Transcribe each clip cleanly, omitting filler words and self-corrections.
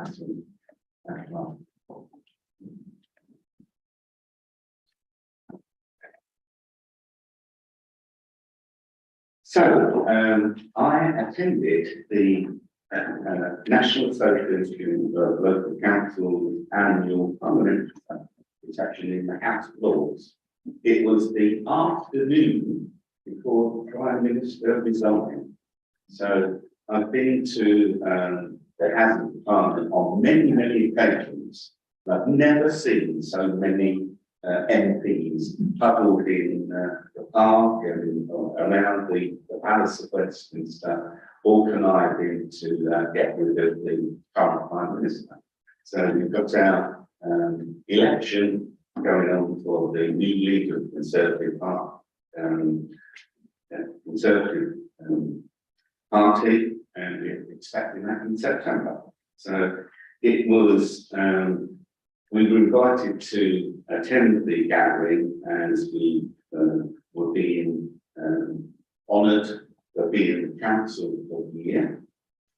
item. So I attended the National Association of Local Councils annual parliamentary session in the House of Lords. It was the afternoon before the Prime Minister resigned. So I've been to the House of Parliament on many occasions. I've never seen so many MPs huddled in the park and around the Palace of Westminster, all conniving to get rid of the current Prime Minister. So we've got our election going on for the new leader of the Conservative Party, and we're expecting that in September. So it was, we were invited to attend the gathering as we were being honoured for being the Council of the Year.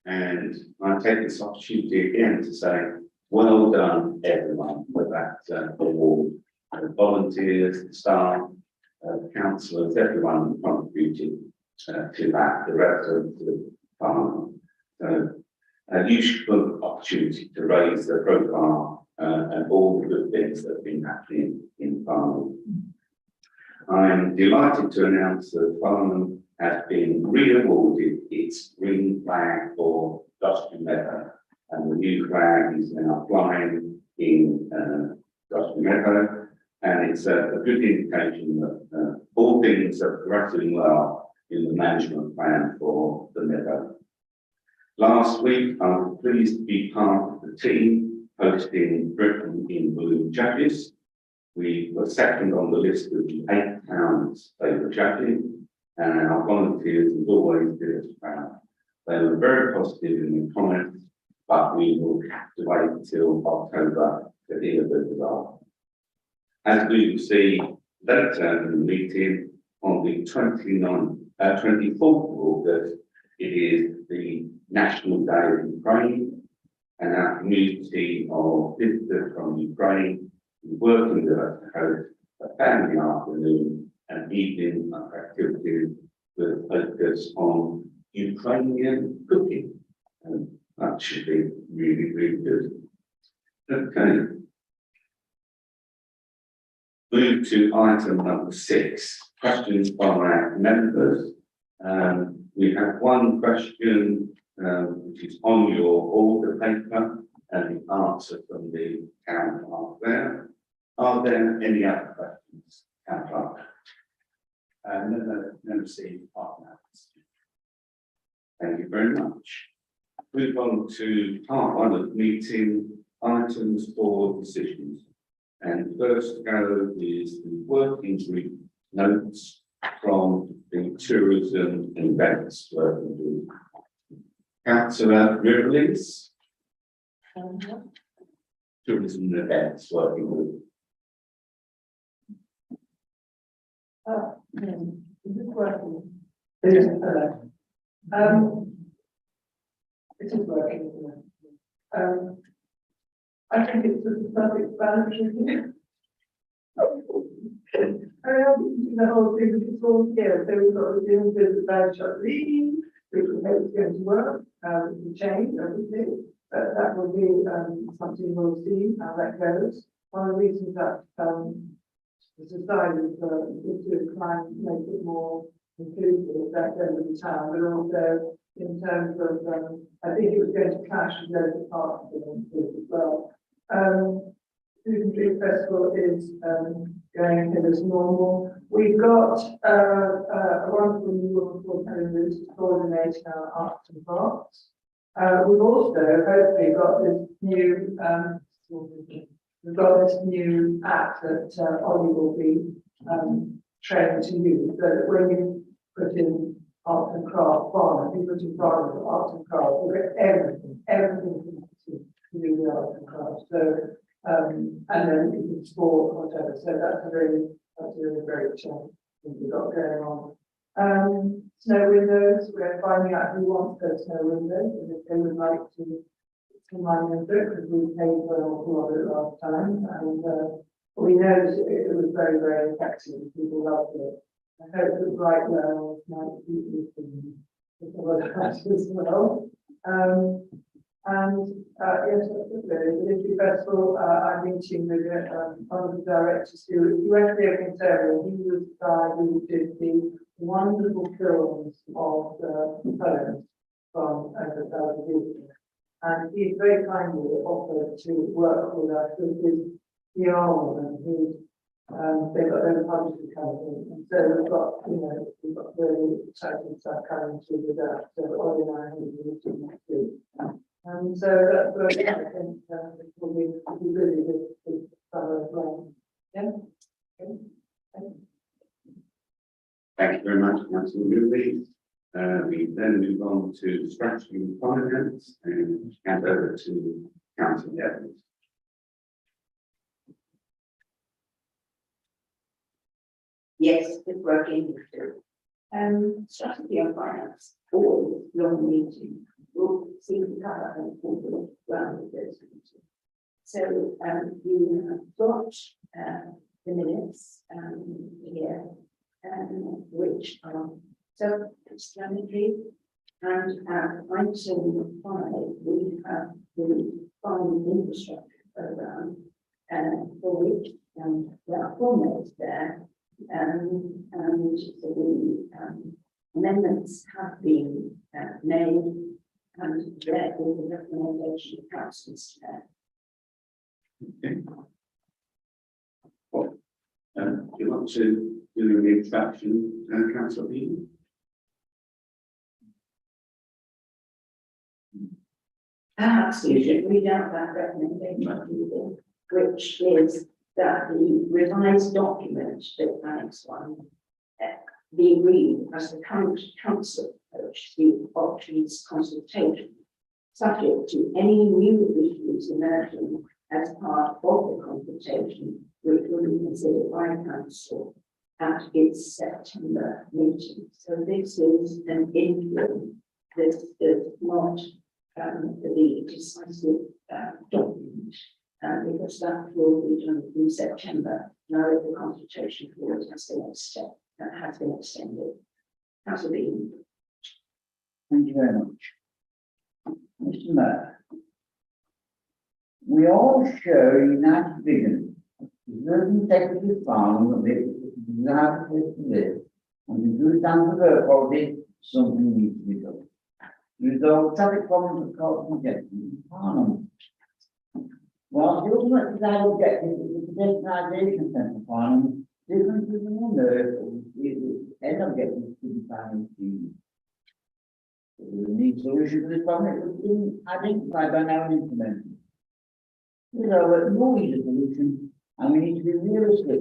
And I take this opportunity again to say, well done everyone for that award. Volunteers, staff, councillors, everyone who contributed to that, the rest of the Parliament. So a useful opportunity to raise the profile and all the good things that have been happening in Farnham. I am delighted to announce that Farnham has been re-awarded its green flag for Gosford Meadow, and the new flag is now flying in Gosford Meadow, and it's a good indication that all things are progressing well in the management plan for the meadow. Last week, I was pleased to be part of the team hosting Britain in Blue judges. We were second on the list of the 8 towns they were judging, and our volunteers, as always, did us proud. They were very positive in their comments, but we will have to wait until October to hear the result. As we will see later in the meeting, on the 24th of August, it is the National Day of Ukraine, and our community of visitors from Ukraine is working with us to host a family afternoon and evening activities with a focus on Ukrainian cooking. And that should be really good. Okay. Move to item number 6, questions by our members. We have one question which is on your order paper and the answer from the town clerk there. Are there any other questions, town clerk? No received partner. Thank you very much. Move on to part 1 of the meeting, items for decisions. And first to go is the working group notes from the tourism and events working group. Councillor Riverlees. Tourism and events working group. Is this working? It is working, isn't it? I think it's a self-explanatory. The whole thing is all here. So we've got the businesses at Bad Shot Leading, which we hope is going to work, to change everything. That will be something we'll see how that goes. One of the reasons that the society is to try and make it more inclusive, that end of the town, but also in terms of, I think it was going to clash with local parts as well. Food and Drink Festival is going ahead as normal. We've got a wonderful new woman called Helen Roos coordinating our arts and crafts. We've also hopefully got this new app that Ollie will be trained to use. So that when you put in arts and crafts, if you put in arts and crafts, you get everything to do with arts and crafts. So and then you can sport or whatever. So that's a really great thing we've got going on. Snow windows, we're finding out who wants those snow windows and if they would like to money into it because we paid for an awful lot of it last time, and we know that it was very, very effective. People loved it. I hope that right now might be with the other as well. Yes, the Literary Festival, I'm meeting with one of the directors who went to the Conservative. He was the guy who did the wonderful films of the poems from over the years. And he very kindly offered to work with us with his yarn and his, they've got their publishing company. And so we've got really exciting stuff coming through with that. So Ollie and I will be meeting next week. And so that's where I think it will be really this summer as well. Yeah. Okay. Thank you very much, Councillor Moody. We then move on to strategy and finance and hand over to Councillor Evans. Yes, it's working. Strategy and finance, all long meeting, will seem to cover an important round of those meetings. So, you have got the minutes here, which are self-explanatory, and item 5, we have the farm infrastructure program, for which there are 4 notes there. And so the amendments have been made, and there is a recommendation of councillors there. Okay. Well, do you want to do the introduction, Councillor Bean? Perhaps you should read out that recommendation, which is that the revised document, the next one, be agreed as the current council approach to options consultation, subject to any new issues emerging as part of the consultation, which will be considered by council at its September meeting. So this is an interim. This is not the decisive document. Because that will be done in September, now that the consultation period has been extended. Councillor Bean. Thank you very much. Mr. Mayor, we all share a united vision. The integrity of farming of it, the desire to live, and to do stand for their quality, something needs to be done. Resolve traffic problems of course congestion in Farnham. While the ultimate desired objective is the pedestrianisation centre of Farnham, differences in the nerve of the end objective to be found in the need solution to this problem has been identified by now and implemented. There is no easy solution, and we need to be realistic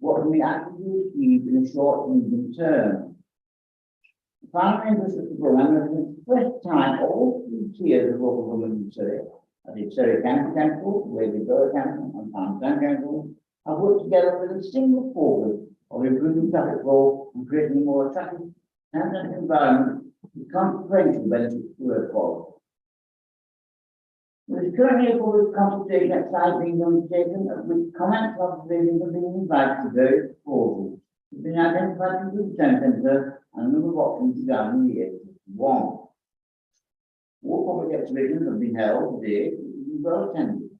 what can we actually achieve in a short and medium term. The Farnham infrastructure programme has been the first time all 3 tiers of local government Surrey, as it's Surrey County Council, Waverley Borough Council, and Farnham Town Council, have worked together with a single focus of improving traffic flow and creating a more attractive and environment with consequential benefits to air quality. There is currently a public consultation exercise being undertaken, at which comments and observations are being invited to various proposals. It's been identified in the town centre and a number of options regarding the A51. All public exhibitions have been held today, well attended.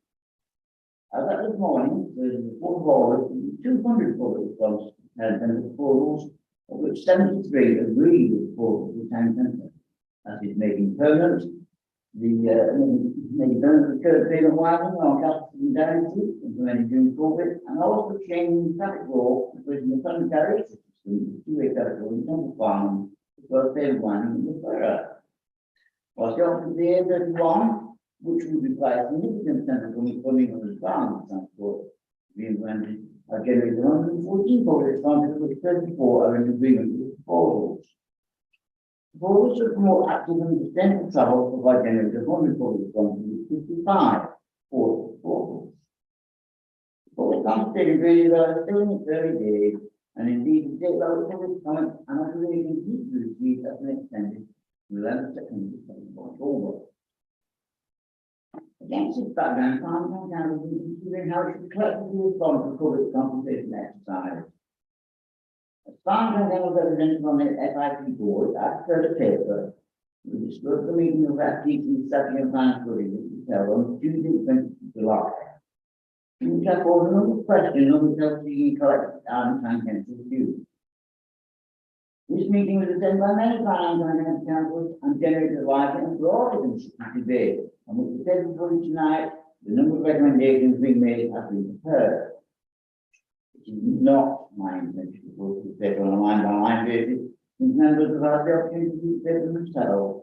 As at this morning, there is a report of orders 200 public response and proposals, of which 73 agree with the proposals of the town centre. That is making permanent making permanent the curb pavement widening on Castle Down Street, implementing during COVID, and also changing traffic law, including the front carriage system, two-way traffic law in Temple Farm, the curb pavement widening in the borough. Whilst the option of the A31, which would require significant central funding of the farm transport, be implemented, have generated 114 public responses, which 34 are in agreement with the proposals. Proposals to promote active and sustainable travel provide generated 100 public responses, with 55 for proposals. Public consultation periods are still in its early days, and indeed the date level public comment and observations need to be received as an extended to 11 September 2024. Against this background, Farnham Council is considering how it should collectively respond to public consultation exercise. As Farnham Council representative on the FIP board, as per the paper, we discussed the meeting of FTC setting and plan study held on Tuesday, 20th July. We have all another question on which I'll see collective and council's view. This meeting was attended by many Farnham councils and generated a lively and broad debate, on which the table for tonight, the number of recommendations being made have been prepared. It is not my intention to go through the paper on a line-by-line basis, since members have had the opportunity to speak for themselves.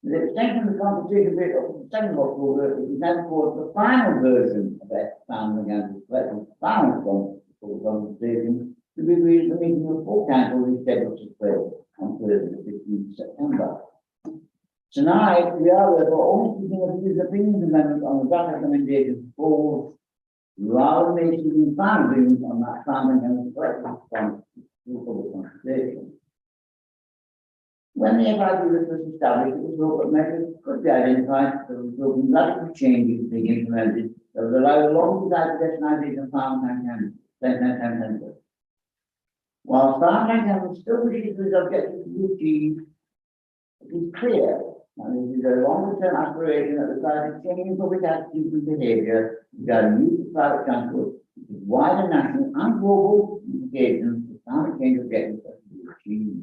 The extension of the consultation date of the 2nd of October is now called the final version of that Farnham against the final response for the consultation to be agreed at the meeting of full council is scheduled to take on Thursday, the 15th of September. Tonight, we are therefore only speaking of these opinions amendments on the draft recommendations for rather than making final agreements on that Farnham and the collective response to public consultation. When the FIP was established, it was thought that measures could be identified that would result in radical changes being implemented that would allow the long-desired destination of Farnham Centre. While Farnham still wishes these objectives to be achieved, it is clear that it is a longer-term aspiration that requires a change in public attitudes and behaviour regarding use of private transport, with wider national and global implications for climate change objectives that can be achieved.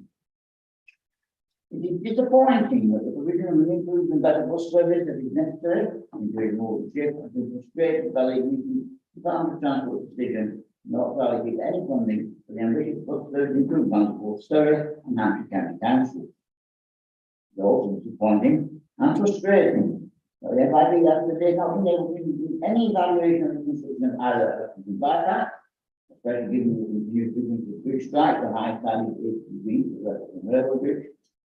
It is disappointing that the provision of an improved and better bus service that is necessary, including more shift, has been frustrated by the Department of Transport decision not to allocate any funding for the ambitious bus service improvement for Surrey and Hampshire County Council. It is also disappointing and frustrating that the FIP has today not been able to do any evaluation of the construction of either a bypass, especially given the continued frequency of bridge strike, the high standard HTV, the railway bridge,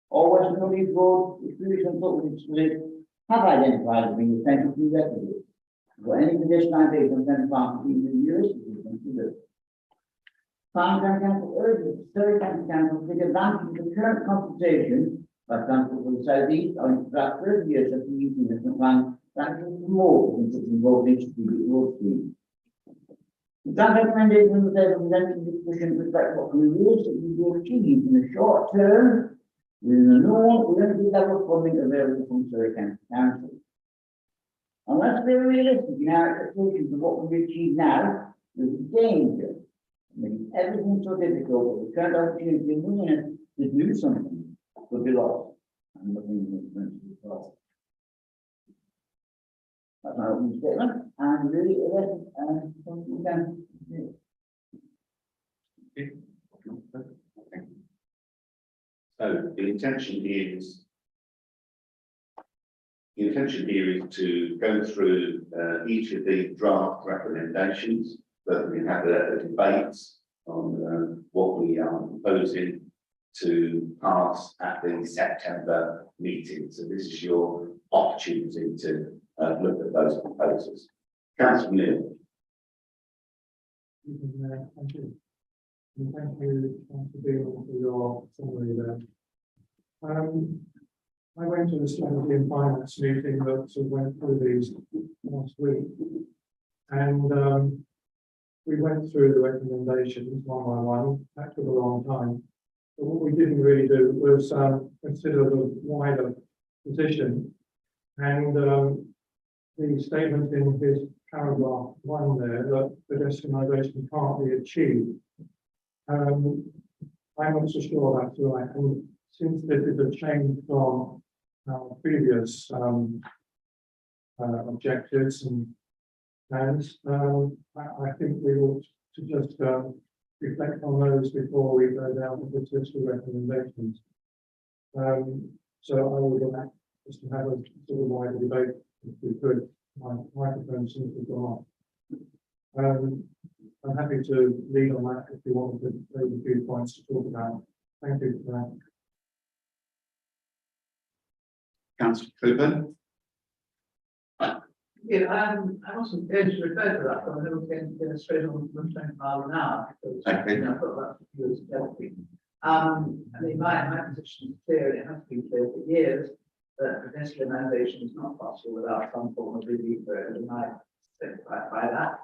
or Western Northeast Road, which previous consultants have identified as being essential to the requisite. For any conditionalization of central farm to be used, it is considered. Farnham Council urges the Surrey County Council to take advantage of the current consultation by Council for the South East on its draft 30 years of the investment plan that will promote in such involved strategic road schemes. The draft recommendation of the table presenting discussion reflect what can be realistically be achieved in the short term within the known limited level of funding available from Surrey County Council. Unless we are realistic in our expectations of what can be achieved now, there is a danger of making everything so difficult that the current opportunity in willingness to do something could be lost. And nothing is going to be lost. That's my opening statement. And really, So the intention here is to go through each of the draft recommendations, that we have a debate on what we are proposing to pass at the September meeting. So this is your opportunity to look at those proposals. Councillor Neil. Thank you. And thank you, Bill, for your summary there. I went to the strategy and finance meeting that sort of went through these last week. And we went through the recommendations one by one. That took a long time. But what we didn't really do was consider the wider position. And the statement in his paragraph 1 there that the destinalisation can't be achieved. I'm not so sure that's right. And since this is a change from our previous objectives and plans, I think we ought to just reflect on those before we go down to this list of recommendations. So I would like just to have a sort of wider debate if we could. My microphone seems to go on. I'm happy to lead on that if you want to raise a few points to talk about. Thank you for that. Councillor Cooper. Yeah, I wasn't going to refer to that, but I was going to go straight on 20 miles an hour. Because, Okay. you know, I thought that was developing. I mean, my position is clear, and it has been clear for years, that pedestrianisation is not possible without some form of relief, and I think by that.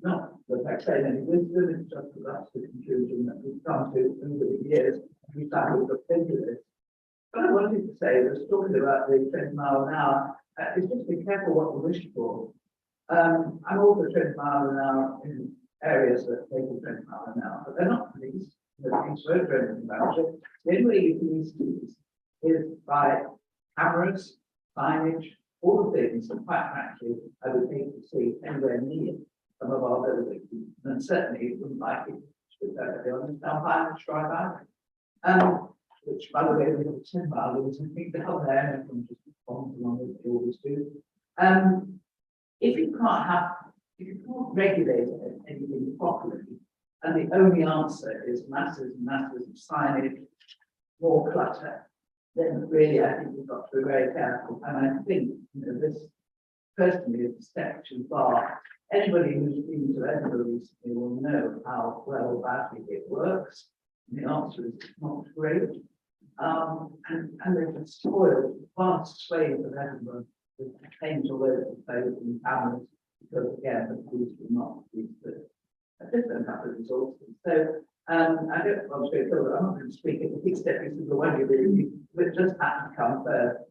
Not that I say any wisdom, it's just that that's the conclusion that we've come to over the years. We've started to look into this. What I wanted to say was talking about the 20 mile an hour, is just be careful what you wish for. I'm all for 20 mile an hour in areas that take 20 mile an hour, but they're not police. The police won't do anything about it. The only way you police these is by cameras, signage, all the things that quite frankly I would hate to see anywhere near some of our buildings, and certainly wouldn't like it to be perfectly honest, down by the drive out. Which by the way, we have a 10 mile, there was a big down there, and everyone just bombs along as they always do. If you can't regulate anything properly, and the only answer is masses and masses of signage, more clutter, then really I think we've got to be very careful. And I think, this personally is a step too far. Anybody who's been to Edinburgh recently will know how well or badly it works. And the answer is it's not great. And they've spoiled vast swathes of Edinburgh with paint all over the place and cameras, because again, the police will not use a different kind of resources. So I don't want to go, I'm not going to speak at the big step, this is the one you really, but just happened to come first.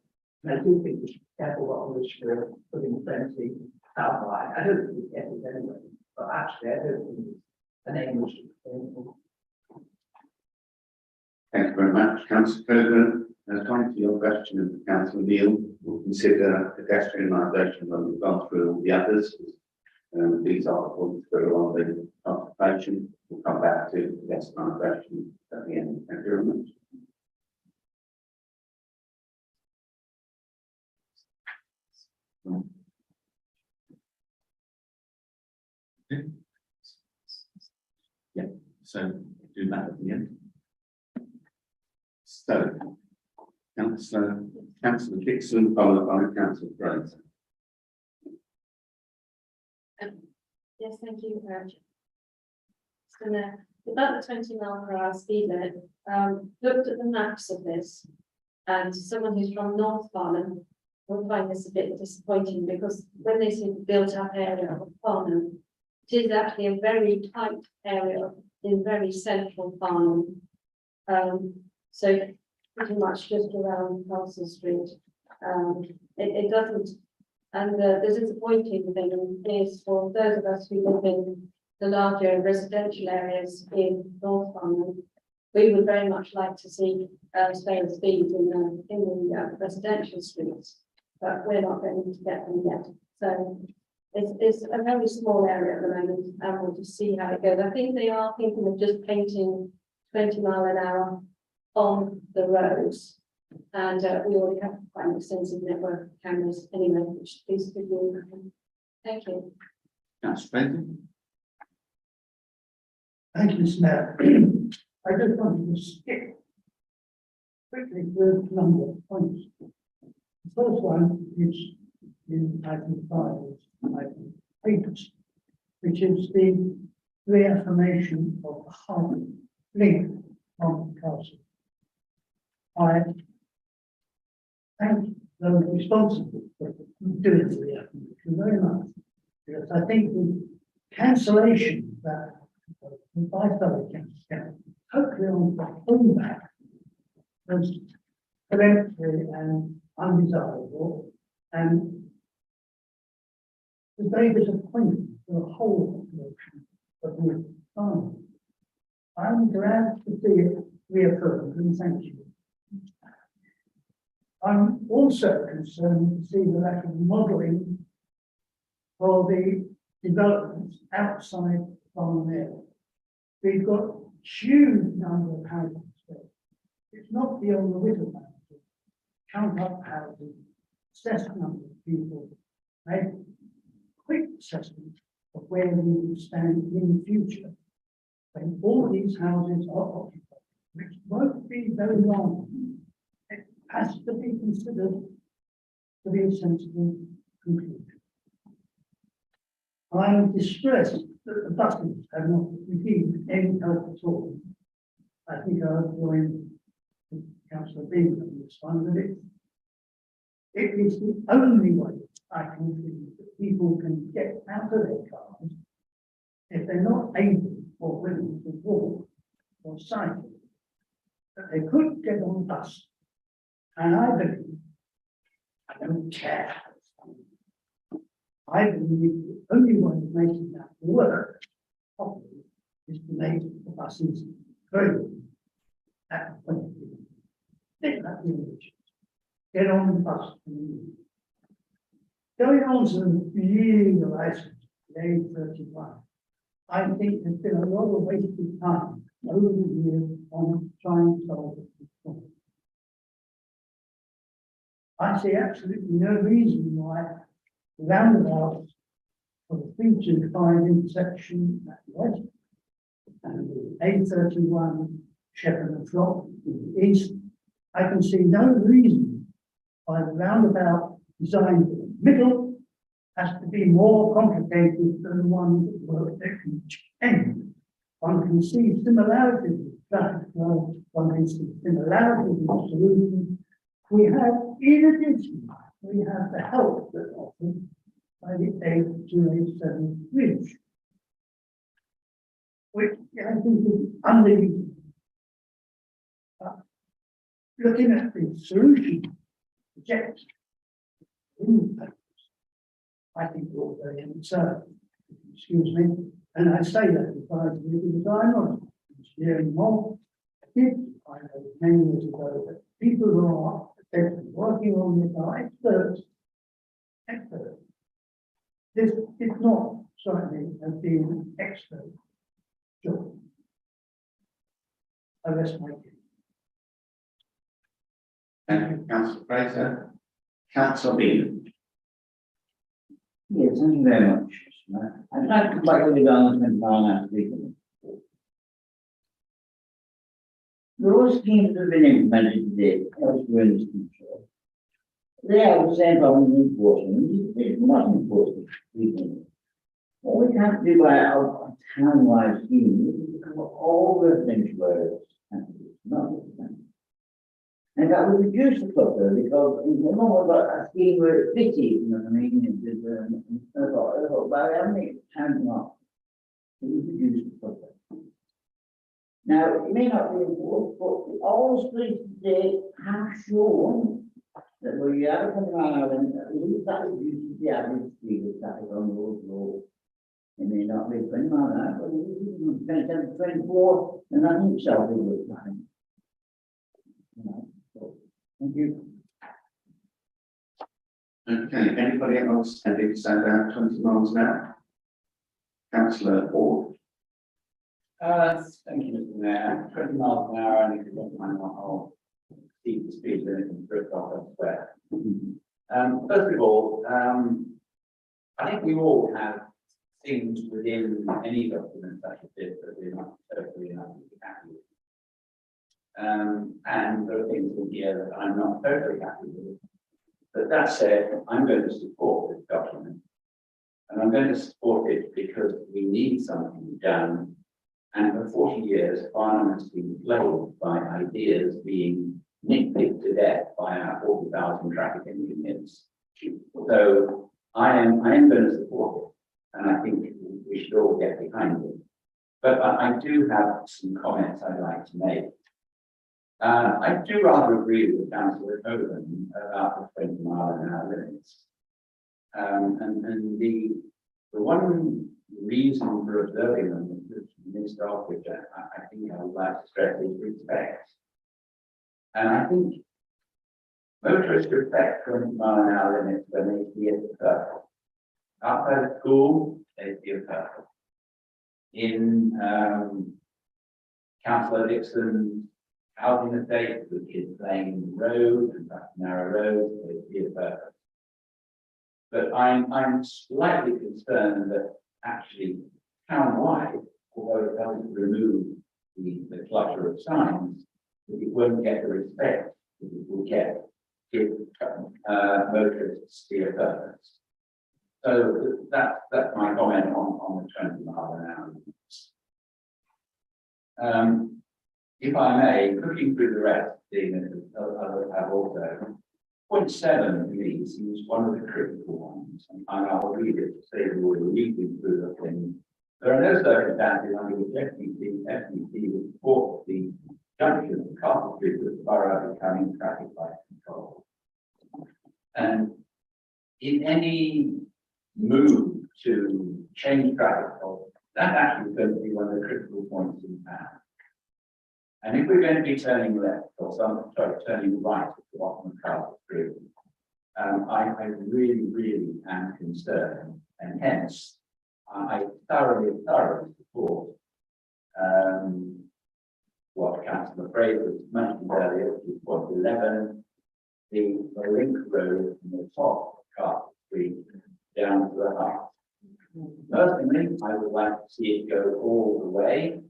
And I do think we should be careful what we wish for putting 20 outside. I don't think we get it anyway, but actually I don't think it's an aim we should be careful. Thank you very much, Councillor Coburn. Time for your question of Councillor Neil. We'll consider pedestrianisation when we've gone through all the others. These are the points that are on the consultation. We'll come back to pedestrianisation at the end. Thank you very much. Yeah, so do that at the end. So, Councillor Dixon, followed by Councillor Grace. Yes, thank you. So about the 20 mile per hour speed limit, looked at the maps of this, and someone who's from North Farnham will find this a bit disappointing, because when they see the built up area of Farnham, it is actually a very tight area in very central Farnham. So pretty much just around Castle Street. It doesn't, and the disappointing thing is for those of us who live in the larger residential areas in North Farnham, we would very much like to see slower speeds in the residential streets, but we're not going to get them yet. So it's a very small area at the moment, and we'll just see how it goes. I think they are thinking of just painting 20 mile an hour on the roads, and we already have quite an extensive network of cameras anyway, which is good news. Thank you. Councillor Benton. Thank you, Mr. Mayor. I just wanted to skip quickly through a number of points. The first one is in item 5, item 8, which is the reaffirmation of the hard link on the castle. I thank those responsible for doing the reaffirmation very much, because I think the cancellation that by fellow council, hopefully on the home back, was peremptory and undesirable, and was very disappointing for the whole population of the farm. I'm glad to see it reaffirmed, and thank you. I'm also concerned to see the lack of modelling for the developments outside farm area. We've got a huge number of houses there. It's not beyond the widow houses, count up houses, assess the number of people, make a quick assessment of where we will stand in the future when all these houses are occupied, which won't be very long. It has to be considered to be a sensible conclusion. I'm distressed that the buses have not received any help at all. I think I'll join Councillor Bean on this one, that it's It is the only way I can see that people can get out of their cars if they're not able or willing to walk or cycle. That they could get on a bus. And I believe, I don't care. I believe the only way of making that work properly is to make the buses free at the point. Think that get on the bus. Going on to the renewing the license, the A31, I think there's been a lot of wasted time over the years on trying to solve this problem. I see absolutely no reason why roundabouts for the 325 intersection at the west and the A31 Shepherd and Flock in the east, I can see no reason why the roundabout designed for the middle has to be more complicated than the ones that were at each end. One can see similarities with traffic flow, one can see similarities in the solution. We have, in addition, we have the help that's offered by the 8287 bridge, which I think is unbelievable. Looking at the solution, project, I think we're all very concerned. Excuse me, and I say that because I'm not engineering more. I know many years ago that people who are working on this are experts. This is not certainly as being an expert job. I rest my case. Thank you, Councillor Fraser. Councillor Bean. Yes, thank you very much. I'd like to come back to the government plan as speaking. Those schemes that have been implemented today, elsewhere in this country, they have the same problem with enforcement. It's not enforcement. What we can't do by our town-wide scheme is to cover all residential areas. Not and that would reduce the clutter because in the moment a scheme where it's bitty, you know what I mean? By having it town not, it would reduce the clutter. Now, it may not be enforced, but all the streets today have shown that where you have coming around and at least that reduces the average speed of traffic on those roads. It may not be 20 miles an hour, but it's 27, 24, and that in itself is worth time. Thank you. Okay, anybody else having to stand out 20 miles an hour? Councillor Ward. Thank you, Mr. Mayor. 20 miles an hour, and if you don't mind, I'll keep the speed limit and drift off elsewhere. First of all, I think we all have things within any document such as this that we're not totally happy with. And there are things in here that I'm not totally happy with. But that said, I'm going to support this document. And I'm going to support it because we need something done. And for 40 years, Farnham has been plagued by ideas being nitpicked to death by our 40,000 traffic engineers. So I am going to support it. And I think we should all get behind it. But I do have some comments I'd like to make. I do rather agree with Councillor Coburn about the 20 mile an hour limits. And the one reason for observing them is missed off, which I think I would like to stress is respect. And I think motorists respect 20 mile an hour limits when they see it perfect. Outside of school, they see it perfect. In Councillor Dixon's housing estate with kids playing in the road and that's narrow roads, they see it perfect. But I'm slightly concerned that actually town-wide, although it doesn't remove the clutter of signs, that it won't get the respect that it will get if motorists see it perfect. So that's my comment on the 20 mile an hour. If I may, looking through the rest, seeing as others have also, Point seven to me seems one of the critical ones, and I'll read it to save you all reading through the thing. There are no circumstances under which FDP would support the junction of Castle Street with the borough becoming traffic light control. And in any move to change traffic control, that actually is going to be one of the critical points in town. And if we're going to be turning left or turning right at the bottom of Castle Street, I really am concerned, and hence I thoroughly support what Councillor Fraser mentioned earlier, which is point 11, the link road from the top of Castle Street down to the heart. Personally, I would like to see it go all the way,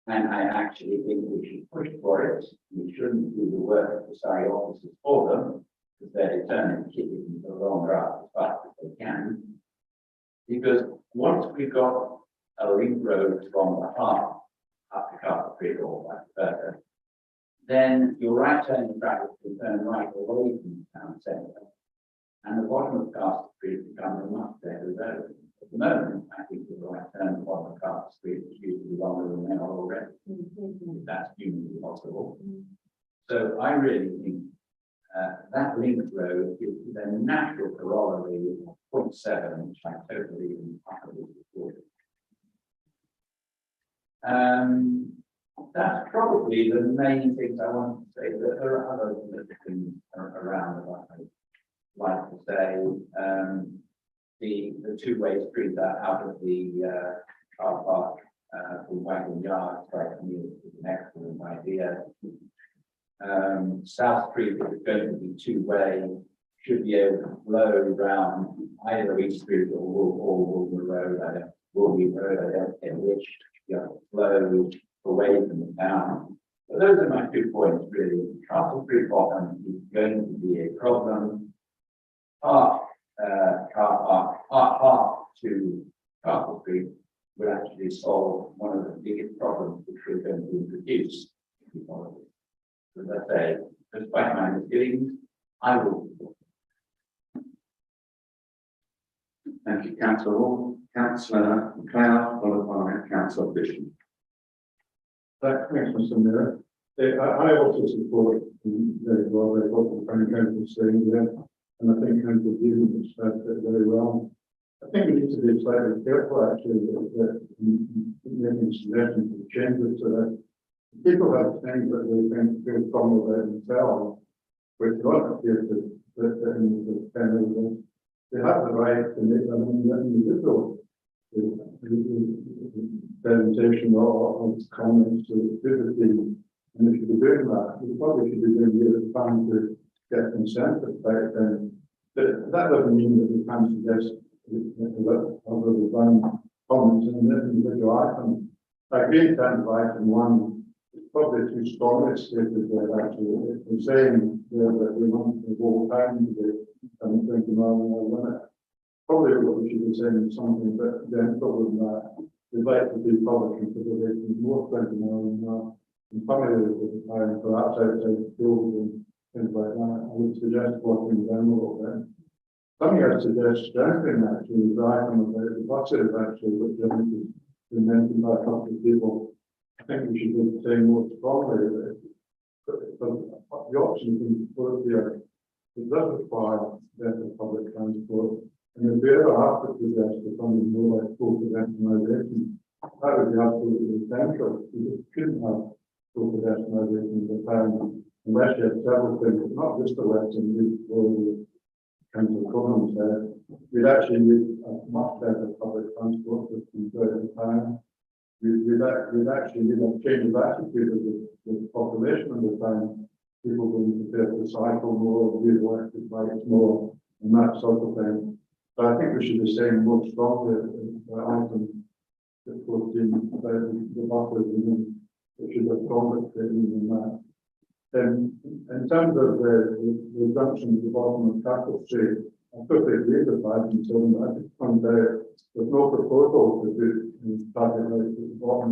and I actually think we should push for it. We shouldn't do the work of the Surrey officers for them, because they're determined to keep it in the long run as fast as they can. Because once we've got a link road from the heart up to Castle Street or back further, then your right turning traffic can turn right away from the town centre, and the bottom of Castle Street becomes a much better road. At the moment, I think the right turn at the bottom of Castle Street is usually longer than they are already, if that's humanly possible. So I really think that link road is a natural corollary of point 7, which I totally and utterly support. That's probably the main things I want to say. There are other little things around that I'd like to say. The two-way street out of the car park from Wagon Yard strikes me as an excellent idea. South Street is going to be two-way, should be able to flow around either East Street or Woolworth Road. Woolworth Road, I don't care which, flow away from the town. So those are my 2 points really. Castle Street bottom is going to be a problem. Car park to Castle Street would actually solve one of the biggest problems which we're going to introduce. As I say, despite my misgivings, I will. Thank you, Councillor Hall. Councillor McLeod, followed by Councillor Bishop. Thanks, Mr. Mayor. I also support very well what the Council is saying there, and I think Council Stevens expressed it very well. I think we need to be slightly careful actually that making suggestions to change it so that people have things that they think feel strongly about themselves, which don't appear to they have the right to make them individual presentation or comments to the team. And if you be doing that, you probably should be doing it trying to get consensus about them. But that doesn't mean that we can't suggest other than comments in this individual item. I agree in terms of item 1, it's probably too strongly stated there actually. We're saying there that we want the whole town to be 20 mile an hour limit. Probably what we should be saying is something a bit gentle than that. We'd like to be public consideration more 20 mile an hour. And probably with the time perhaps outside schools and things like that, I would suggest walking down a little bit. Something I'd suggest strengthening actually is the item about the buses actually, which I think has been mentioned by a couple of people. I think we should be saying more strongly that the option can put here, it does require better public transport. And if we ever have to suggest something more like full pedestrianisation, that would be absolutely essential. We just couldn't have full pedestrianisation in the town unless you have several things, not just the Western Route where the Council Commons said. We'd actually need a much better public transport system throughout the town. We'd actually need a change of attitude of the population of the town. People being prepared to cycle more, use electric bikes more, and that sort of thing. So I think we should be saying more strongly the item that 14 about the buses, and it should have stronger statement than that. In terms of the junction at the bottom of Castle Street, I totally agree with that. And so I just found out there's no proposal to do traffic lights at the bottom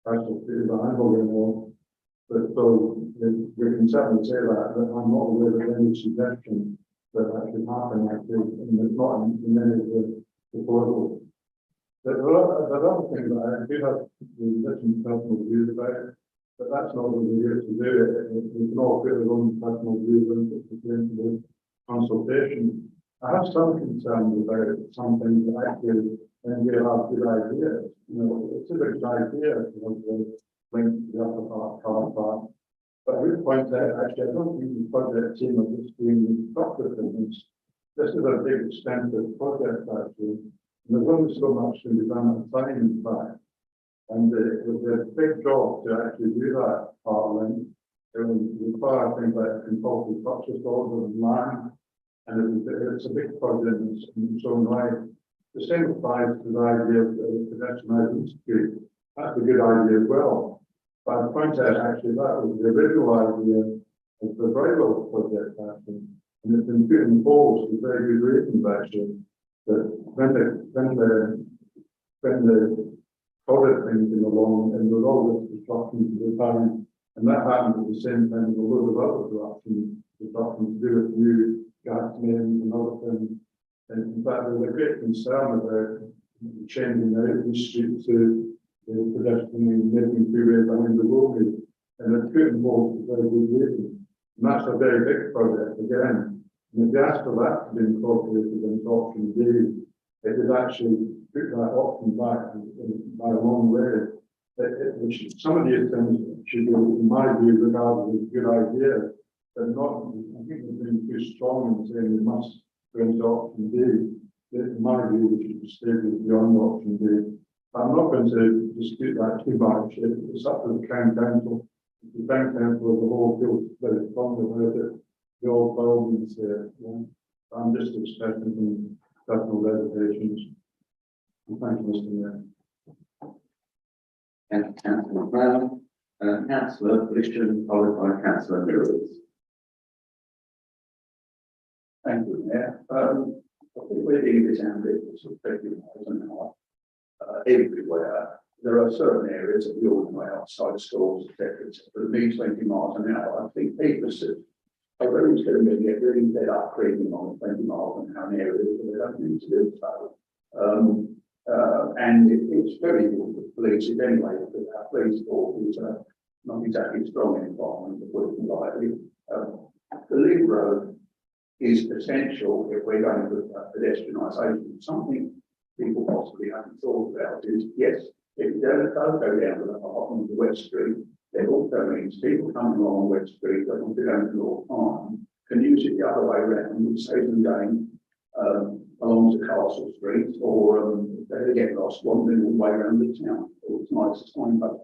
of Castle Street as a handle anymore. But so we can certainly say that I'm not aware of any suggestion that that should happen actually, and it's not in any of the proposals. There are other things that I do have different personal views about, but that's not what we're here to do. We can all put our own personal views into the consultation. I have some concerns about some things that actually, when we have good ideas, you know, it's a good idea, you know, to link to the upper part, car park. But I would point out, actually, I don't think the project team are just doing structured things. This is a big expensive project, actually. And there's only so much to be done at a time, in fact. And it was a big job to actually do that part link. It would require things like compulsory purchase orders and land. And it's a big project in its own right. The same applies to the idea of pedestrianised institute. That's a good idea as well. But I point out actually that was the original idea of the Braille project actually. And it's been put in pause for very good reasons actually. That when the COVID thing came along and there was all this disruption to the town, and that happened at the same time as a load of other disruption to do with new gas mains and other things. And in fact, there was a great concern about changing out these streets to the pedestrian making freeway behind the roadway, and it's put in place for very good reason. And that's a very big project again. And if you ask for that to be incorporated into option D, it would actually put that option back by a long way. Some of these things should be, in my view, regarded as good ideas, but not, I think we've been too strong in saying we must go into option D. In my view, we should stay beyond option D. I'm not going to dispute that too much. It's up to the Crown Council. The Crown Council as a whole feels very strongly about it. The old buildings here. Yeah. I'm just expressing some personal reservations. Thank you, Mr. Mayor. Thank you, Councillor Brown. Councillor Christian, followed by Councillor Mills. Thank you, Mayor. I think we're dealing with ambitious of 50 miles an hour everywhere. There are certain areas that we all know outside schools, etc., that mean 20 miles an hour. I think people are very going to get really fed up creeping on 20 miles an hour in areas that they don't need to do so. And it's very good for police anyway, because our police force is not exactly strong in environment, to put it lightly. The link road is essential if we're going to pedestrianisation. Something people possibly haven't thought about is, yes, if you don't go down to the bottom of the West Street, it also means people coming along West Street that want to go to North Farnham can use it the other way around, which saves them going along to Castle Street, or if they get lost, wandering all the way around the town. It's nice, it's fine, but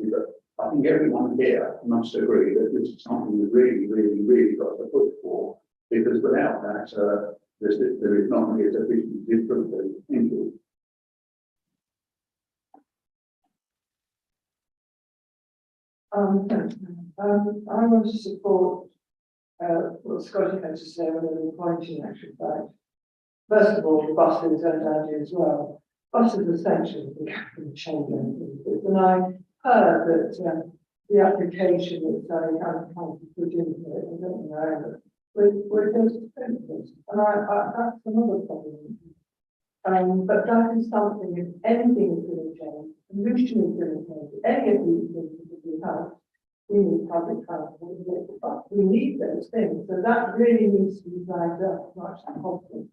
I think everyone here must agree that this is something we really got to push for, because without that, there is not going to be a sufficient difference. Thank you. I want to support what Scotty had to say on the point in actual fact. First of all, the buses and idea as well. Buses essentially the capital change anything. And I heard that the application that Sally County put into it, I don't know, but we're just expensive. And that's another problem. But that is something, if anything is going to change, pollution is going to change, any of these things that we have, we need public transport, but we need those things. So that really needs to be flagged up, much confident.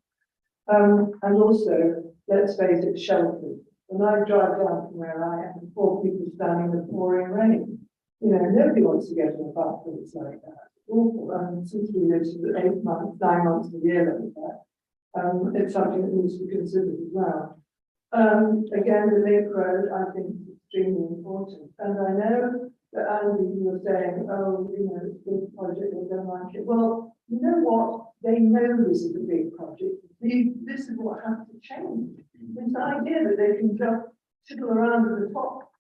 And also, let's face it, shelters. When I drive down from where I am, 4 people standing in the pouring rain. You know, nobody wants to get in a bus when it's like that. It's awful. Since we lived 8 months, 9 months a year like that. It's something that needs to be considered as well. Again, the link road, I think, is extremely important. And I know that Andy, you were saying, oh, you know, it's a big project, they don't like it. Well, you know what? They know this is a big project. This is what has to change. This idea that they can just tickle around at the top,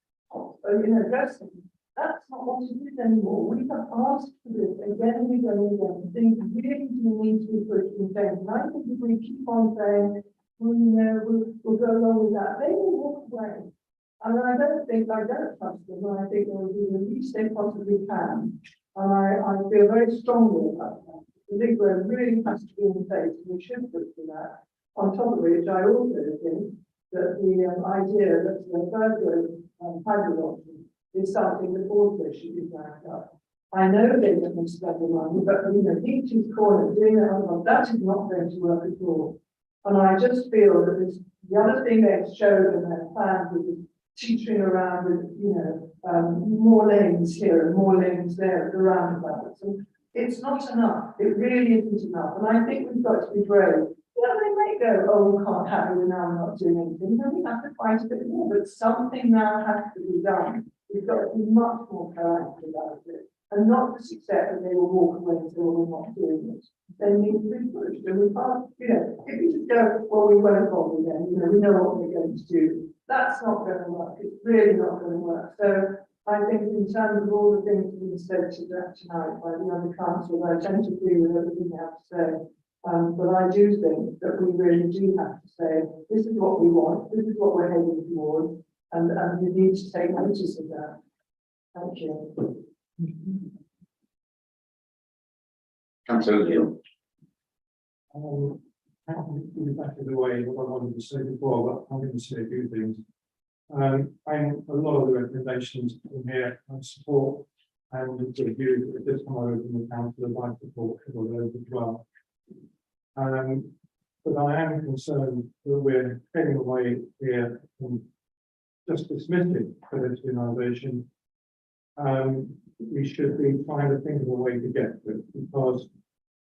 you know, dressing. That's not what it is anymore. We have asked for this again and again and again. Things really do need to be put in place. And I think if we keep on saying, well, you know, we'll go along with that, they will walk away. And I don't trust them, and I think they will do the least they possibly can. And I feel very strongly about that. The legal really has to be in place, and we should look for that. On top of which, I also think that the idea that the burglar hybrid option is something that also should be backed up. I know they don't spend the money, but each is corner doing that is not going to work at all. And I just feel that this, the other thing they've showed in their plan with teetering around with, more lanes here and more lanes there at the roundabouts. And it's not enough. It really isn't enough. And I think we've got to be brave. They may go, oh, we can't have it, now we're not doing anything. Then we have to fight a bit more, but something now has to be done. We've got to be much more proactive about it. And not just accept that they will walk away and say, well, we're not doing it. They need to be pushed. And we can't, if you just go, well, we won't bother then, we know what we're going to do. That's not going to work. It's really not going to work. So I think in terms of all the things being said tonight by the other council, I tend to agree with everything they have to say. But I do think that we really do have to say, this is what we want, this is what we're heading towards, and we need to take notice of that. Thank you. Councillor Neil. Back of the way what I wanted to say before, but I'm going to say a few things. I'm a lot of the recommendations in here I support, and the views that this come over from the council, I'd like to talk about those as well. But I am concerned that we're heading away here from just dismissing pedestrianisation. We should be trying to think of a way to get to it, because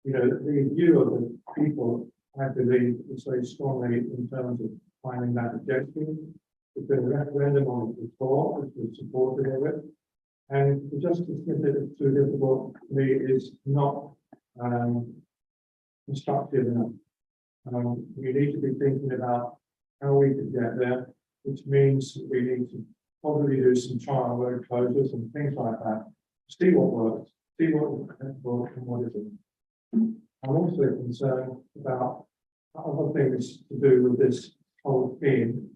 the view of the people, I believe, is very strongly in terms of finding that objective. There's been a referendum on it before, which was supported of it, and to just dismiss it as too difficult to me is not constructive enough. We need to be thinking about how we could get there, which means we need to probably do some trial road closures and things like that. See what works, see what works and what isn't. I'm also concerned about other things to do with this whole theme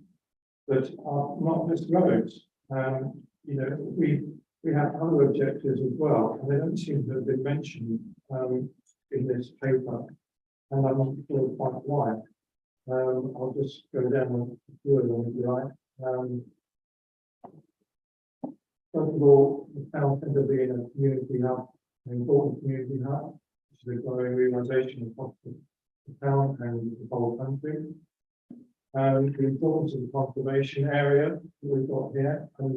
that are not just roads. We have other objectives as well, and they don't seem to have been mentioned in this paper, and I'm not sure quite why. I'll just go down a few of them if you like. First of all, the town centre being a community hub, an important community hub, which is a growing realisation across the town and the whole country. The importance of the conservation area that we've got here, and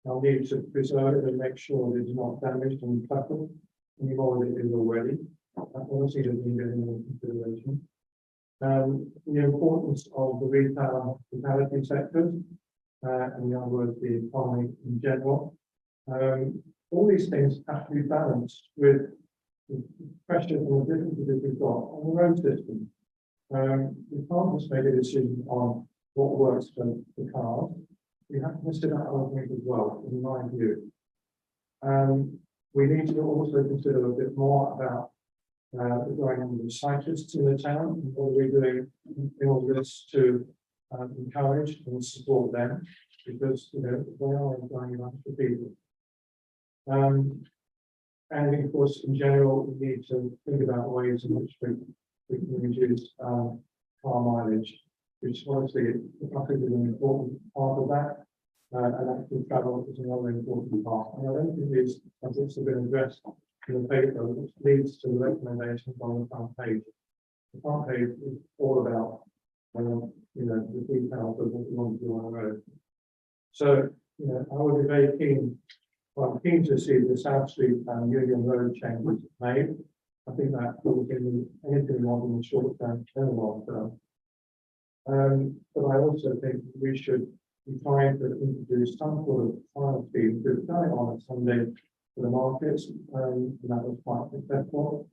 I'll need to preserve it and make sure it is not damaged and cluttered any more than it is already. That obviously doesn't need any more consideration. The importance of the retail and hospitality sectors, and the other words, the economy in general. All these things have to be balanced with the pressure and the difficulties we've got on the road system. We can't just make a decision on what works for the cars. We have to consider other things as well, in my view. We need to also consider a bit more about going on with cyclists in the town, and what are we doing in all this to encourage and support them, because they are going much for people. And of course, in general, we need to think about ways in which we can reduce car mileage, which obviously I think is an important part of that. And active travel is another important part. And I don't think these subjects have been addressed in the paper, which leads to the recommendations on the front page. The front page is all about, the details of what we want to do on the road. So, I would be very keen. Well, I'm keen to see the South Street and Union Road changes made. I think that will give me anything more in the short term and the long term. But I also think we should be trying to introduce some sort of trial scheme. We've done it on a Sunday for the markets, and that was quite successful.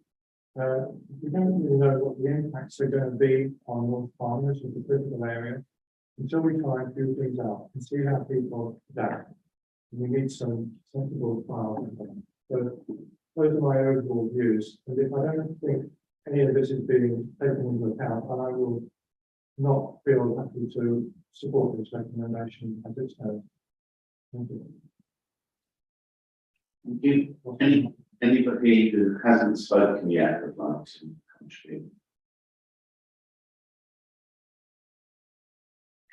We don't really know what the impacts are going to be on North Farnham, which is a critical area, until we try and do things out and see how people adapt. We need some sensible trials. So those are my overall views. And if I don't think any of this is being taken into account, and I will not feel happy to support this recommendation as it stands. Thank you. Anybody who hasn't spoken yet would like to contribute?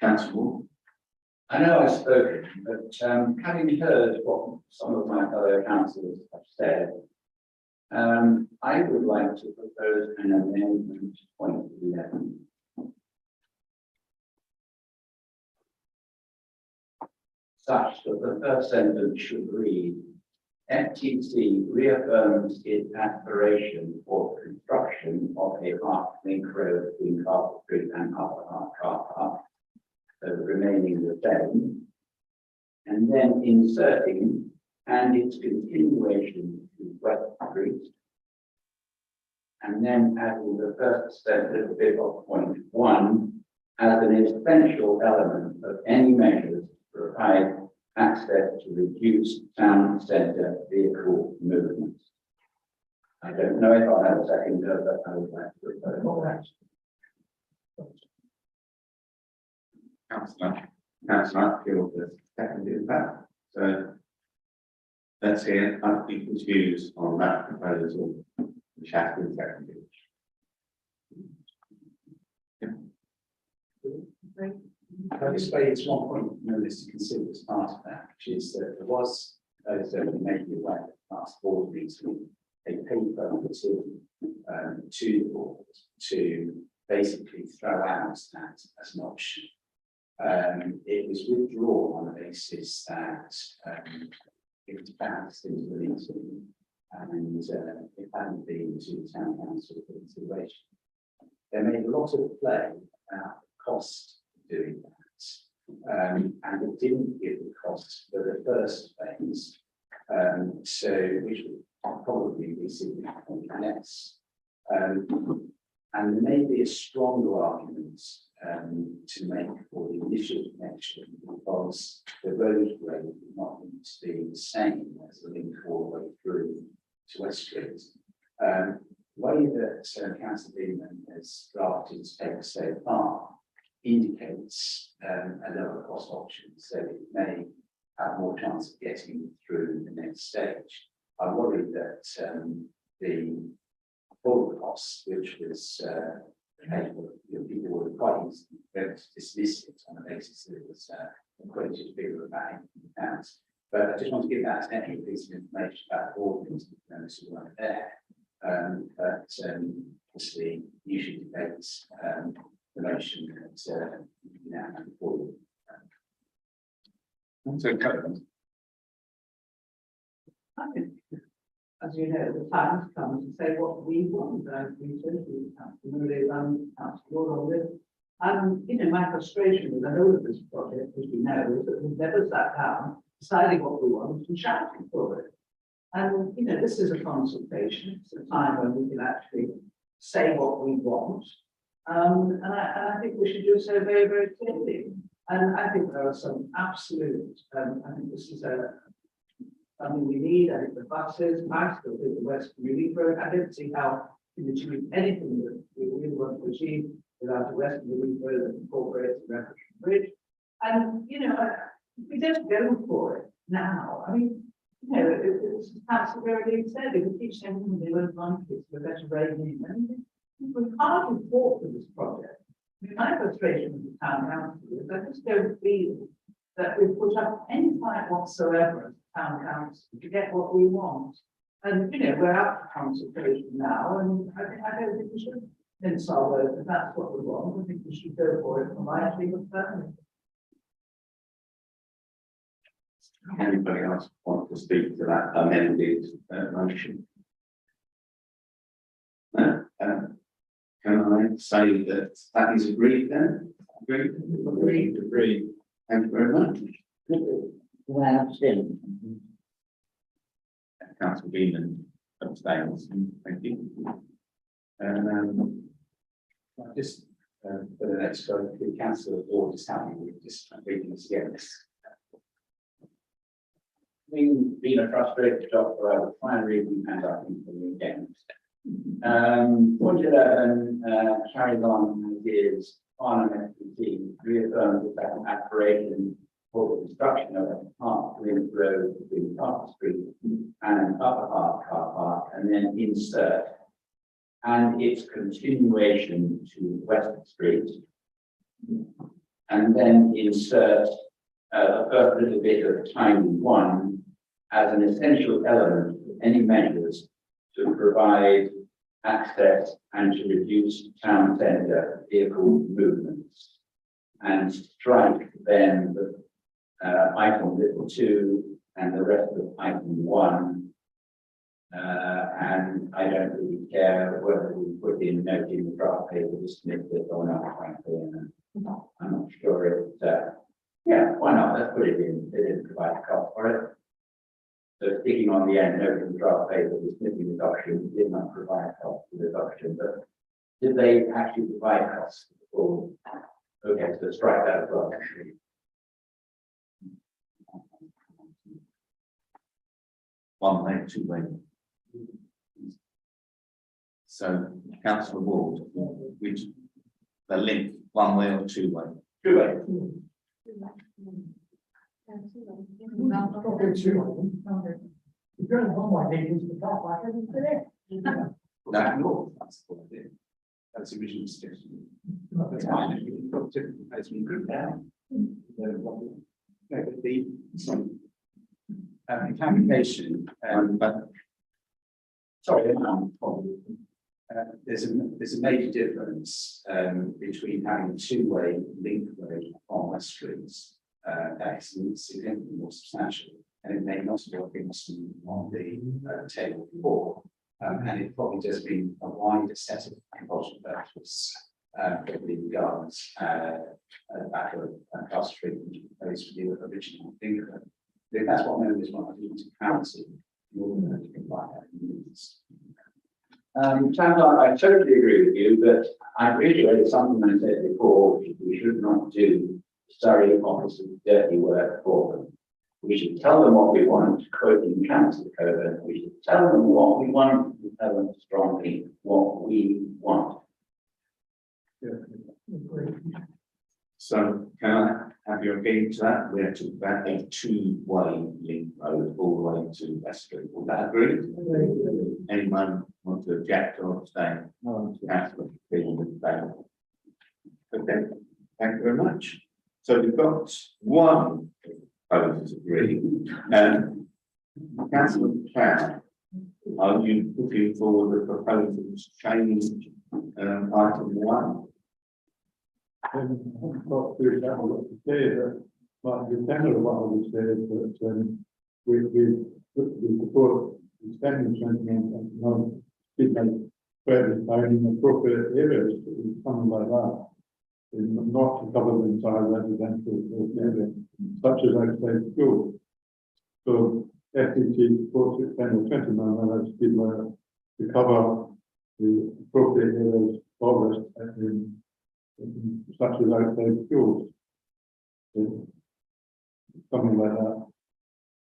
Councillor Ward? I know I've spoken, but having heard what some of my fellow councillors have said, I would like to propose an amendment to point 11. Such that the first sentence should read, FTC reaffirms its aspiration for construction of a half link road between Castle Street and Upper Hart Car Park. So remaining the same. And then inserting, and its continuation to West Street. And then adding the first little bit of point 1 as an essential element of any measures to provide access to reduce town centre vehicle movements. I don't know if I have a second, but I would like to propose that. Councillor Upfield has seconded that. So let's hear other people's views on that proposal, which has been seconded. I just raised one point no list to consider as part of that, which is that there was, as we made you aware, last board meeting, a paper to the board to basically throw out that as an option. It was withdrawn on the basis that it was bounced into the meeting and it hadn't been to the town council for consideration. They made a lot of play about the cost of doing that. And it didn't give the cost for the first phase, so which would probably be significantly less. And there may be a stronger argument to make for the initial connection because the road grade would not need to be the same as the link all the way through to West Street. The way that Councillor Beeman has drafted his paper so far indicates a lower cost option, so it may have more chance of getting through the next stage. I worry that the full cost, which was people were quite easily going to dismiss it on the basis that it was a quoted figure of about £80. But I just want to give that as an extra piece of information about the ordinance to those who weren't there. But obviously, you should debate the motion that now before you. So, Cohen. As you know, the time has come to say what we want, and we totally have to really run out on this. You know, my frustration with the whole of this project, as we know, is that we've never sat down, deciding what we want and shouting for it. And, you know, this is a consultation, it's a time when we can actually say what we want. And I think we should do so very, very clearly. And I think there are some absolute, I think this is something we need. I think the buses, I still think the West Community Road, I don't see how we can achieve anything that we really want to achieve without the West Community Road that incorporates the Revolution Bridge. And, you know, if we don't go for it now, I mean, you know, it's Councillor already said, if we keep saying they won't want it, we're better raising it. We can't afford for this project. I mean, my frustration with the town council is I just don't feel that we've put up any fight whatsoever as town council to get what we want. And, you know, we're out for consultation now, and I don't think we should insult those if that's what we want. I think we should go for it from my legal family. Anybody else want to speak to that amended motion? No? Can I say that that is agreed then? Agreed? Agreed. Agreed. Thank you very much. Can I abstain? Councillor Beeman abstains. Thank you. Just for the next vote, the council of board is happy with just reading this again. Having been a frustrated doctor, I will try and read them and I think for you again. Point 11 carries on as is Farnham FTC reaffirms that an aspiration for the construction of a park link road between Park Street and Upper Park Car Park, and then insert and its continuation to West Street. And then insert the first little bit of time one as an essential element of any measures to provide access and to reduce town centre vehicle movements. And strike then the item little 2 and the rest of item 1. And I don't really care whether we put in note in the draft paper to submit it or not, frankly. And I'm not sure it, yeah, why not? Let's put it in. They didn't provide a cost for it. So sticking on the end, note in the draft paper, dismissing the document, did not provide cost for the document, but did they actually provide costs? Or, okay, so strike that as well. One way, two way. So, councillor Ward, which the link, one way or two way? Two way. Probably two of them. If you're on one way, it's the car park, and it's there. No, that's what I did. That's the original suggestion. That's fine, if you got different, as we group down. The application, but sorry, there's a major difference between having a two-way link road on West Streets. That's significantly more substantial, and it may not have been on the table before. And it probably just been a wider set of compulsion purposes, probably regards back of Castle Street, which was for the original thinker. If that's what members want to do to council, you're going to comply that. Chantal, I totally agree with you, but I reiterated something I said before, we should not do Surrey officers dirty work for them. We should tell them what we want, quoting Councillor Coburn. We should tell them what we want, and tell them strongly what we want. So can I have your opinion to that? We have to about a two-way link road all the way to West Street. Would that agree? Anyone want to object or abstain? No. Councillor Green would abstain. Okay, thank you very much. So we've got one proposers agree. Councillor Cloud, are you looking forward the proposals to change item 1? Got through that a lot today, but the general what I would say is that we support extending 20 months, people further down in appropriate areas, something like that. Not to cover the entire residential area, such as outside school. So FTT supports extending 20 months people to cover the appropriate areas forest such as outside schools. Something like that.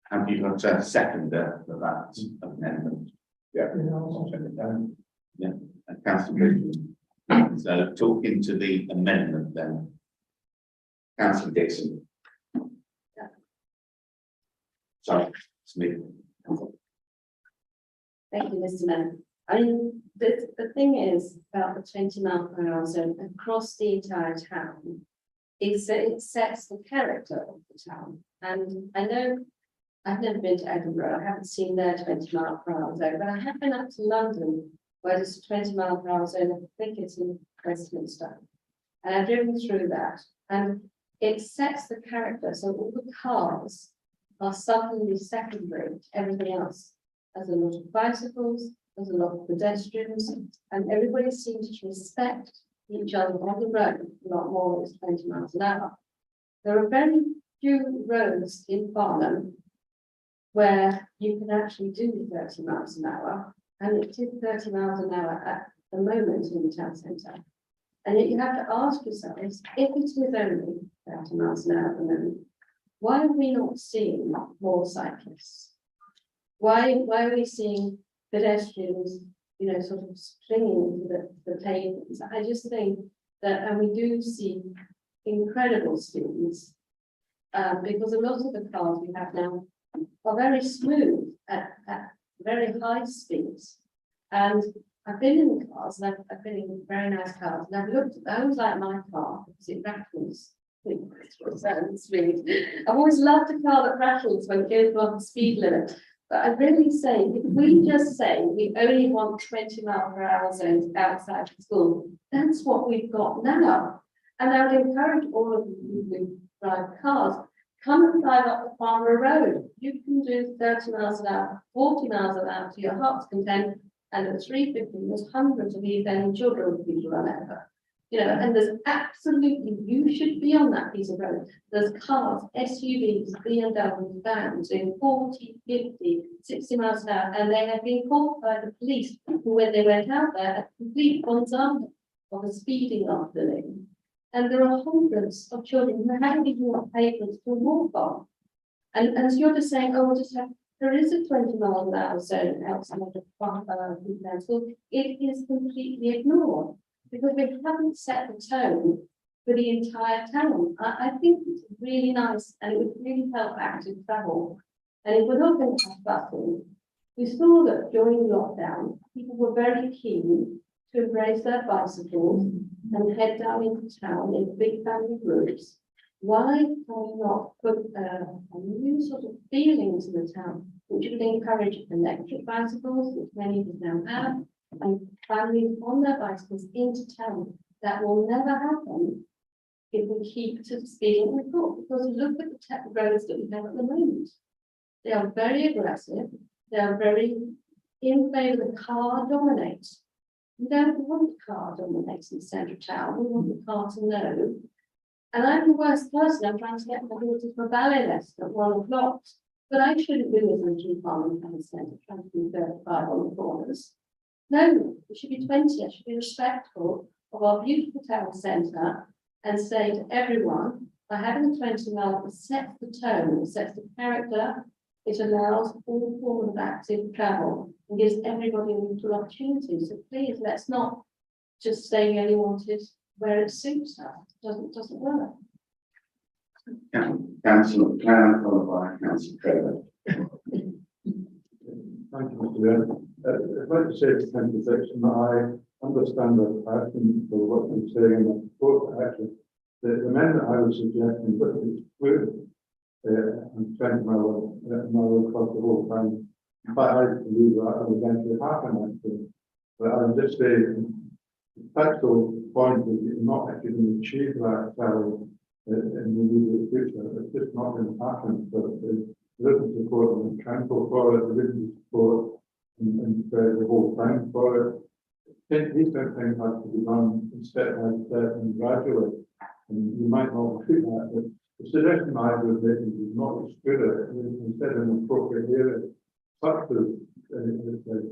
Have you got a seconder for that amendment? Yeah. Yeah, and Councillor Bridgen. So talking to the amendment then. Councillor Dixon. Sorry, Smith. Thank you, Mr. Mayor. I mean, the thing is about the 20-mile-per-hour zone across the entire town is that it sets the character of the town. And I know I've never been to Edinburgh, I haven't seen their 20-mile-per-hour zone, but I have been up to London, where there's a 20-mile-per-hour zone of thicket in Westminster. And I've driven through that, and it sets the character, so all the cars are suddenly secondary to everything else. There's a lot of bicycles, there's a lot of pedestrians, and everybody seems to respect each other on the road a lot more than 20 miles an hour. There are very few roads in Farnham where you can actually do 30 miles an hour, and it is 30 miles an hour at the moment in the town centre. And yet you have to ask yourselves, if it is only 30 miles an hour at the moment, why are we not seeing more cyclists? Why are we seeing pedestrians, you know, sort of clinging to the pavements? I just think that, and we do see incredible speeds. Because a lot of the cars we have now are very smooth at very high speeds. And I've been in the cars, and I've been in very nice cars, and I've looked, I always like my car, because it rattles. Speed. I've always loved a car that rattles when it goes above the speed limit. But I really say, if we just say we only want 20-mile-per-hour zones outside the school, that's what we've got now. And I would encourage all of you who drive cars, come and drive up the Farnham Road. You can do 30 miles an hour, 40 miles an hour to your heart's content. And at 350, there's hundreds of you then children with you to run over. You know, and there's absolutely, you should be on that piece of road. There's cars, SUVs, BMWs, vans in 40, 50, 60 miles an hour, and they have been caught by the police when they went out there at complete bonzano of a speeding after them. And there are hundreds of children who haven't even got papers to walk on. And so you're just saying, oh, we'll just have, there is a 20-mile-an-hour zone outside of the school. It is completely ignored, because we haven't set the tone for the entire town. I think it's really nice, and it would really help active travel. And if we're not going to have busing, we saw that during lockdown, people were very keen to embrace their bicycles and head down into town in big family groups. Why can we not put a new sort of feeling to the town, which would encourage electric bicycles, which many of us now have, and families on their bicycles into town? That will never happen if we keep to the speed we've got, because look at the roads that we have at the moment. They are very aggressive, they are very in favour of the car dominates. We don't want car dominates in the centre of town, we want the car to know. And I'm the worst person, I'm trying to get my daughter to a ballet lesson at 1 o'clock, but I shouldn't be listening to Farnham Town Centre, trying to do 35 on the corners. No, it should be 20. I should be respectful of our beautiful town centre and say to everyone, by having a 20 mile, it sets the tone, it sets the character, it allows all forms of active travel and gives everybody an equal opportunity. So please, let's not just say we only want it where it suits us. It doesn't work. Councillor Cloud, followed by Councillor Trevor. Thank you, Mr. Chair. I'd like to say to the section that I understand the passion for what you're saying and the support actually. The amendment I was suggesting, but it's excluded and 20 mile across the whole time. But I believe that will eventually happen actually. But I would just say the factual point is you're not actually going to achieve that travel in the immediate future. It's just not going to happen. So there isn't support in the transport for it, there isn't support and the whole time for it. These kind of things have to be done step by step and gradually. And you might not repeat that, but the suggestion I was making is not exclude it, instead of an appropriate area, such as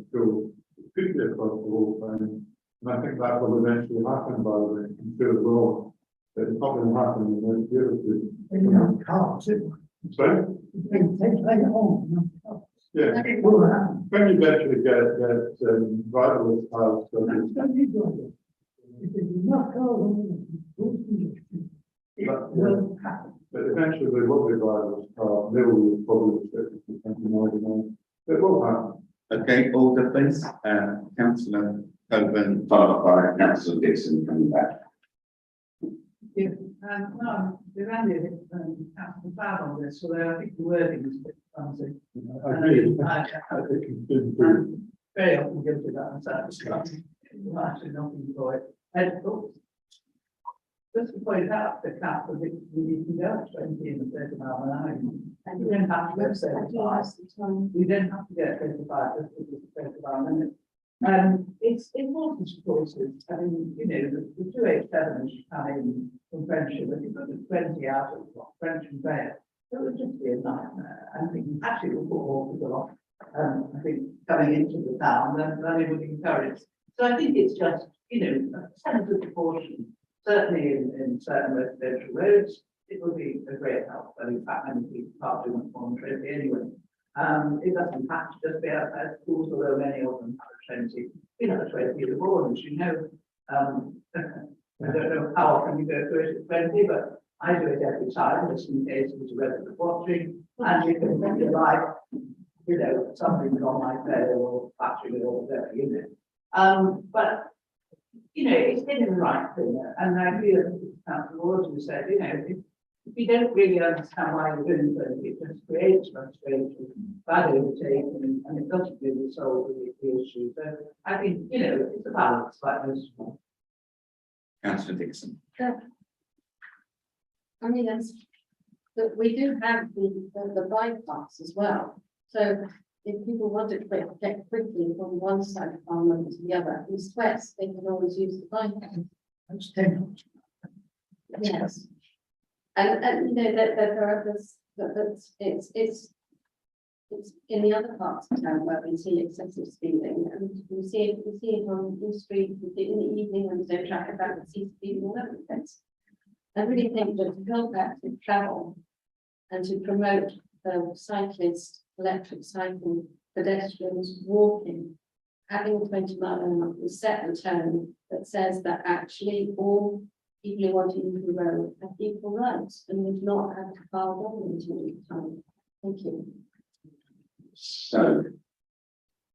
school, could be across the whole time. And I think that will eventually happen, by the way, I'm sure it will. But it's not going to happen in the next year or two. In your cars, it Sorry? takes later on. Yeah. It will happen. When you eventually get driverless cars, so That's going to be good. If there's enough cars on it will happen. but eventually there will be driverless cars. They will probably restrict it to 20 miles an hour. It will happen. Okay, order please. Councillor Coburn, followed by Councillor Dixon coming back. No, we've ended it, Councillor Cloud on this, although I think the wording is a bit fancy. I agree. I It can be improved. very often guilty of that myself. Well, actually not employed. And just to point out the cap of it, you can go up 20 and 30 miles an hour. And you don't have to go 35. You don't have to go 35 just because it's 35 minutes. It's important choices. I mean, you know, the 287 should come in from Friendship, but you put the 20 out of French and Vale, it would just be a nightmare. I think actually it will put more people off. I think coming into the town, then it would encourage. So I think it's just, you know, a sense of proportion. Certainly in certain residential roads, it will be a great help. I think that many people can't do much more than 20 anyway. It doesn't have to just be outside schools, although many of them have a 20, you know, a 20 year board, as you know. I don't know how often you go through it at 20, but I do it every time, listening to resident watching, and you can think like, you know, something's on my phone or battery or whatever, you know. But, you know, it's been the right thing, and I feel that Councillor Ward said, you know, if you don't really understand why you're doing something, it just creates frustration, bad overtaking, and it doesn't really solve the issue. So I think, you know, it's a balance like this one. Councillor Dixon. I mean, but we do have the bypass as well. So if people want to get quickly from one side of Farnham to the other, east west, they can always use the bypass. That's 10. Yes. And you know, that there are this, it's in the other parts of town where we see excessive speeding, and we see it on the street, we see it in the evening when there's no traffic, back and see speeding all over the place. I really think that to help active travel and to promote cyclists, electric cycling, pedestrians, walking, having a 20-mile-an-hour will set the tone that says that actually all people who want to use the road have equal rights and would not have to file documents all the time. Thank you. So,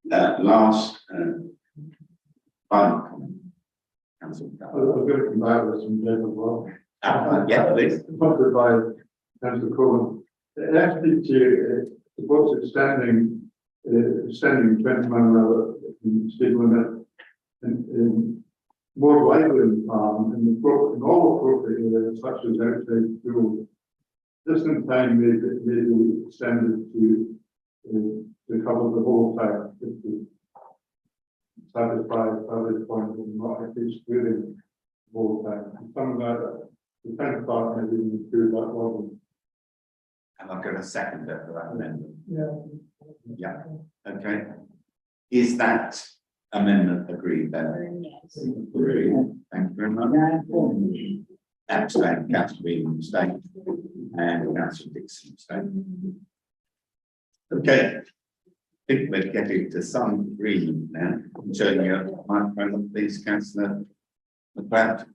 last, final comment. Councillor I was going to come back with some general work. Yeah, please. Sponsored by Councillor Cohen. FDT supports extending 20 mile an hour speed limit in more widely in farm in all appropriate areas such as outside school. Just in time may be extended to cover the whole town. To satisfy the point of not excluding the whole town. Some of that, the town part may even include that one. Am I going to second it for that amendment? Yeah. Yeah, okay. Is that amendment agreed then? Yes. Agreed. Thank you very much. Abstain, Councillor Bean abstain, and Councillor Dixon abstain. Okay. I think we're getting to some agreement now. Turn your microphone, please, Councillor McLeod.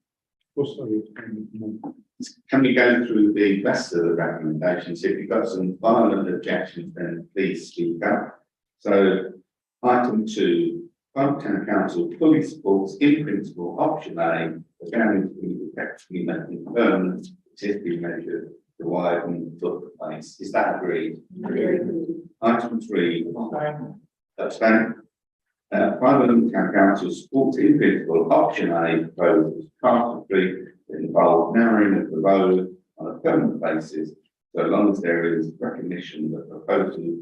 Can we go through the rest of the recommendations? If you've got some violent objections, then please speak up. So, item 2, Farnham Town Council fully supports in principle option A, the damage to be effectively making permanent existing measure to widen footplace. Is that agreed? Item 3, abstain. Farnham Town Council supports in principle option A proposed as part of the involve narrowing of the road on a permanent basis, so long as there is recognition that proposal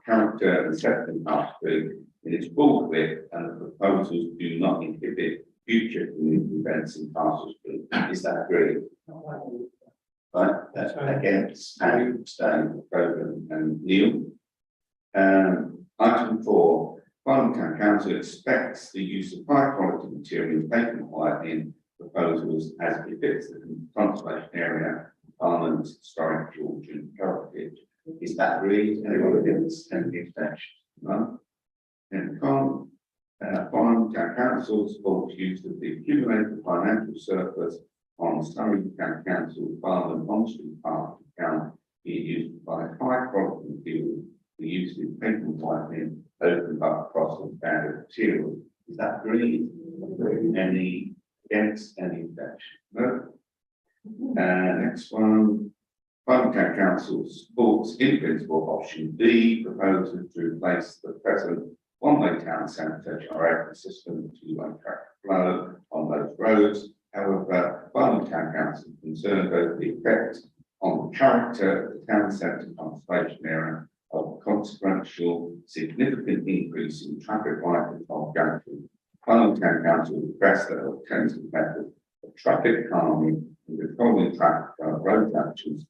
character and setting part three in its full width and the proposals do not inhibit future community events in Castle Street. Is that agreed? Right, that's against and abstain, Grogan and Neil. Item 4, Farnham Town Council expects the use of high quality materials taken in proposals as befits the conservation area, Farnham's historic Georgian heritage. Is that agreed? Anyone against any abstentions? None. And Farnham Town Council supports use of the accumulated financial surplus on Surrey Town Council Farnham on Street Park account being used by high quality materials. The use of paper whitening, open up across the standard materials. Is that agreed? Any against, any objection? No. Next one. Farnham Town Council supports in principle option B, proposal to replace the present one-way town sanitation or system to two-way traffic flow on those roads. However, Farnham Town Council is concerned over the effect on the character of the town centre conservation area of consequential significant increase in traffic light control gantry. Farnham Town Council requests that alternative method of traffic calming and controlling traffic on road junctions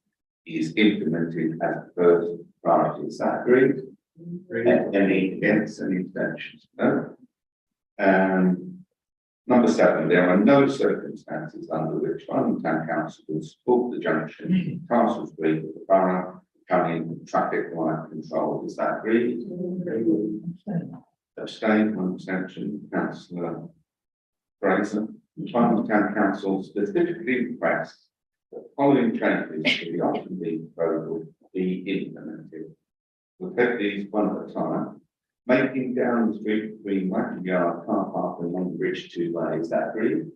is implemented as the first priority. Is that agreed? Any against, any abstentions? No. Number 7, there are no circumstances under which Farnham Town Council will support the junction Castle Street with the borough coming traffic light control. Is that agreed? Abstain, one abstention. Councillor Fraser. Farnham Town Council specifically requests that the following changes to the option B proposal be implemented. We'll take these one at a time. Making down the street between Wagon Yard car park and Long Bridge two-way, is that agreed?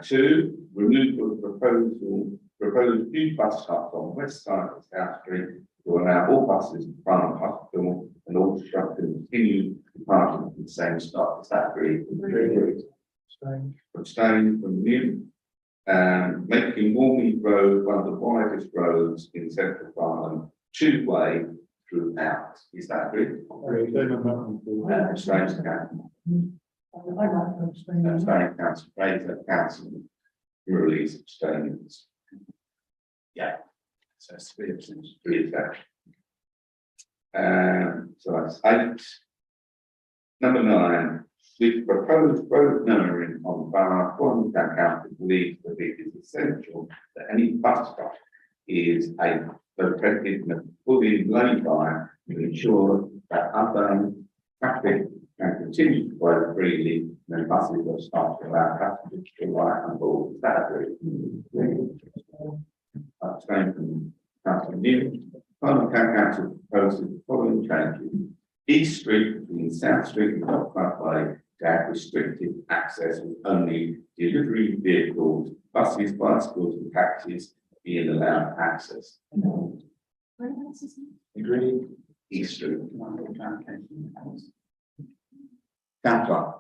Two, removal of proposed new bus stops on west side of South Street to allow all buses in front of the hospital and all trucks to continue departing from the same stop, is that agreed? Abstain from new. Making Morley Road one of the widest roads in central Farnham, two-way throughout, is that agreed? Abstain, councillor. I'd like to abstain. Abstain, councillor Fraser, councillor Rurley's abstaining. Yeah, so it's three abstentions, three abstentions. So that's 8. Number 9, the proposed road numbering on Bar Farnham Town Council believes that it is essential that any bus stop is located in a fully lane by to ensure that other traffic can continue to flow freely when buses will start to allow passengers to ride on board. Is that agreed? Abstain from Councillor Newman. Farnham Town Council proposes the following changes. East Street between South Street and Dock Way to have restricted access with only delivery vehicles, buses, bicycles and taxis being allowed access. Agreed. East Street. Councillor.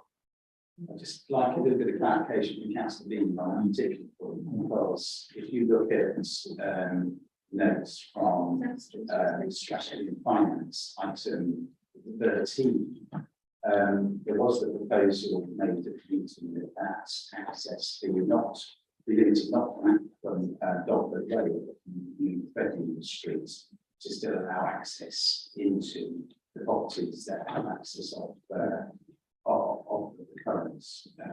I'd just like a little bit of clarification from Councillor Dean on a particular point, because if you look at notes from strategy and finance item 13, there was a proposal made at the meeting that access to not be limited not from Dogwood Road, but from Reading Street, to still allow access into the properties that have access of the current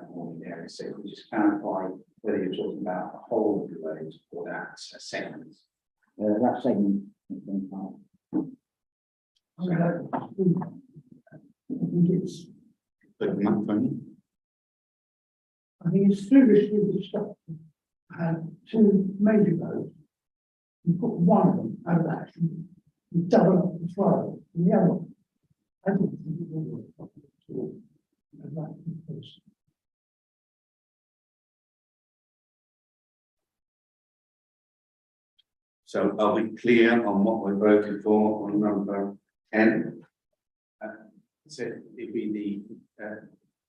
warning area. So if we just clarify whether you're talking about the whole of the road or that segment. That segment. I think it's foolish to stop two major roads. You put one of them out of action, you double up the flow in the other one. I don't think it will work properly at all. I'd like to propose. So are we clear on what we're voting for on number 10? So it'd be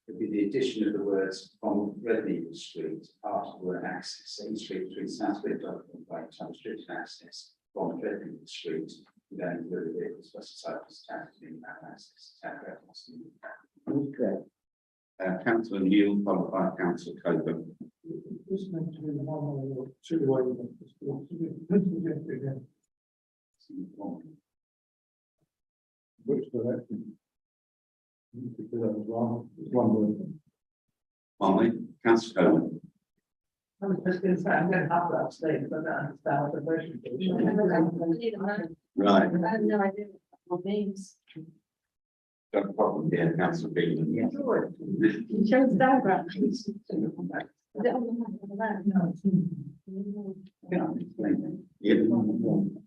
the addition of the words from Reading Street after the word access. So East Street between South Street, Dogwood Way, Tom Street and access from Reading Street. Then the vehicles, buses, cyclists, taxis, being allowed access. Correct. Councillor Neil, followed by Councillor Coburn. This meant to be one or two way. Which direction? One word. Molly, Councillor Coburn. I was just going to say, I'm going to have to abstain, but I don't understand what the motion is. Right, I have no idea what means. got a problem here, Councillor Bean. Yes. You chose the diagram. Is it on the map on the left?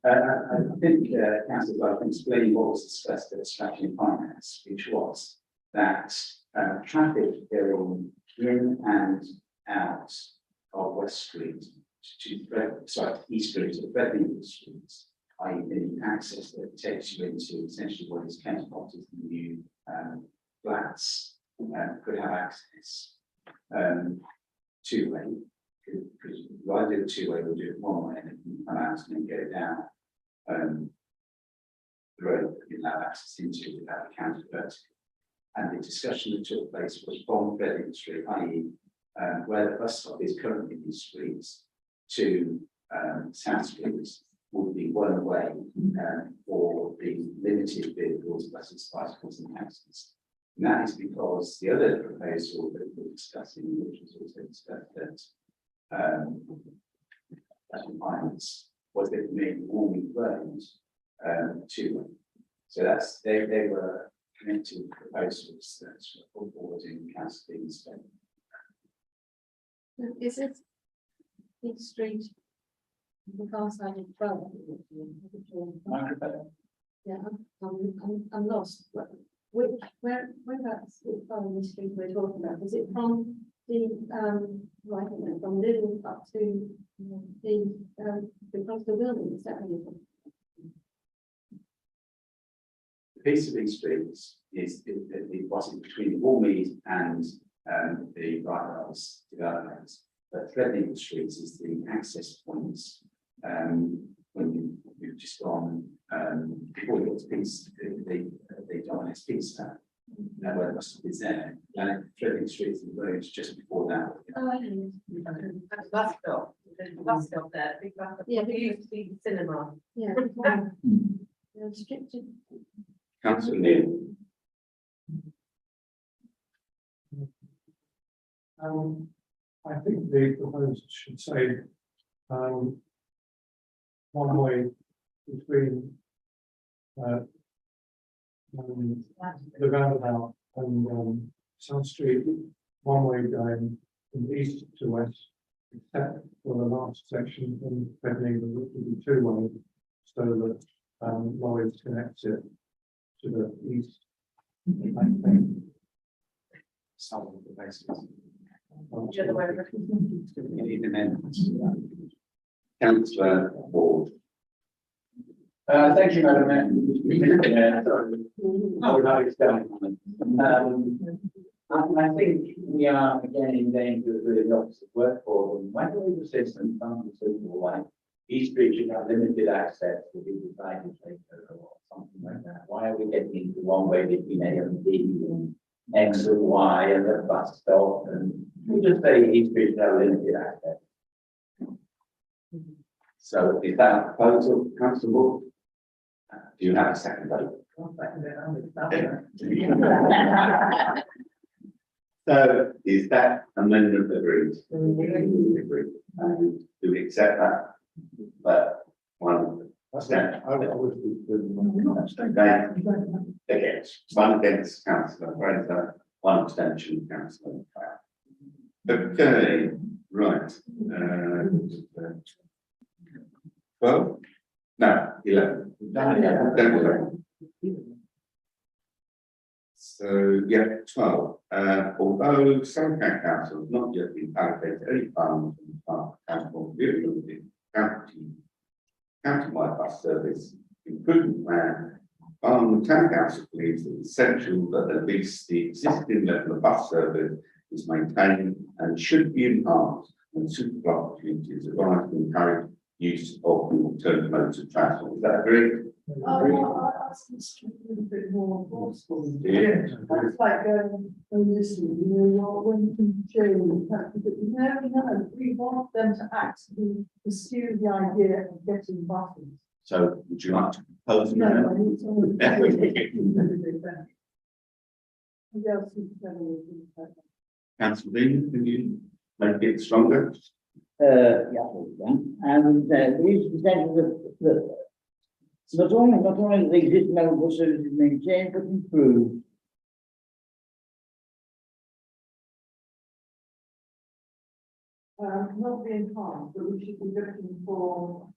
I think Councillor can explain what was discussed at strategy and finance, which was that traffic going in and out of West Street to East Street to Reading Street, i.e. the access that takes you into essentially what is Kent Potter's new flats, could have access two-way. Because rather than do it two-way, we'll do it one way and then come out and then go down the road that you allow access into without accounting vertically. And the discussion that took place was from Reading Street, i.e. Where the bus stop is currently in the streets to South Street would be one way for the limited vehicles, buses, bicycles and taxis. And that is because the other proposal that we're discussing, which was also discussed at finance, was that we made warming roads two-way. So that's they were connected proposals that were put forward in Council Dean's statement. Is it East Street? The far side of 12? Microphone. Yeah, I'm lost. Whereabouts is the street we're talking about? Is it from the, right, from Little up to across the building, is that what it is? The piece of East Street it was between the Warmead and the Bright House developments. But threading the streets is the access points. When you've just gone before you get to piece, the dominant piece now where the bus stop is there, and threading streets and roads just before that. Oh, I know. Bus stop, there's a bus stop there, big bus stop. Yeah, It used to be the cinema. Yeah. Yeah, restricted. Councillor Neil. I think the proposal should say, one way between, the roundabout and, South Street, one way going from east to west, except for the last section from Beverly, which will be two-way, so that, lorries can exit to the east. I think. Some of the basis. The other way around. You need amendments. Councillor Ward. Thank you, Madam Mayor. Sorry. I would like to start. I think we are again in danger of doing the opposite work for them. When all the systems come to suitable like East Street should have limited access to be decided later or something like that. Why are we getting into one way between A and B and X and Y and the bus stop? And we just say East Street should have limited access. So is that a proposal, Councillor Ward? Do you have a second vote? So is that amendment agreed? Agreed. And do we accept that? But one abstention. Against, one against Councillor Fraser, one abstention, Councillor Pratt. Okay, right. 12? No, 11. So, yeah, 12. Although some council has not yet been allocated any funds from the Farnham Council Review county-wide bus service improvement plan, the town council believes that it's essential that at least the existing level of bus service is maintained and should be enhanced and suitable opportunities arise to encourage use of alternative modes of transport. Is that agreed? I was a bit more forceful. Yeah. That's like going and listening, you know, when you can change that, but no, we want them to actually pursue the idea of getting buses. So would you like to propose an No, I amendment? need someone to Councillor Dean, can you make it stronger? Yeah, and these percentages that not only the existing level of service is maintained but improved. Not being harmed, but we should be looking for,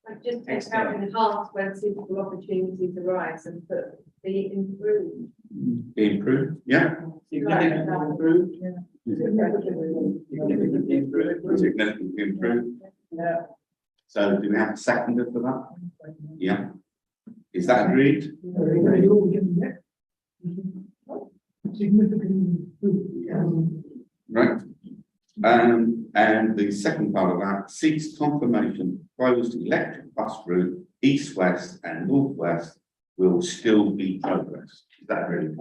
Like just take out enhanced when suitable opportunities arise and put the improved. Be improved, yeah? Significantly improved. significantly improved. Significantly improved. Yeah. So do we have a seconder for that? Yeah. Is that agreed? Significantly improved. Right. And the second part of that seeks confirmation proposed electric bus route east-west and north-west will still be progressed. Is that agreed?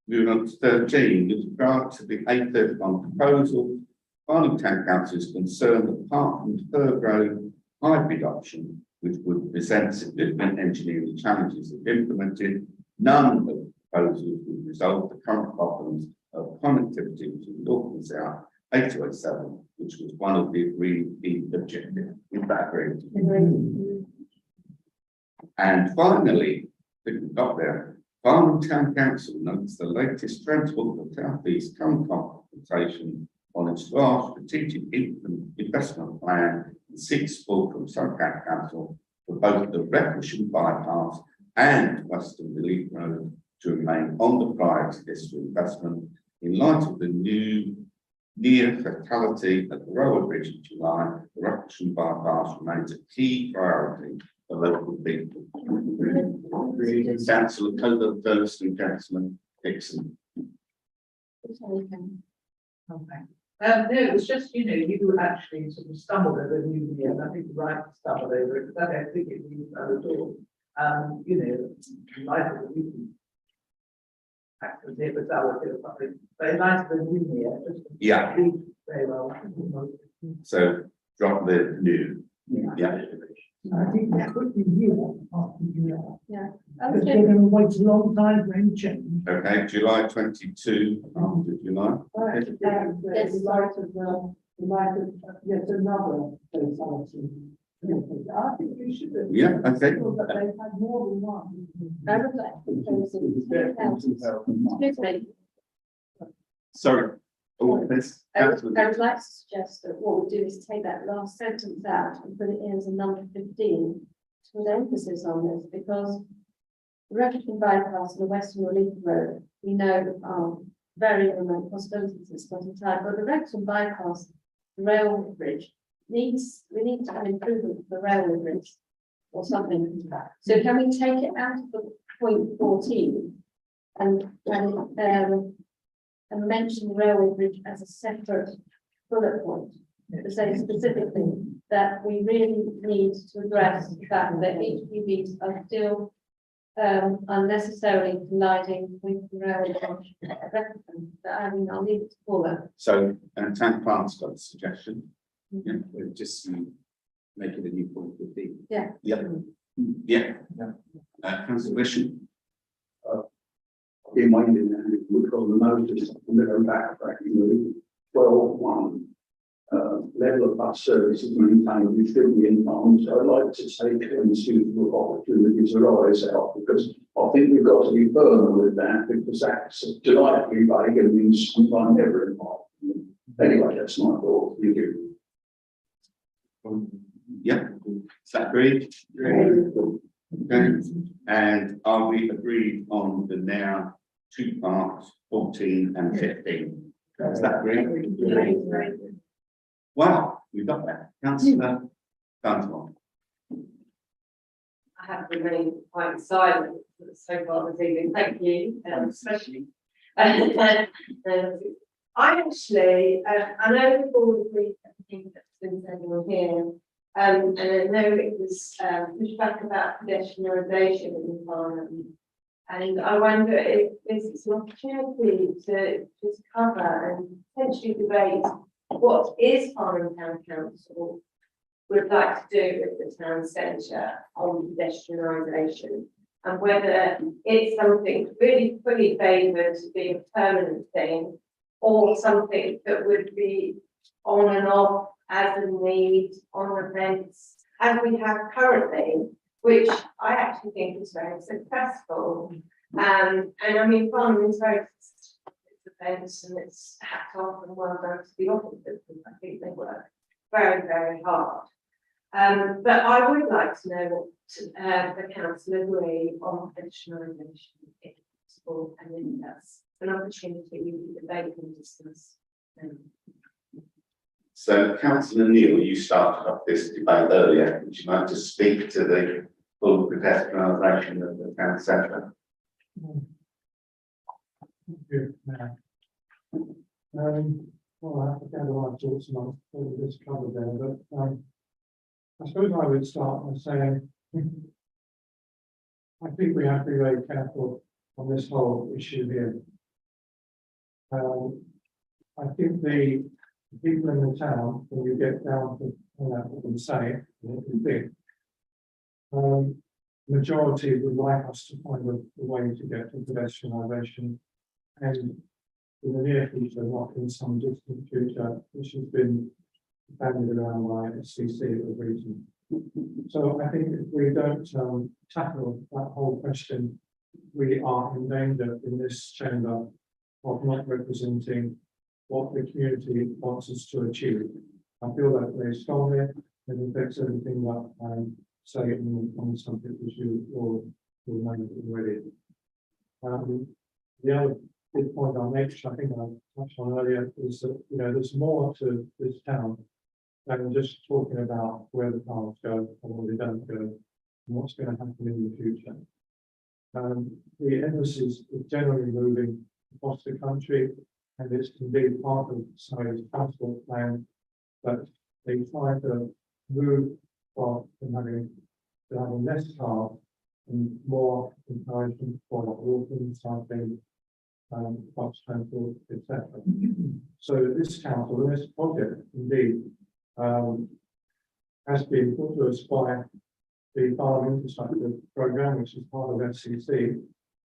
Moving on to 13, with regard to the A31 proposal, Farnham Town Council is concerned that apart from the third road hybrid option, which would present significant engineering challenges if implemented, none of the proposals would resolve the current problems of connectivity between north and south 807, which was one of the agreed objectives. Is that agreed? And finally, I think we got there, Farnham Town Council notes the latest transport for South East consultation on its draft strategic investment plan and seeks support from Southgate Council for both the Recklesham bypass and Western Relief Road to remain on the priority list for investment in light of the new near fatality at the railway bridge in July. The Recklesham bypass remains a key priority for local people. Councillor Coder first and Councillor Dixon. Okay. No, it was just, you actually sort of stumbled over New Year, and I think you're right to stumble over it, because I don't think it means that at all. In light of the new actually, it was our something, but in light of the New Year, just. Yeah. Very well. So drop the new. Yeah. I think that could be new after July. Yeah. Because they're going to wait a long time for any change. Okay, July 22, after July. Right, Yes. in light of, yet another fatality. I think we should have. Yeah, okay. But they've had more than one. I would like to propose Excuse me. Sorry. Oh, this. I would like to suggest that what we do is take that last sentence out and put it in as a number 15 to put emphasis on this, because the Recklesham bypass and the Western Relief Road, we know are very remote possibilities at this point in time, but the Recklesham bypass, the railway bridge, we need to have improvement of the railway bridge or something. So can we take it out of the point 14 and mention the railway bridge as a separate bullet point, to say specifically that we really need to address the fact that HGVs are still unnecessarily colliding with the railway bridge. I'll leave it to Paula. So, and Tank Plant's got a suggestion. Yeah, we'll just make it a new point 15. Yeah. Yeah. Yeah. Councillor Bishop. In mind, we've got the notice, I'm going to go back, 12.1. Level of bus services maintained within the environment. So I'd like to take when suitable opportunities arise out, because I think we've got to be firmer with that, because that's delightfully vague and means sometime never in life. Anyway, that's my thought. Thank you. Yeah, is that agreed? Okay. And are we agreed on the now 2 parts, 14 and 15? Is that agreed? Wow, we've got that. Councillor Dunstall. I have remained quite silent so far this evening, thank you, especially. I actually, I know we've all agreed everything that's been said on here, and I know it was pushed back about pedestrianisation in Farnham. And I wonder if this is an opportunity to just cover and potentially debate what is Farnham Town Council would like to do with the town centre on pedestrianisation, and whether it's something really fully favoured to be a permanent thing, or something that would be on and off as a need on events as we have currently, which I actually think is very successful. And I mean, Farnham is very events, and it's hats off and well done to the officers, because I think they work very, very hard. But I would like to know what the council agree on pedestrianisation, if possible, and then that's an opportunity we can debate and discuss. So, Councillor Neil, you started off this debate earlier. Would you like to speak to the full pedestrianisation of the town centre? Good, well, I have to gather my thoughts on all this covered there, but I suppose I would start by saying I think we have to be very careful on this whole issue here. I think the people in the town, when you get down to what we say, what we think, majority would like us to find a way to get to pedestrianisation, and in the near future, not in some distant future, which has been bandied around by SCC of the region. So I think if we don't tackle that whole question we are in danger in this chamber of not representing what the community wants us to achieve. I feel that very strongly, and it affects everything that I say on the subject, as you all know already. The other big point I'll make, which I think I touched on earlier, is that, you know, there's more to this town than just talking about where the cars go or where they don't go, and what's going to happen in the future. The emphasis is generally moving across the country, and it's indeed part of Surrey's transport plan, but they try to move from having less cars and more encouragement for walking, cycling, bus transport, etc. So this council, this project indeed, has been put to us by the Farnham infrastructure programme, which is part of FCC,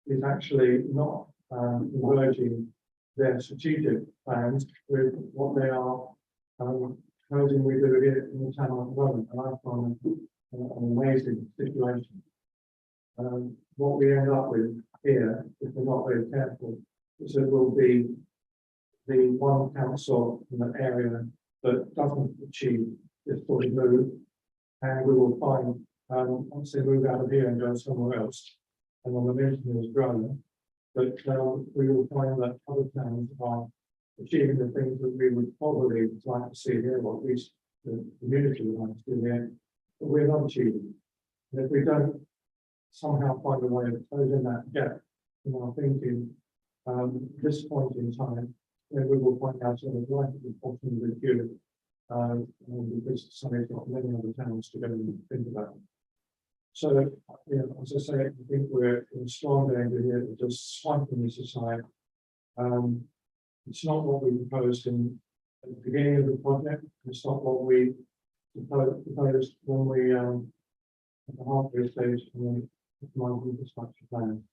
is actually not converging their strategic plans with what they are proposing we do here in the town at the moment. And I find an amazing situation. What we end up with here, if we're not very careful, is it will be the one council in the area that doesn't achieve this sort of move, and we will find once they move out of here and go somewhere else, and the momentum is growing, but we will find that other towns are achieving the things that we would probably like to see here, or at least the community would like to see here, but we're not achieving. And if we don't somehow find a way of closing that gap in our thinking, at this point in time, then we will find ourselves right at the bottom of the queue, because Surrey's got many other towns to go and think about. So, you know, as I say, I think we're in strong danger here of just swiping this aside. It's not what we proposed at the beginning of the project. It's not what we proposed when we at the halfway stage when we optimised the infrastructure plan.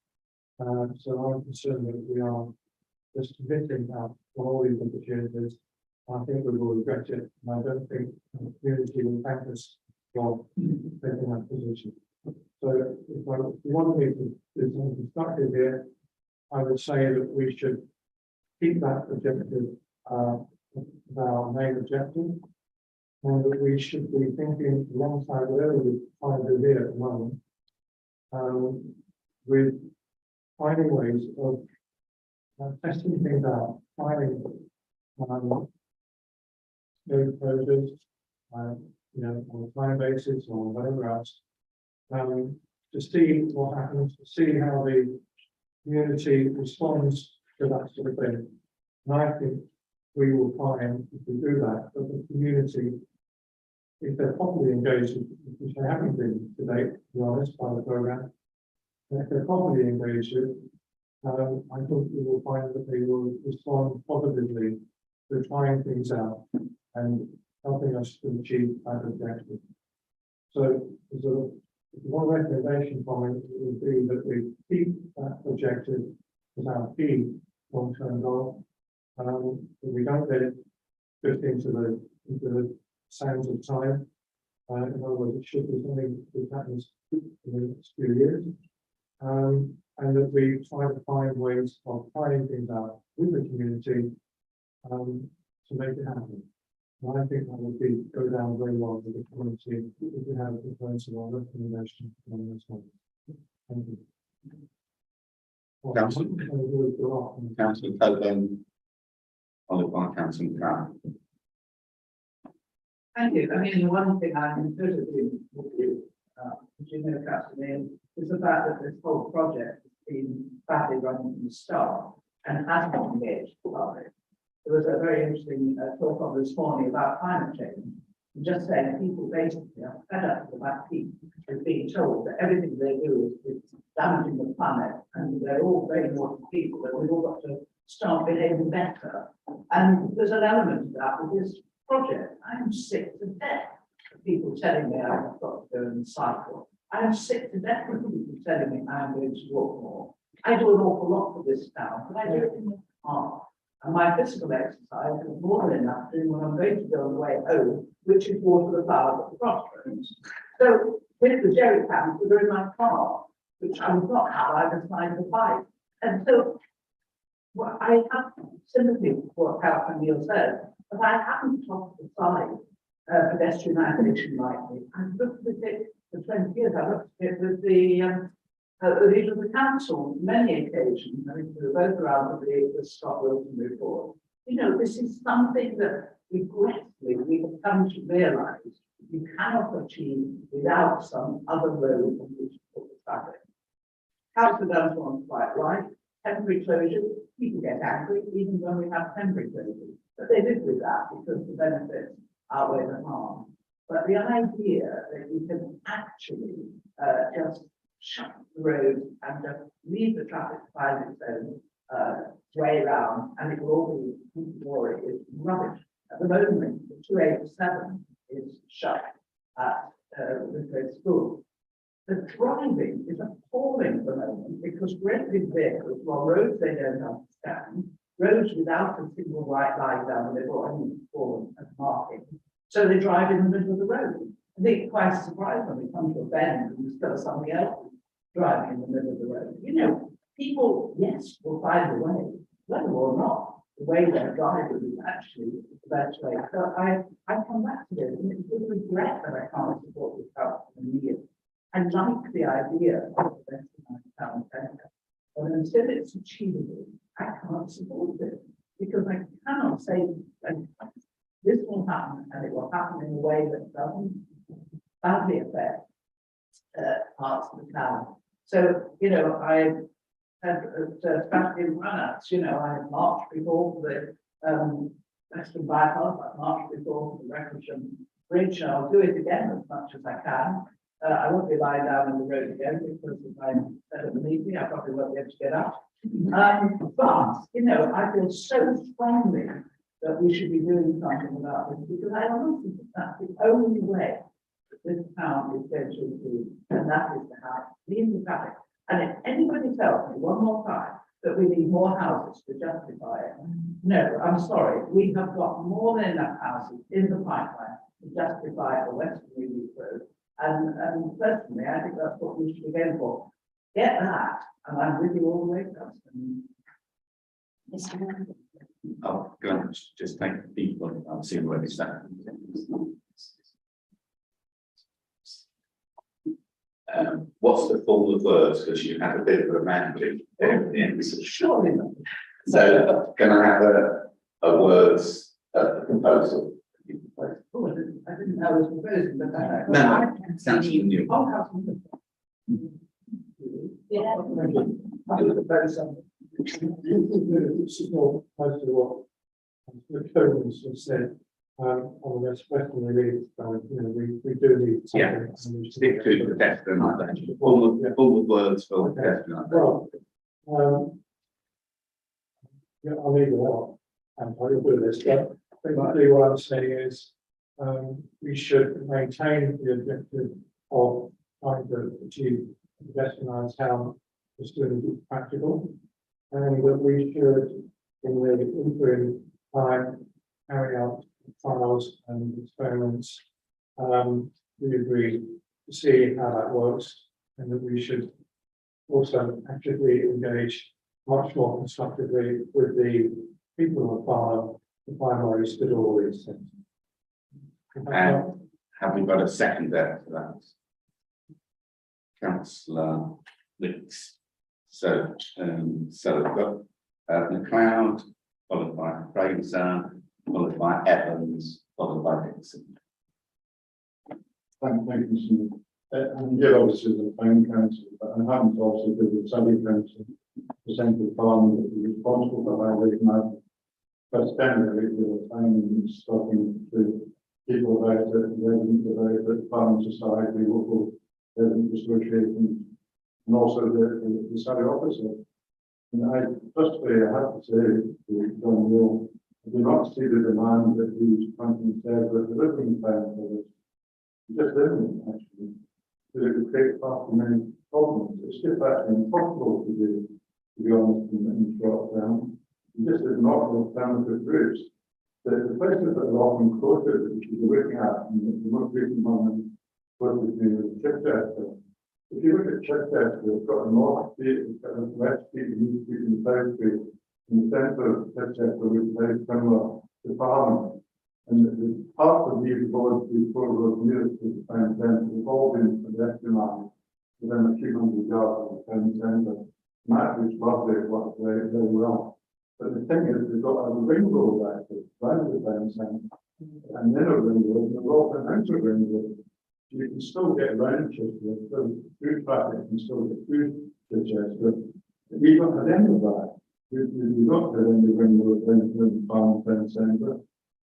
So I'm concerned that we are just committing out for all these opportunities. I think we will regret it, and I don't think the community will thank us for taking that position. So if you want me to do something constructive here, I would say that we should keep that objective, our main objective, and that we should be thinking alongside whatever we try to do here at the moment, with finding ways of testing things out, finding new closures, you know, on a time basis or whatever else, to see what happens, to see how the community responds to that sort of thing. And I think we will find, if we do that, that the community, if they're properly engaged, which they haven't been to date, to be honest, by the programme, if they're properly engaged with, I think we will find that they will respond positively to trying things out and helping us to achieve that objective. So, one recommendation from it would be that we keep that objective as our key long-term goal. That we don't let it drift into the sands of time. In other words, it should be something that happens in the next few years. And that we try to find ways of trying things out with the community to make it happen. And I think that would go down very well with the community if we have a proposal or recommendation on this one. Thank you. Councillor Coburn, followed by Councillor Brown. Thank you. I mean, the one thing I'm interested with you, is the fact that this whole project has been badly run from the start and has not engaged the public. There was a very interesting talk on this morning about climate change, and just saying people basically are fed up with that peak and being told that everything they do is damaging the planet, and they're all very naughty people, that we've all got to start behaving better. And there's an element of that with this project. I'm sick to death of people telling me I've got to go and cycle. I'm sick to death of people telling me I'm going to walk more. I do an awful lot for this town, but I do it in the car. And my physical exercise is more than enough doing when I'm going to go on the way home, which is water the flowers at the crossroads. So with the jerry cans that are in my car, which I would not have either side of the bike. And so, well, I have sympathy for what Councillor Neil says, but I haven't tossed aside pedestrianisation lightly. I've looked at it for 20 years. I looked at it with the leader of the council on many occasions. I think we were both around the Scott Wilson report. You know, this is something that regretfully we have come to realise you cannot achieve without some other road on which to put the traffic. Councillor Dunstone quite right. Temporary closures, people get angry even when we have temporary closures. But they live with that because the benefits outweigh the harm. But the idea that you can actually just shut the road and just leave the traffic to find its own way around and it will all be glory is rubbish. At the moment, the 287 is shut at the school. The driving is appalling at the moment because great big vehicles, well, roads they don't understand, roads without a single white line down the middle, only form and marking. So they drive in the middle of the road. I think quite surprised when we come to a bend and there's still somebody else driving in the middle of the road. You know, people, yes, will find a way, whether or not the way they're driving is actually the best way. So I come back to this and it's with regret that I can't support this house in the year. I like the idea of the best in my town centre, but until it's achievable, I can't support it because I cannot say that this will happen and it will happen in a way that doesn't badly affect parts of the town. So, you know, I had especially in run-outs, you know, I had marched before for the Western Bypass, I marched before for the Recreation Bridge, and I'll do it again as much as I can. I won't be lying down on the road again because if I'm at the meeting, I probably won't be able to get up. But, you know, I feel so strongly that we should be doing something about this because I honestly think that's the only way that this town is going to improve, and that is to have leave the traffic. And if anybody tells me one more time that we need more houses to justify it, no, I'm sorry, we have got more than enough houses in the pipeline to justify a Western Relief Road. And personally, I think that's what we should be going for. Get that, and I'm with you all the way, Justin. Oh, go on, just thank the people. I'm seeing where they stand. What's the form of words? Because you had a bit of a magic there at the end. Surely not. So can I have a words proposal? Oh, I didn't know I was proposing, but that. No, sounds new. I'll have some. Yeah. I will propose something. Support most of what the Cohen's have said on the Western Relief. You know, we do need. Yeah. something, and we should- Stick to pedestrianisation. Form of words for pedestrianisation. Well, yeah, I'll leave it out and I'll do this, but basically what I'm saying is, we should maintain the objective of trying to achieve pedestrianised town as soon as it's practical. And that we should, in the interim time, carry out trials and experiments. We agree to see how that works, and that we should also actively engage much more constructively with the people of Farnham to find ways to do all these things. And have we got a second there for that? Councillor Wicks. So we've got McLeod, followed by Fraser, followed by Evans, followed by Dixon. Thank you, Mr. I'm here obviously the planning council, but I haven't also been the Surrey council, the central farm that is responsible for highway management. But spend a great deal of time in talking to people about it, residents about it, farming society, local resident associations, and also the Surrey officer. And firstly, I have to say to John Will, I do not see the demand that these companies said that the living time for this. It just isn't actually. Because it would create far too many problems. It's just actually impossible to do, to be honest, in the short term. It just is not the standard routes. The places that are often quoted that we should be looking at, and the most recent one quoted me was Chichester, If you look at Chester, we've got a north street, we've got a west street, and east street, and south street. In the centre of Chester, which is very similar to Farnham. And the part of these roads, these four roads nearest to the town centre, have all been pedestrianised within a few hundred yards of the town centre. And that which lovely, it works very, very well. But the thing is, we've got a ring road actually, round the town centre. And then a ring road, and a road and outer ring road. You can still get around Chester, so through traffic can still get through to Chester. We don't have any of that. We don't have any ring road down to the farm town centre.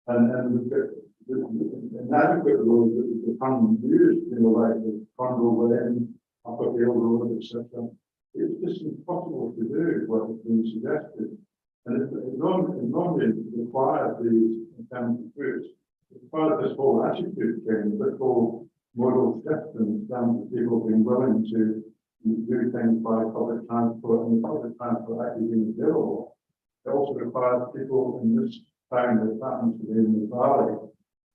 And we've got inadequate roads that have become used, you know, like the Conroe Lane, Upper Hill Road, etc. It's just impossible to do what is being suggested. And it normally requires these attempts to routes. It requires this whole attitude change, this whole model shift in terms of people being willing to do things by public transport, and the public transport actually being available. It also requires people in this town that happens to be in the valley,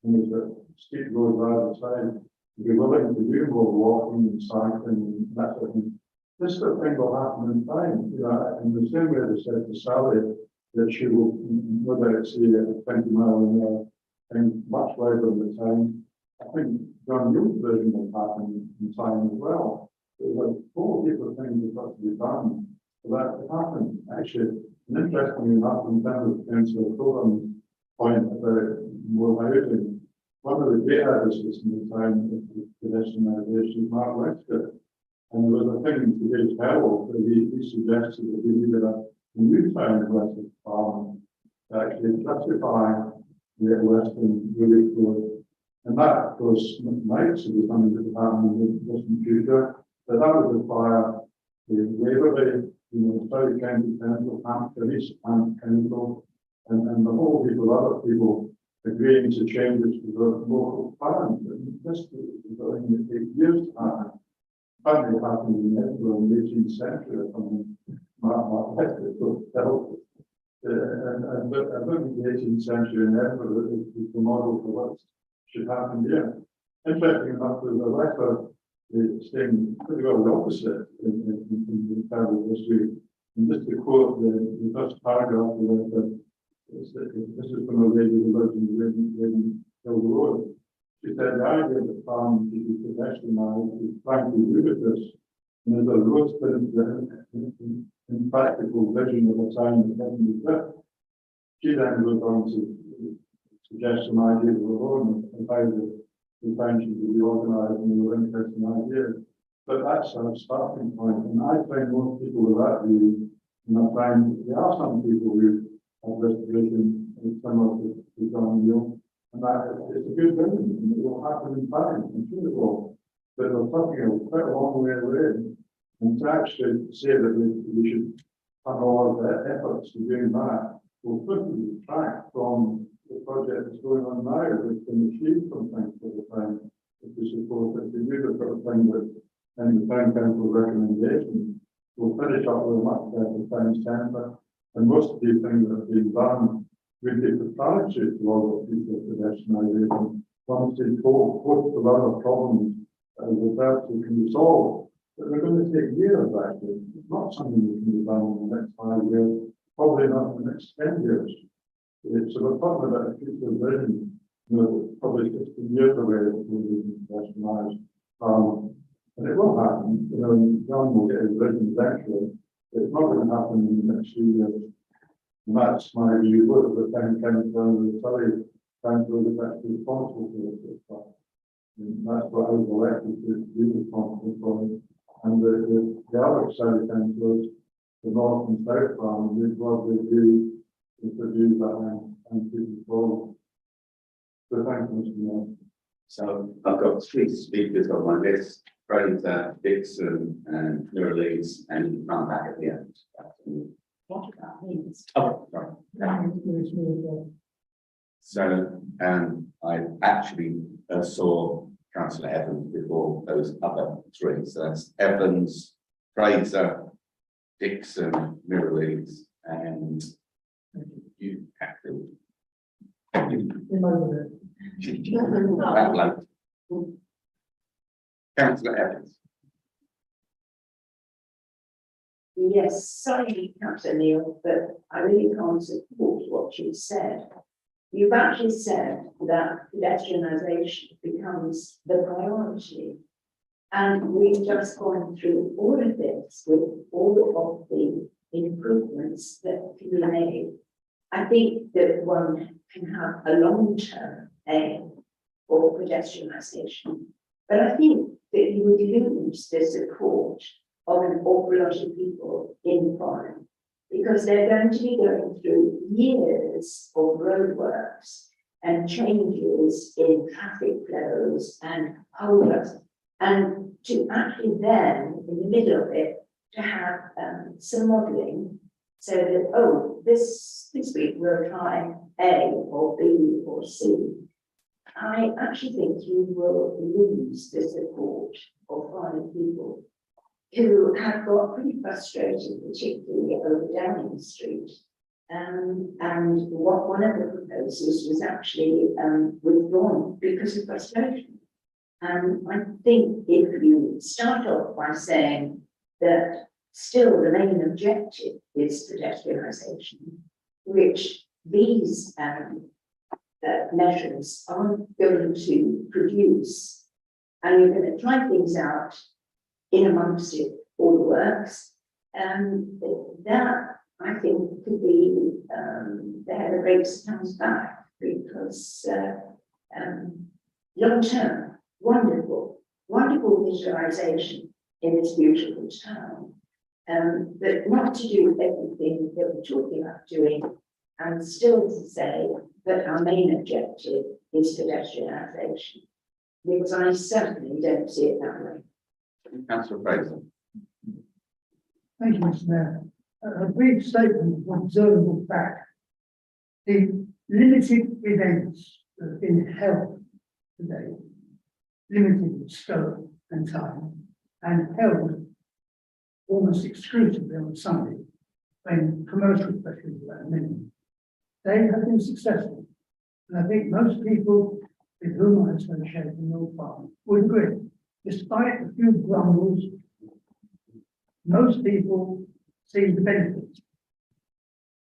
and there's a steep road either side, to be willing to do more walking and cycling and that sort of thing. This sort of thing will happen in time, you know, in the same way they said to Sally that she will no doubt see a 20-mile an hour thing much later in the time. I think John Newell's version will happen in time as well. There's a whole heap of things that got to be done for that to happen. Actually, and interestingly enough, in terms of Councillor Coven's point about more housing, one of the great advocates in the time of pedestrianisation is Mark Westcott. And there was a thing in today's Herald where he suggested that we needed a new town west of Farnham to actually justify the Western Village Road. And that, of course, might be something that would happen in the distant future, but that would require the Waverley, you know, Surrey County Council, Hampshire East Council, and the whole heap of other people agreeing to changes to the local plans. And this is going to take years to happen. Apparently it happened in Edinburgh in the 18th century or something. Mark Westcott so helpful. And I think the 18th century in Edinburgh is the model for what should happen here. Interesting enough, there's a letter saying pretty well the opposite in travel history. And just to quote the first paragraph of the letter, this is from a lady who lives in Hill Road. She said the idea that farming should be pedestrianised is trying to do with this. And there's a road in practical vision of a town that doesn't exist. She then goes on to suggest some ideas of her own of how the town should be reorganised, and they were interesting ideas. But that's our starting point. And I find most people with that view, and I find there are some people who have this vision similar to John Newell. And that it's a good vision, and it will happen in time, I'm sure it will. But we're talking quite a long way away. And to actually say that we should have all of the efforts to doing that will quickly detract from the project that's going on now, which can achieve something for the town. If we suppose that we do the sort of thing that in the town council recommendation, we'll finish up with a much better town centre. And most of these things that have been done will be preparatory to all the future pedestrianisation. Once they post a lot of problems that Roberto can resolve, but they're going to take years actually. It's not something that can be done in the next 5 years, probably not in the next 10 years. So we're talking about a future vision, you know, probably 15 years away before we can pedestrianise. And it will happen, you know, John will get his vision eventually. It's not going to happen in the next few years. And that's my view, both of the town council and the Surrey council is actually responsible for this stuff. And that's what I was elected to be responsible for. And the other Surrey councillors, the North and South Farm, they probably do with the views that I'm keeping forward. So thank you, Mr. Mayor. So I've got 3 speakers on my list: Fraser, Dixon, and Nurlees, and you come back at the end. What that means. Oh, right. So, I actually saw Councillor Evans before those other 3. So that's Evans, Fraser, Dixon, Nurlees, and you, Hatfield. That bloke. Councillor Evans. Yes, sorry, Councillor Neil, but I really can't support what you said. You've actually said that pedestrianisation becomes the priority. And we've just gone through all of this with all of the improvements that can be made. I think that one can have a long-term aim for pedestrianisation, but I think that you would lose the support of an awful lot of people in Farnham, because they're going to be going through years of roadworks and changes in traffic flows and hold-ups. And to actually then, in the middle of it, to have some modelling so that, oh, this week we'll try A or B or C. I actually think you will lose the support of Farnham people who have got pretty frustrated, particularly over Downing Street. And what one of the proposals was actually withdrawn because of frustration. And I think if you start off by saying that still the main objective is pedestrianisation, which these measures aren't going to produce, and you're going to try things out in amongst it all the works, that I think could be the head of race comes back, because long term, wonderful visualization in this beautiful town, but not to do everything that we're talking about doing, and still to say that our main objective is pedestrianisation, because I certainly don't see it that way. Councillor Fraser. Thank you, Mr. Mayor. A brief statement of observable fact. The limited events that have been held today, limited in scope and time, and held almost exclusively on Sunday, when commercial pressures were many, they have been successful. And I think most people with whom I associate in North Farm would agree. Despite a few grumbles, most people see the benefits.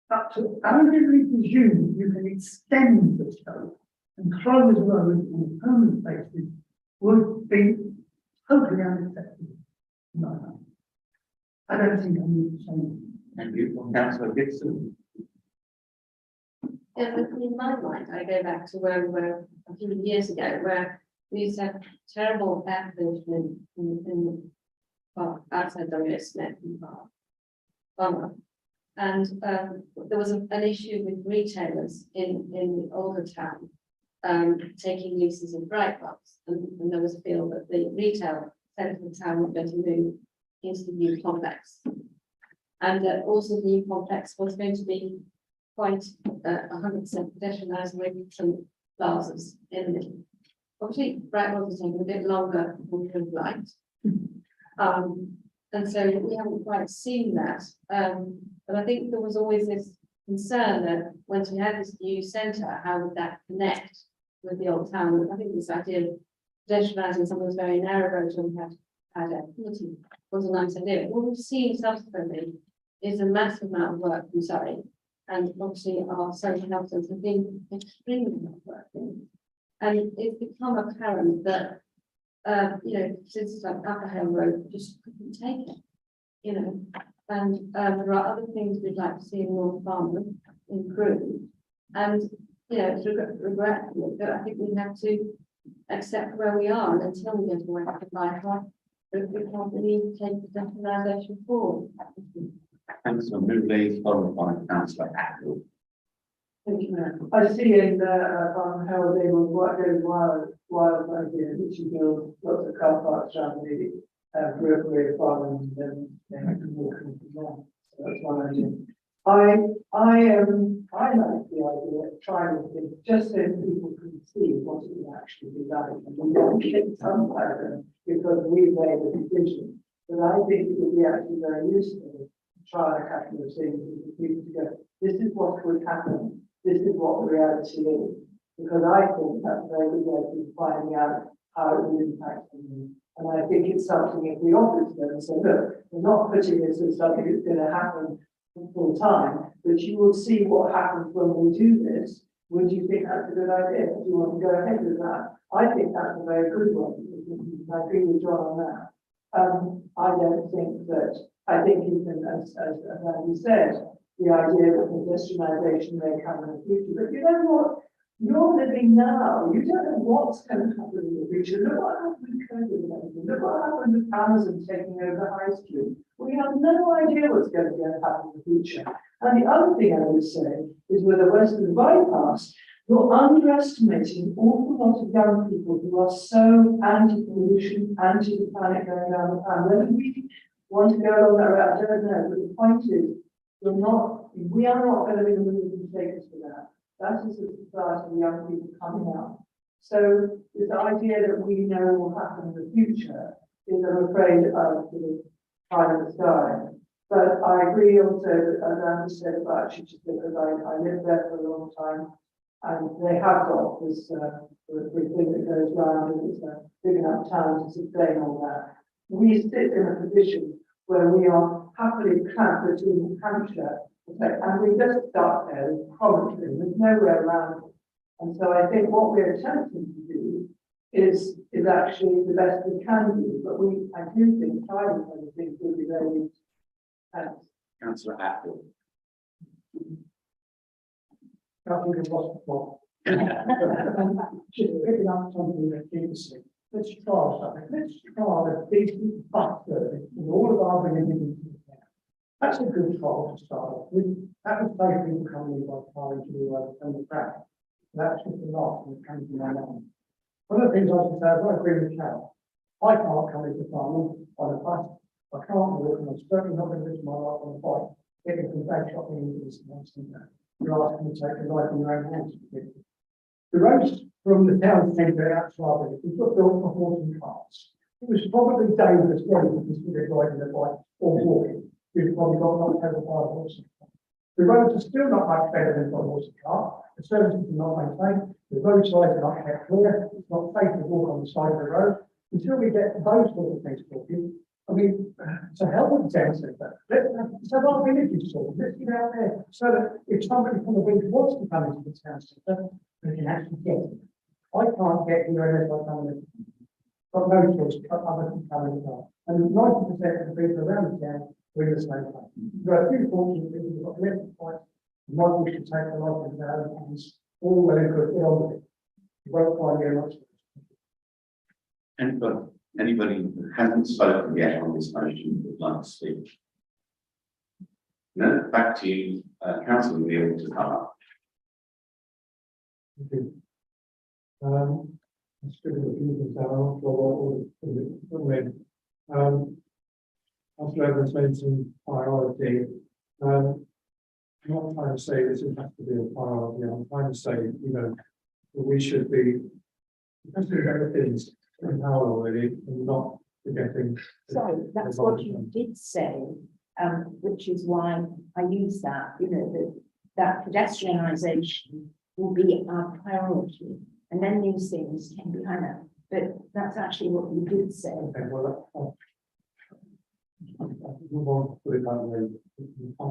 But to arrogantly presume you can extend the scope and close roads on a permanent basis would be totally unacceptable in my mind. I don't think I need to say anything. Thank you. Councillor Gibson. Yeah, but in my mind, I go back to where we were a few years ago, where we used to have terrible air pollution in well, outside WS Smith and Farnham. And there was an issue with retailers in the older town taking leases of bright bulbs, and there was a feel that the retail centre of the town was going to move into the new complex, and also the new complex was going to be quite 100% pedestrianised away from plazas in the middle. Obviously, bright bulbs are taking a bit longer than we would like. And so we haven't quite seen that. But I think there was always this concern that once we had this new centre, how would that connect with the old town? And I think this idea of pedestrianising some of those very narrow roads when we had a committee was a nice idea. What we've seen subsequently is a massive amount of work from Surrey, and obviously our social health centre have been extremely hard working. And it's become apparent that since like Upper Hill Road just couldn't take it, and there are other things we'd like to see in North Farnham improve. And it's regretful, but I think we have to accept where we are, and until we get away from life, we can't really take the decentralisation forward. Councillor Moodley, followed by Councillor Ackle. Thank you, Mayor. I see in how they will work those wild ideas, which you build lots of car parks around the periphery of Farnham, and then they have to walk into that. So that's one idea. I like the idea of trying to think just so people can see what it would actually be like, and we don't get some pattern because we made a decision. But I think it would be actually very useful to try a couple of things with people to go, this is what would happen. This is what the reality is, because I think that's a very good way of finding out how it will impact on them. And I think it's something if we offer to them and say, look, we're not putting this as something that's going to happen full time, but you will see what happens when we do this. Would you think that's a good idea? Do you want to go ahead with that? I think that's a very good one. I agree with John on that. I don't think that, I think even as Andy said, the idea that pedestrianisation may come in the future, but you know what? You're living now, you don't know what's going to happen in the future. Look what happened with COVID-19. Look what happened with Amazon taking over High Street. We have no idea what's going to happen in the future. And the other thing I would say is with the Western bypass, you're underestimating an awful lot of young people who are so anti-pollution, anti the planet going down the pan. Whether we want to go along that route, I don't know, but the point is, we are not going to be the moving shakers for that. That is the society of young people coming out. So this idea that we know will happen in the future is, I'm afraid, sort of pie in the sky. But I agree also, as Andy said about Chichester, because I lived there for a long time, and they have got this thing that goes round, and it's a big enough town to sustain all that. We sit in a position where we are happily clamped between Hampshire and we just start there, probably, there's nowhere around it. And so I think what we're attempting to do is actually the best we can do, but I do think trying other things will be very useful. Thanks. Councillor Apple. I think it was before. Just picking up something that Keith said. Let's try something. Let's try a decent bus service in all of our villages. That's a good trial to start with. That was save people coming in by car into the track. That's just the last thing that comes to my mind. One of the things I should say, I agree with Carol. I can't come into Farnham on a bus. I can't walk, and I'm certainly not going to live my life on a bike. Getting from bag shopping into this house and that. You're asking to take a life in your own hands. The roads from the town centre out to our village were built for horse and carts. It was probably dangerous then to consider riding a bike or walking. You've probably got not over 5 horses. The roads are still not much better than for a horse and cart. The services are not maintained. The roadsides are not kept clear. It's not safe to walk on the side of the road. Until we get those sort of things talking, I mean, to help with the town centre, let's have our villages sorted. Let's get out there so that if somebody from the village wants to come into the town centre, they can actually get it. I can't get here unless I come in. Got no choice, other than come in the car. And 90% of the people around the town we're the same way. There are a few fortunate people who've got electric bikes, might wish to take the life of their own hands, all well and good, get on with it. You won't find very much. Anybody who hasn't spoken yet on this motion would like to speak? No, back to you, Councillor Neil, to come up. Thank you. Let's give it a few things down. I'm not sure what Councillor Evans mentioned priority. I'm not trying to say this has to be a priority. I'm trying to say, you know, that we should be considering everything's in power already and not forgetting. So that's what you did say, which is why I use that, you know, that pedestrianisation will be our priority. And then these things can be kind of, but that's actually what you did say. Okay, well, we won't put it that way. I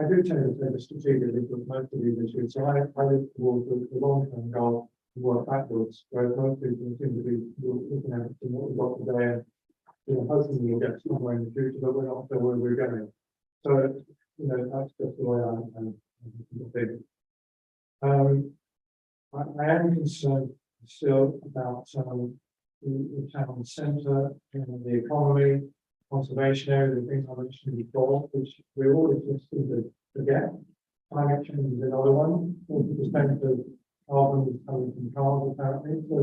do tend to take a strategic look at most of these issues. So I look towards the long-term goal and work backwards, whereas most people seem to be looking at what we've got today and, you know, hoping we'll get somewhere in the future, but we're not sure where we're going. So, you know, that's just the way I think. I am concerned still about the town centre, the economy, conservation area, the things I mentioned before, which we always just seem to forget. Climate change is another one. 40% of carbon is coming from cars apparently. So,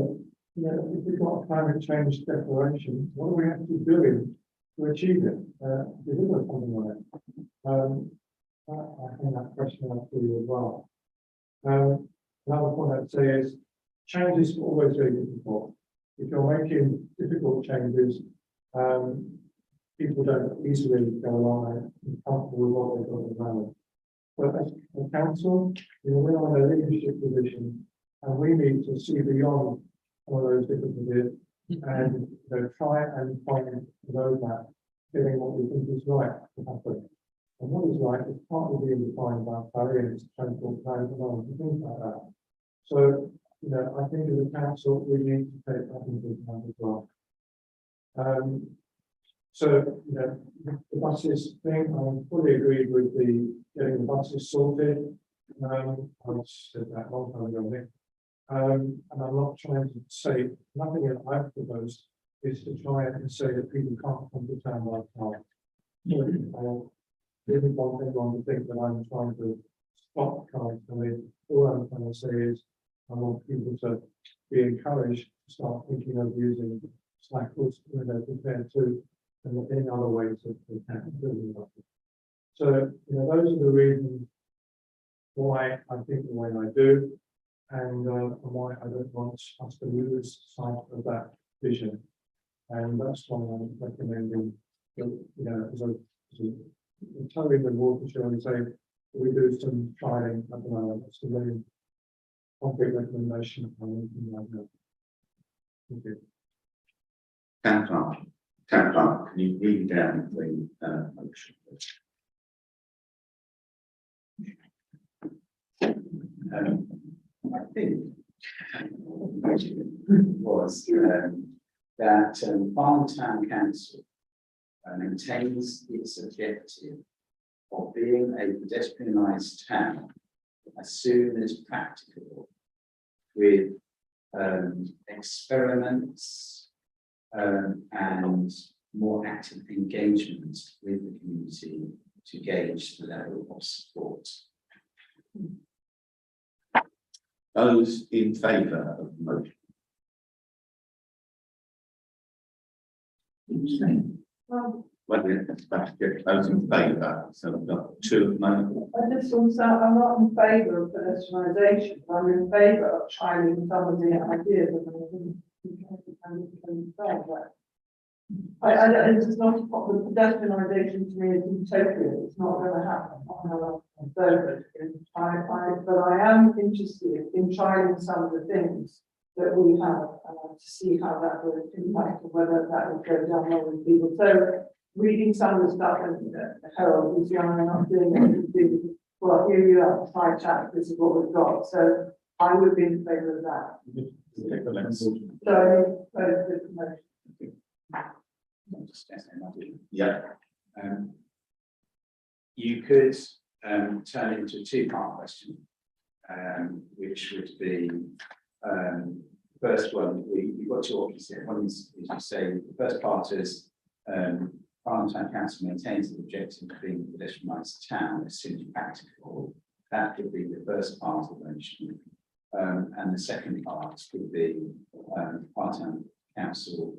you know, if we've got a climate change declaration, what are we actually doing to achieve it? There is something on it. I think that question out for you as well. Another point I'd say is change is always very difficult. If you're making difficult changes, people don't easily go along and comfortable with what they've got at the moment. But as a council, you know, we're on a leadership position and we need to see beyond some of those difficulties and, try and find a roadmap, giving what we think is right to happen. And what is right is partly being defined by barriers, transport plans, and things like that. So, I think as a council, we need to take that into account as well. So, the buses thing, I fully agreed with the getting the buses sorted. I said that a long time ago, I think. And I'm not trying to say, nothing that I've proposed is to try and say that people can't come to town by car. I didn't want anyone to think that I'm trying to stop cars coming. All I'm trying to say is I want people to be encouraged to start thinking of using cycles compared to any other ways of doing it. So, those are the reasons why I think the way I do, and why I don't want us to lose sight of that vision. And that's why I'm recommending, as a towing the water, shall we say, we do some trialing at the moment. That's a very concrete recommendation. Thank you. Town clerk, can you read down the motion? I think was that Farnham Town Council maintains its objective of being a pedestrianised town as soon as practicable, with experiments and more active engagement with the community to gauge the level of support. Those in favour of the motion? Well, those in favour, so we've got two at the moment. I just want to say, I'm not in favour of pedestrianisation, I'm in favour of trialing some of the ideas of it's just not, the pedestrianisation to me is utopia, it's not going to happen. But I am interested in trying some of the things that we have to see how that would impact and whether that would go down well with people. So reading some of the stuff and Harold who's young and not doing it, well, here you are, try chat, this is what we've got. So I would be in favour of that. So Yeah. You could turn it into a two-part question, which would be first one. We've got two options here. One is you say the first part is Farnham Town Council maintains the objective of being a pedestrianised town as soon as practicable. That could be the first part of the motion, and the second part could be Farnham Town Council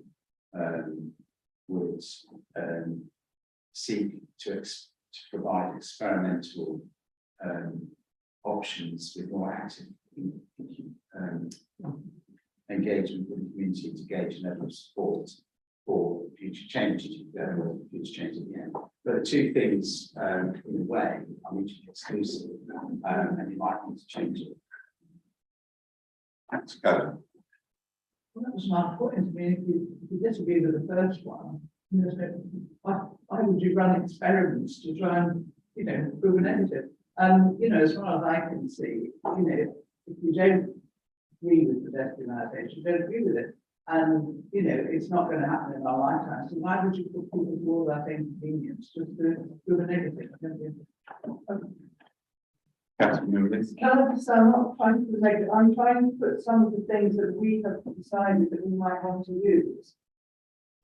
would seek to provide experimental options with more active engagement with the community to gauge a level of support for future changes, future change at the end. But the two things, in a way, are mutually exclusive, and you might need to change it. Let's go. Well, that was my point. I mean, if you disagree with the first one, why would you run experiments to try and, prove a negative? As far as I can see, if you don't agree with pedestrianisation, you don't agree with it. And, it's not going to happen in our lifetime. So why would you put people through all that inconvenience just to prove a negative? I'm not trying to make it, I'm trying to put some of the things that we have decided that we might want to use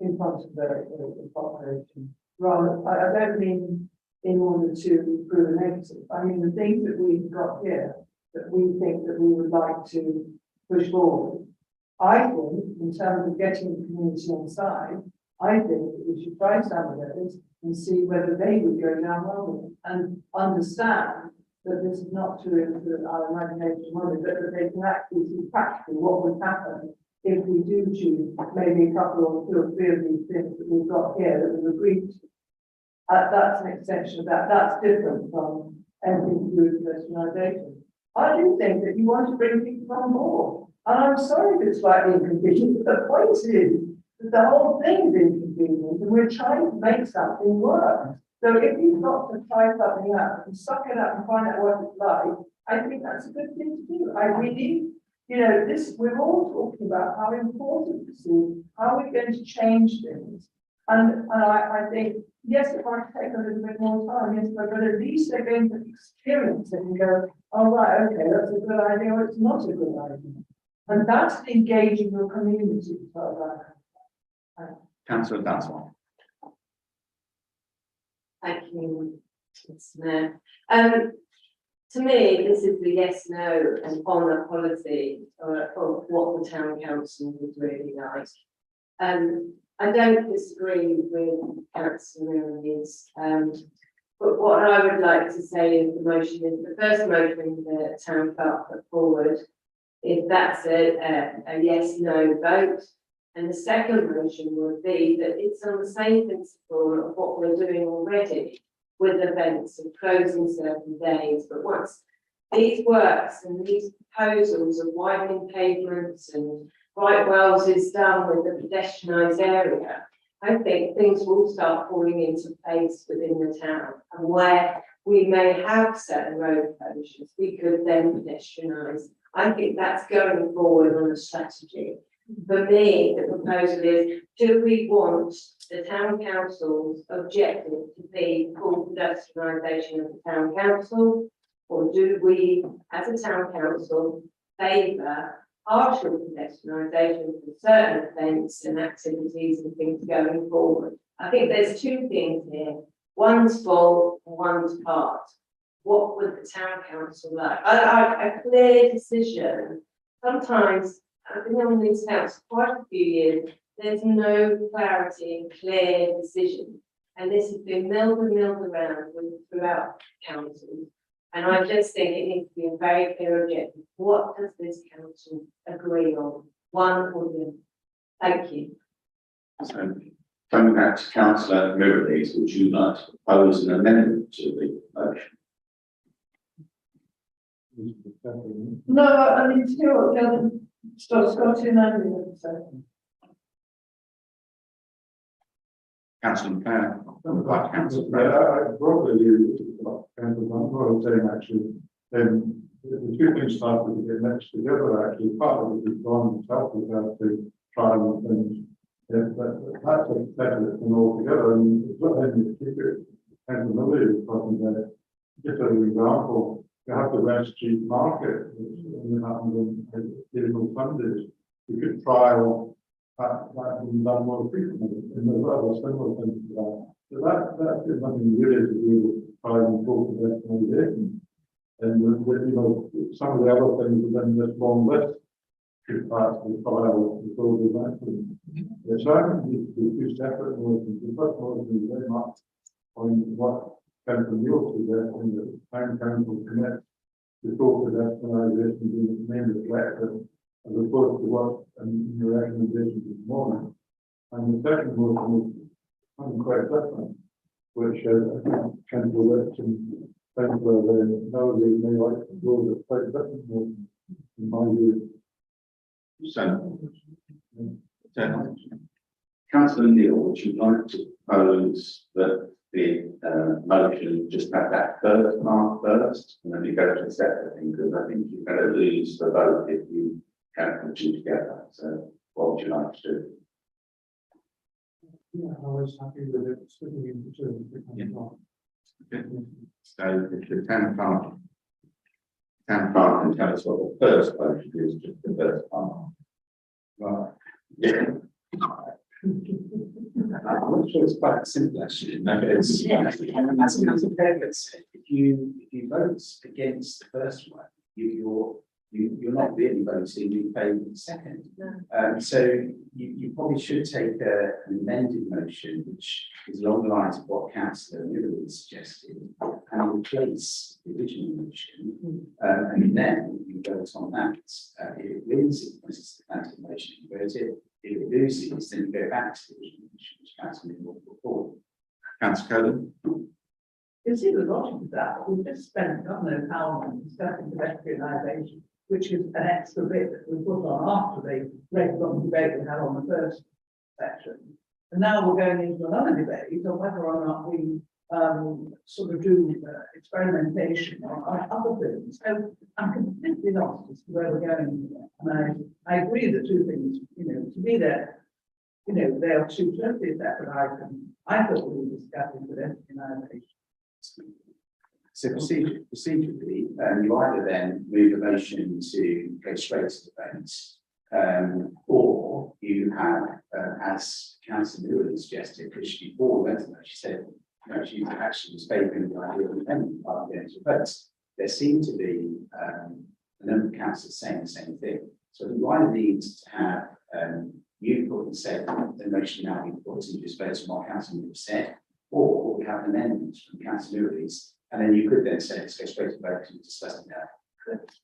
in front of the population. Rather, I don't mean in order to prove a negative. I mean the things that we've got here that we think that we would like to push forward. I think in terms of getting the community on side, I think that we should try some of those and see whether they would go down well with it and understand that this is not to our imagination only, but that they can actually see practically what would happen if we do choose maybe a couple or two or three of these things that we've got here that we've agreed to. That's an extension of that. That's different from anything to do with personalisation. I do think that you want to bring people on board. And I'm I'm sorry if it's slightly inconvenient, but the point is that the whole thing is inconvenient and we're trying to make something work. So if you've got to try something out and suck it up and find out what it's like, I think that's a good thing to do. I really, you know, we're all talking about how important this is, how we're going to change things. And I think, yes, it might take a little bit more time, yes, but at least they're going to experience it and go, oh, right, okay, that's a good idea, or it's not a good idea. And that's engaging your community. Councillor Dazwan. Thank you, Mr. Mayor. To me, this is the yes, no, and on the policy of what the town council would really like. I don't disagree with Councillor Mills, but what I would like to say is the motion is the first motion the town clerk put forward. If that's a yes, no vote, and the second motion would be that it's on the same principle of what we're doing already with events of closing certain days, but once these works and these proposals of widening pavements and right wells is done with the pedestrianised area, I think things will start falling into place within the town, and where we may have certain road closures, we could then pedestrianise. I think that's going forward on a strategy. For me, the proposal is, do we want the town council's objective to be full pedestrianisation of the town council? Or do we, as a town council, favour partial pedestrianisation for certain events and activities and things going forward? I think there's two things here. One's full, one's part. What would the town council like? A clear decision. Sometimes, I've been on these councils quite a few years, there's no clarity and clear decision. And this has been milled around throughout councils. And I just think it needs to be a very clear objective. What does this council agree on? One or the other? Thank you. So, coming back to Councillor Mirrlees, would you like to propose an amendment to the motion? No, I mean, to hear what the other Scotty and Andy have to say. Councillor McLaren. I broadly agree with what I was saying actually. The two things started to get mixed together actually. Part of it is Don himself was out to try and things. That's a separate thing altogether. And it's not any secret. And familiar with talking about just as an example, you have the West Street Market, which happens in digital Sundays. You could trial that being done more frequently, and there's other similar things to that. So that is nothing really to do with trying to talk about recommendation. And with, you know, some of the other things within this long list could pass the trial before we went to them. The second needs to be two separate motions. The first motion is very much on what Councillor Neil suggesting that the town council commits to talk pedestrianisation being its main reflective as opposed to what in your recommendations this morning. And the second motion is something quite different, which I think Councillor Rich and Councillor Melody may like to go with a quite different motion in my view. So, Councillor Neil, would you like to propose that the motion just have that first part first, and then we go to the second thing, because I think you're going to lose the vote if you can't put two together. So, what would you like to do? Yeah, I was happy with it splitting into two. Yeah. Okay. So, if the town clerk can tell us what the first motion is, just the first part. Right. Yeah. I'm not sure it's quite simple actually. No, it's as a purpose. If you vote against the first one, you're not really voting in favour of the second. So you probably should take an amended motion, which is along the lines of what Councillor Mirrlees suggested, and replace the original motion, and then you vote on that. If it wins, it was the Councillor motion, you vote it. If it loses, then you go back to the original motion, which Councillor Mirrlees put forward. Councillor Cohen. You see the logic of that. We've just spent, God knows how long discussing pedestrianisation. which is an extra bit that we put on after the regular debate we had on the first section. And now we're going into another debate on whether or not we sort of do experimentation on other things. So I'm completely lost as to where we're going here. And I agree the two things, to me they are two totally separate items. I thought we were discussing pedestrianisation. So procedurally, you either then move a motion to go straight to the vote, or you have, as Councillor Newell suggested, because she before went to that, she said, she actually was favouring the idea of independent part going to votes. There seemed to be a number of councillors saying the same thing. So you either need to have you put and said the motion now being put to just vote on what Councillor Newell said, or we have an amendment from Councillor Newell's. And then you could then say, let's go straight to vote and discuss it now.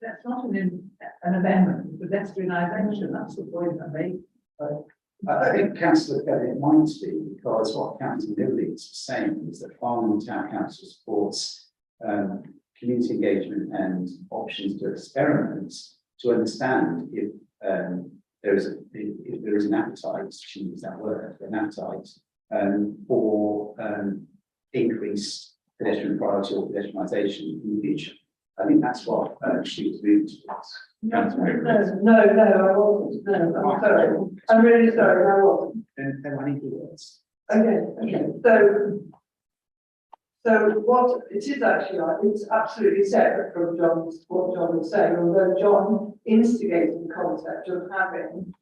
That's not an amendment, pedestrianisation, that's the point I made. I think Councillor Kelly, it might be, because what Councillor Newell is saying is that Farnham Town Council supports community engagement and options to experiment to understand if there is an appetite, to use that word, an appetite for increased pedestrian priority or pedestrianisation in the future. I think that's what she was moving towards. No, I wasn't. No, I'm sorry. I'm really sorry, I wasn't. Then I need the words. Okay. So what it is actually like, it's absolutely separate from what John was saying, although John instigated the concept of having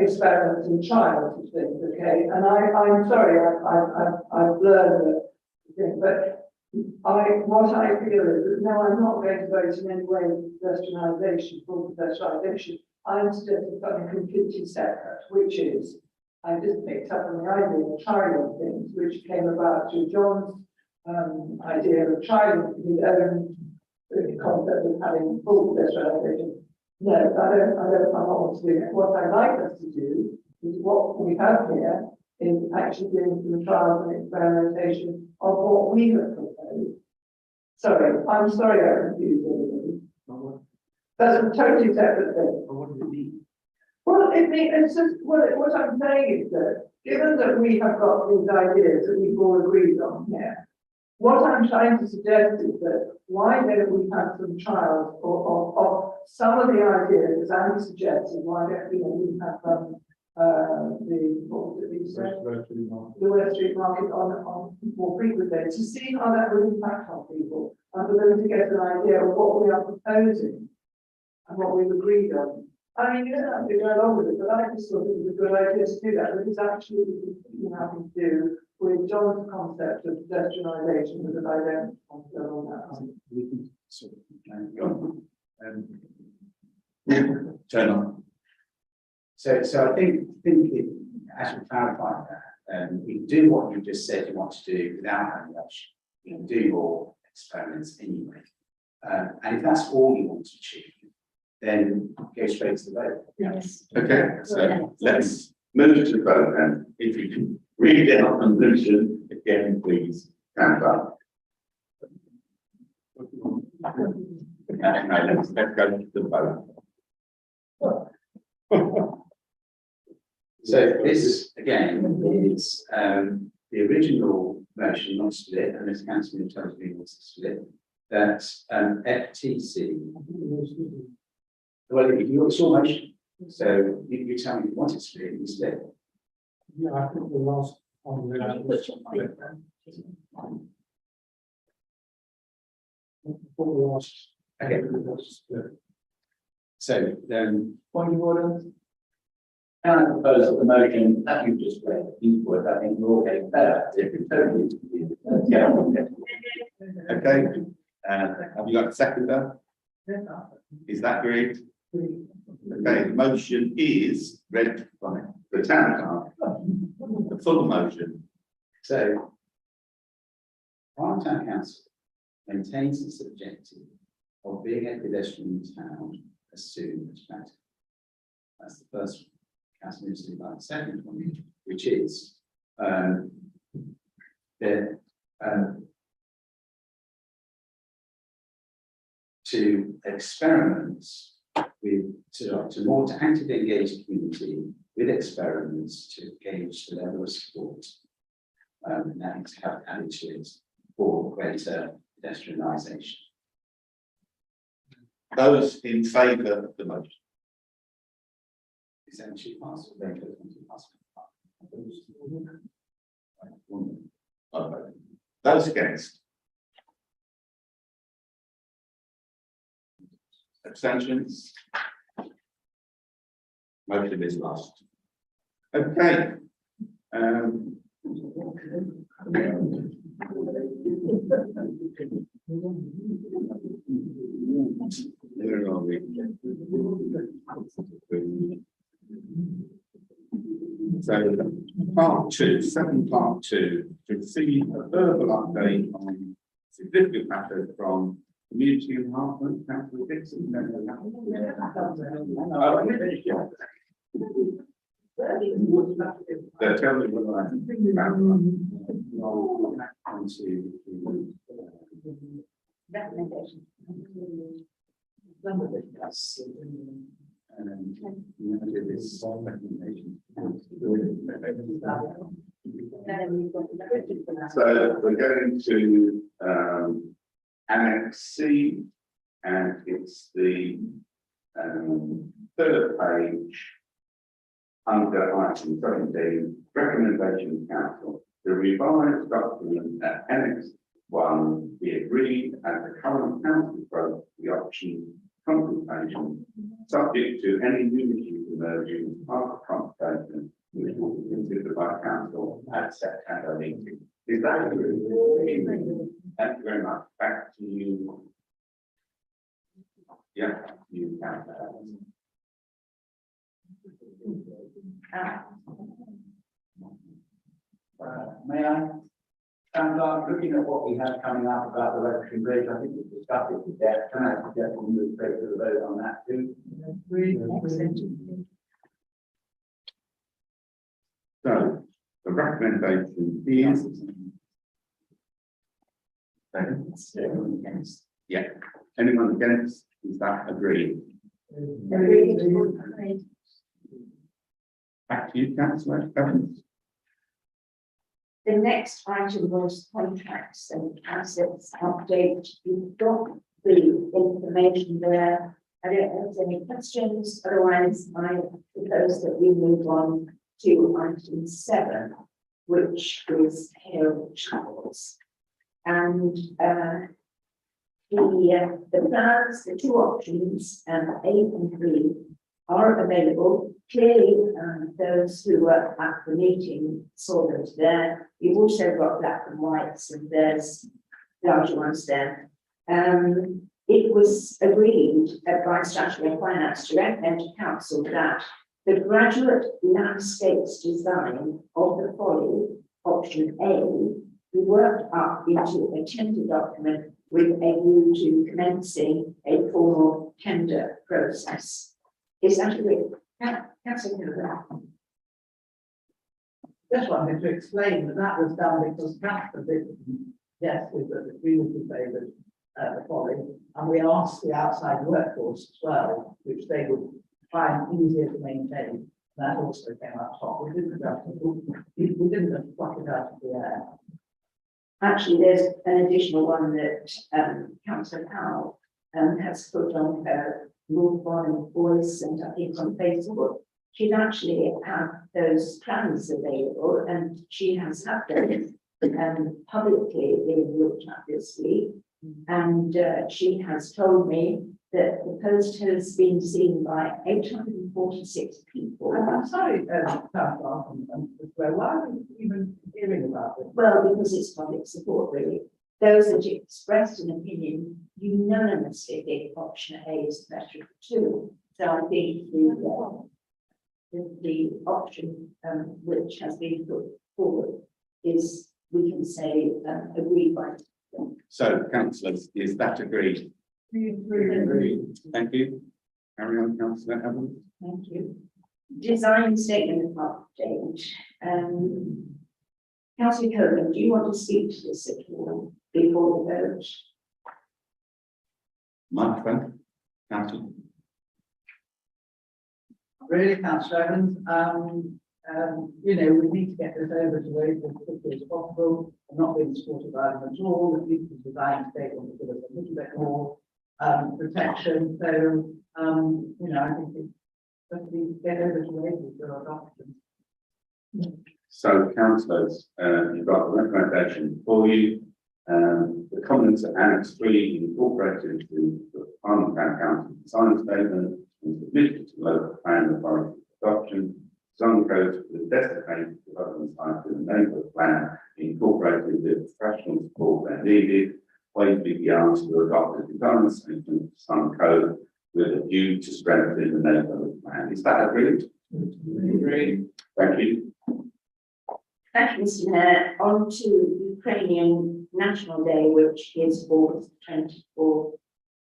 experiments and trials and things, okay? And I'm sorry, I've learned that thing, but what I feel is that no, I'm not going to vote in any way for pedestrianisation, for pedestrianisation. I'm suggesting something completely separate, which is, I just picked up on the idea of trialing things, which came about through John's idea of trialing his own concept of having full pedestrianisation. No, I'm not want to do it. What I'd like us to do is what we have here is actually doing some trials and experimentation of what we have proposed. Sorry, I'm sorry I confused everybody. That's a totally separate thing. What does it mean? Well, it's just, what I'm saying is that, given that we have got these ideas that we've all agreed on here, what I'm trying to suggest is that why don't we have some trials of some of the ideas, as Andy suggested, why don't we have what was it you said? The West Street Market on more frequently to see how that will impact on people and for them to get an idea of what we are proposing and what we've agreed on. I mean, you don't have to go along with it, but I just thought it was a good idea to do that, because actually having to do with John's concept of pedestrianisation, because I don't want to go on that. We can sort of go on. Turn on. So I think it actually clarified that. You do what you just said you want to do without having rush. You can do your experiments anyway. And if that's all you want to achieve, then go straight to the vote. Yes. Okay, so let's move to the vote then. If you can read out the motion again, please. Stand up. Let's go to the vote. So this again is the original motion, not split, and this council tells me what's to split. That FTC. Well, it's your motion, so you tell me if you want it split, you split. Yeah, I think the last one. Okay. So Point of order. can I propose that the motion that you've just read, equal, I think we're all getting better. If we totally get on with it. Okay, have you got a seconder? Is that agreed? Okay, the motion is read by the town clerk. The full motion. So Farnham Town Council maintains its objective of being a pedestrian town as soon as practical. That's the first one. Council Minister by the second one, which is to experiment to actively engage the community with experiments to gauge the level of support and to have attitudes for greater pedestrianisation. Those in favour of the motion? Essentially, pass or they pass. Those against? Abstentions? Motion is lost. Okay. Where are we? So part two, second part two, to receive a verbal update on significant matters from community enhancement, council Dixon. Tell me what I Recommendation. this recommendation. So we're going to Annex C, and it's the third page under item 17, recommendation council. The revised document at Annex 1 be agreed at the current council approach the option consultation, subject to any new issues emerging as part of consultation, which will be considered by council at September meeting. Is that agreed? Thank you very much. Back to you. Yeah, you can. May I? Looking at what we have coming up about the Rectory Bridge, I think we've discussed it to death. Can I suggest we move straight to the vote on that too? So the recommendation is. Anyone against? Yeah. Anyone against? Is that agreed? Back to you, Councillor Evans. The next item was contracts and assets update. You've got the information there. I don't know if there's any questions. Otherwise, I propose that we move on to item 7, which is Harold Chapels. And the plans, the two options, A and B, are available. Clearly, those who were at the meeting saw those there. You've also got black and whites, and there's larger ones there. It was agreed by Strategy and Finance to recommend to council that the graduate landscapes design of the folly, option A, be worked up into a tender document with a view to commencing a formal tender process. Is that agreed? Councillor. Just wanted to explain that that was done because council did, yes, we previously favoured the folly, and we asked the outside workforce as well, which they would find easier to maintain. That also came out top. We didn't just pluck it out of the air. Actually, there's an additional one that Councillor Powell has put on her North Farnham voice, and I think on Facebook. She'd actually had those plans available, and she has had them publicly being looked at this week. And she has told me that the post has been seen by 846 people. I'm sorry, why are we even hearing about it? Well, because it's public support, really. Those that expressed an opinion unanimously think option A is the better of the two. So I think the option which has been put forward is, we can say, agreed by. So, councillors, is that agreed? Agreed. Thank you. Carry on, Councillor Evans. Thank you. Design statement update. Councillor Coleman, do you want to speak to this at all before the vote? Microphone, councillor. Really, councillor Evans, you know, we need to get this over to Wales as quickly as possible. I'm not being supported by them at all. The people design state want to give us a little bit more protection. So, you know, I think it's let's get over to Wales for our adoption. So councillors, you've got a recommendation for you. The comments at Annex 3 incorporated into the Farnham Town Council design statement and submitted to local plan authority for adoption. Zone codes for the designated development site in the neighbourhood plan incorporated the professional support where needed. Ways BBRs to adopt the development statement zone code with a view to strengthening the neighbourhood plan. Is that agreed? Agreed. Thank you. Thank you, Mr. Mayor. On to Ukrainian National Day, which is August 24th.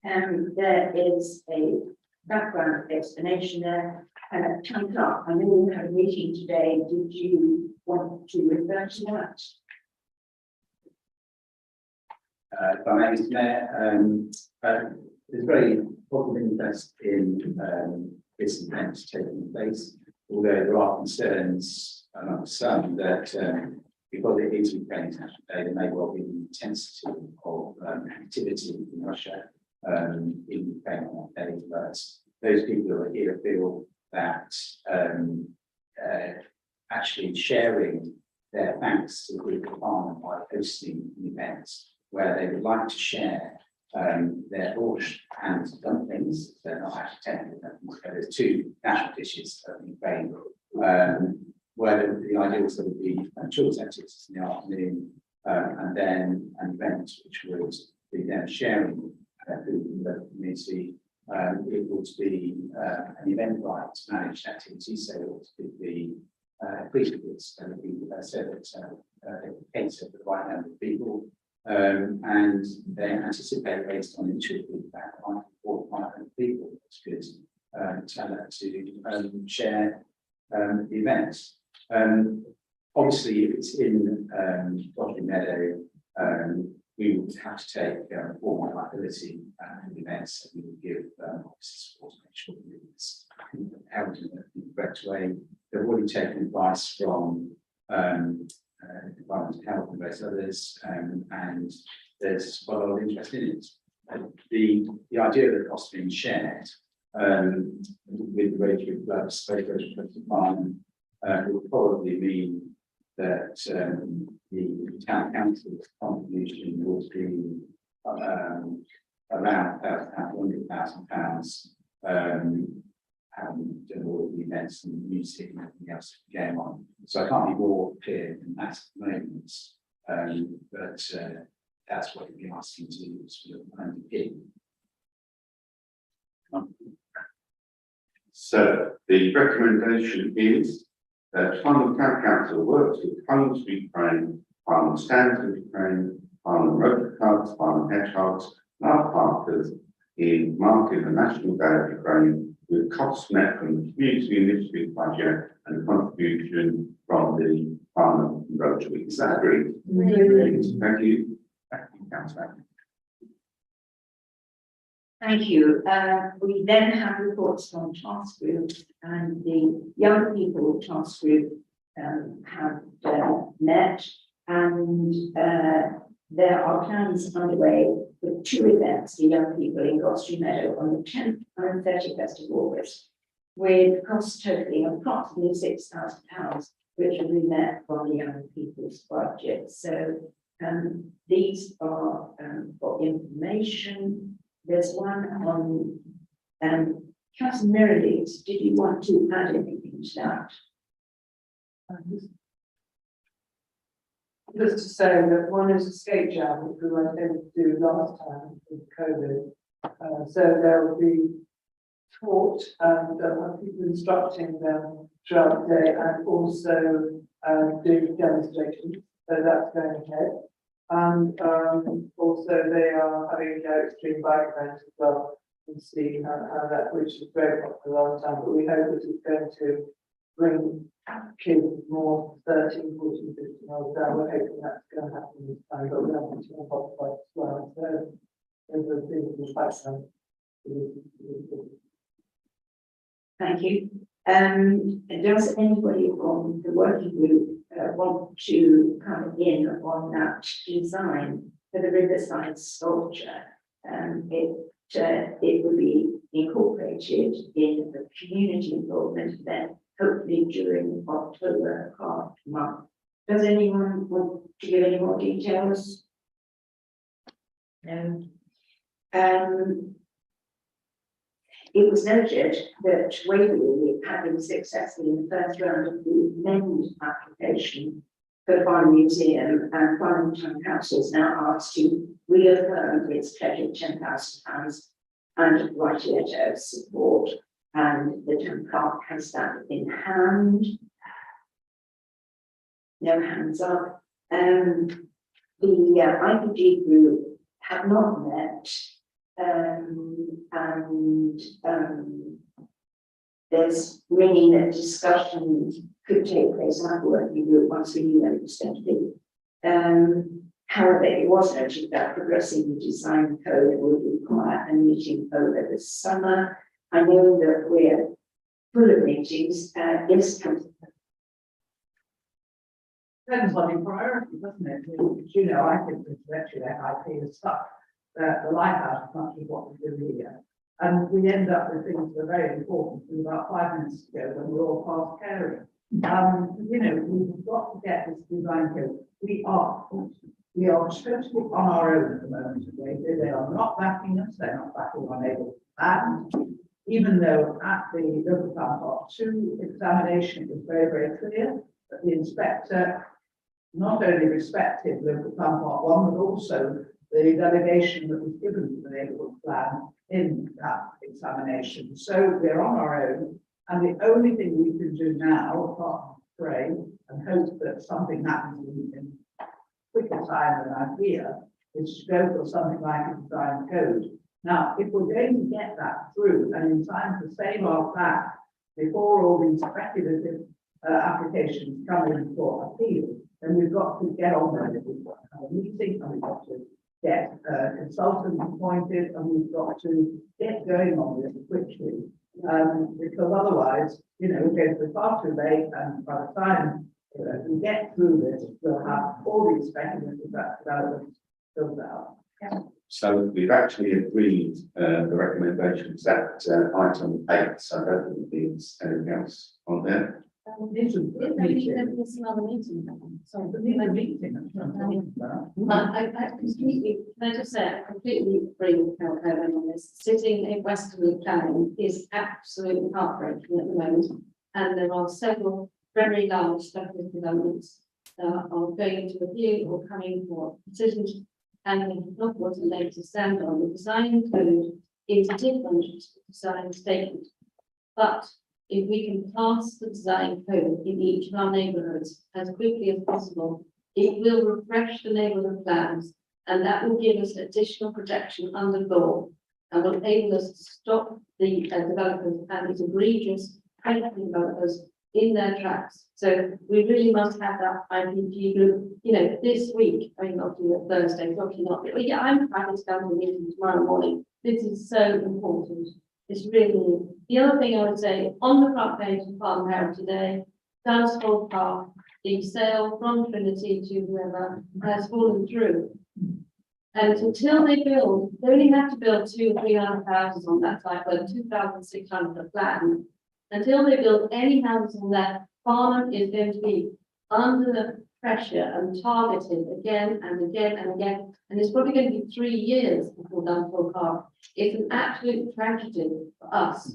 There is a background explanation there. Time's up. I know we had a meeting today. Did you want to refer to that? If I may, Mr. Mayor, there's very positive interest in this event taking place, although there are concerns among some that because it is Ukraine's National Day, there may well be an intensity of activity in Russia in Ukraine on that day. But those people who are here feel that actually sharing their thanks to the group of Farnham by hosting events where they would like to share their borscht and dumplings. They're not actually technically dumplings, but there's two national dishes of Ukraine. Where the idea was there would be children's activities in the afternoon, and then an event which would be them sharing food in the community. It would be an event right managed activity, so it would be pre-tickets and it would be so that they cater for the right number of people. And they anticipate, based on initial feedback, 400 or 500 people, which could turn out to share the events. Obviously, if it's in Godfrey Meadow, we would have to take formal liability for the events, and we would give officers support to make sure that it's held in the correct way. They've already taken advice from the Department of Health and various others, and there's quite a lot of interest in it. The idea of the cost being shared with the Rotary Club, Space Rotary Club Farnham, will probably mean that the town council's contribution will be around £100,000, and all of the events and music and everything else going on. So I can't be more clear than that at the moment, but that's what we'll be asking to sort of underpin. So the recommendation is that Farnham Town Council works with Farnham Street Ukraine, Farnham Stands with Ukraine, Farnham Rotary Clubs, Farnham Hedgehogs, and other partners in marking the National Day of Ukraine with costs met from the community initiative budget and contribution from the Farnham Rotary. Is that agreed? Thank you. Thank you, Councillor. Thank you. We then have reports from task groups, and the young people task group have met, and there are plans underway for two events for young people in Godfrey Meadow on the 10th and 31st of August, with costs totaling approximately £6,000, which will be met from the young people's budget. So these are for information. There's one on Councillor Merrilies. Did you want to add anything to that? Just to say that one is a skate jam, which we weren't able to do last time with COVID. So there will be taught and people instructing them throughout the day, and also doing demonstrations. So that's going ahead. And also they are having extreme bike events as well, and see how that, which is very popular last time, but we hope that it's going to bring kids more 13, 14, 15 years old down. We're hoping that's going to happen this time, but we're having to as well. So Thank you. Does anybody on the working group want to come in on that design for the riverside sculpture? It will be incorporated in the community involvement event, hopefully during October month. Does anyone want to give any more details? No. It was noted that Waverley had been successful in the first round of the MEND application for Farnham Museum, and Farnham Town Council is now asked to reaffirm its pledge of £10,000 and write a letter of support, and the town clerk has that in hand. No hands up. The IPG group have not met. There's really that discussion could take place in our working group once we knew when it was going to be. However, it was noted that progressing the design code would require a meeting over the summer. I know that we're full of meetings. Yes, Depends on your priority, doesn't it? You know, I think it's actually FIP is stuck. The lighthouse is much of what we do here. And we end up with things that are very important. And about 5 minutes ago, when we're all past caring, you know, we've got to get this design code. We are totally on our own at the moment. They are not backing us. They're not backing our neighbours. And even though at the local town part 2 examination, it was very, very clear that the inspector not only respected local town part 1, but also the delegation that was given to the neighbourhood plan in that examination. So we're on our own, and the only thing we can do now, apart from pray and hope that something happens in quicker time than I fear, is to go for something like a design code. Now, if we're going to get that through and in time to save our plan before all these speculative applications come in for appeal, then we've got to get on with it. We've got to have a meeting, and we've got to get consultants appointed, and we've got to get going on this quickly. Because otherwise, you know, we're going to be far too late, and by the time we get through this, we'll have all these speculative developments filled out. So we've actually agreed the recommendations at item 8, so I don't think there's anything else on there. This is a meeting. There's another meeting. Sorry. But these are meetings, that's what I'm talking about. I completely, can I just say, I completely agree with Carol Cohen on this. Sitting in Westerly planning is absolutely heartbreaking at the moment. And there are several very large speculative developments are going into review or coming for decisions. And we have not got a leg to stand on. The design code is different to the design statement. But if we can pass the design code in each of our neighbourhoods as quickly as possible, it will refresh the neighbourhood plans, and that will give us additional protection under law and will enable us to stop the developers and these egregious predatory developers in their tracks. So we really must have that IPG group, you know, this week. I mean, not do it Thursday, probably not. But yeah, I'm happy to come to the meeting tomorrow morning. This is so important. It's really, the other thing I would say, on the front page of Farnham Herald today, Dunsfold Park, the sale from Trinity to whoever has fallen through. And until they build, they only have to build 200,000 or 300 houses on that site, but 2,600 planned. Until they build any houses on that, Farnham is going to be under pressure and targeted again and again and again. And it's probably going to be 3 years before Dunsfold Park. It's an absolute tragedy for us,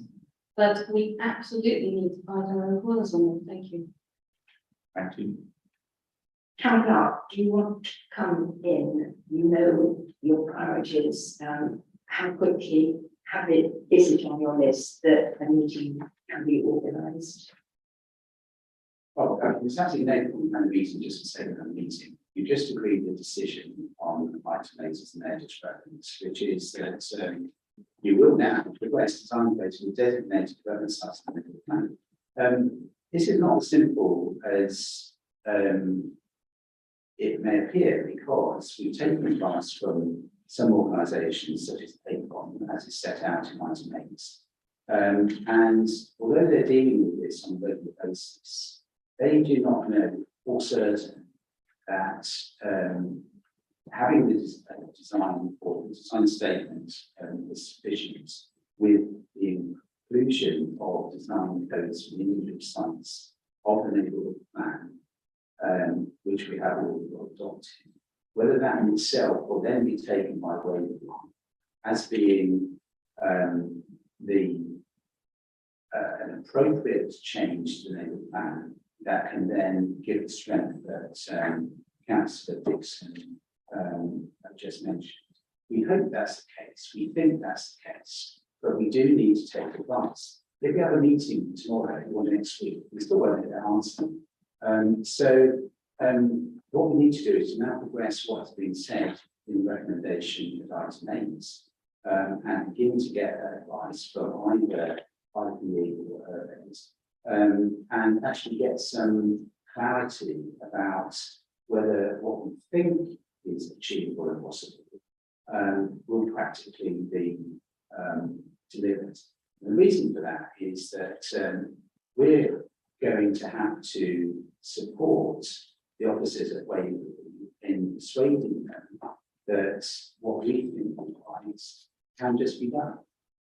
but we absolutely need to find our own corners on it. Thank you. Thank you. Town clerk, do you want to come in? You know your priorities, how quickly is it on your list that a meeting can be organised? Well, it's actually enabled a meeting just for sake of a meeting. You just agreed the decision on item 8 as an edit reference, which is that you will now request design code to designated development sites in the plan. This is not as simple as it may appear, because we've taken advice from some organisations such as ACON, as is set out in item 8. And although they're dealing with this on a regular basis, they do not know for certain that having the design or the design statement is sufficient with the inclusion of design codes for the individual sites of the neighbourhood plan, which we have already adopted, whether that in itself will then be taken by Waverley as being an appropriate change to the neighbourhood plan that can then give the strength that Councillor Dixon just mentioned. We hope that's the case. We think that's the case, but we do need to take advice. If we have a meeting tomorrow or next week, we still won't get an answer. What we need to do is to now progress what has been said in the recommendation at item 8, and begin to get advice from either IPE or others, and actually get some clarity about whether what we think is achievable and possible will practically be delivered. The reason for that is that we're going to have to support the officers at Waverley in persuading them that what we think is can just be done.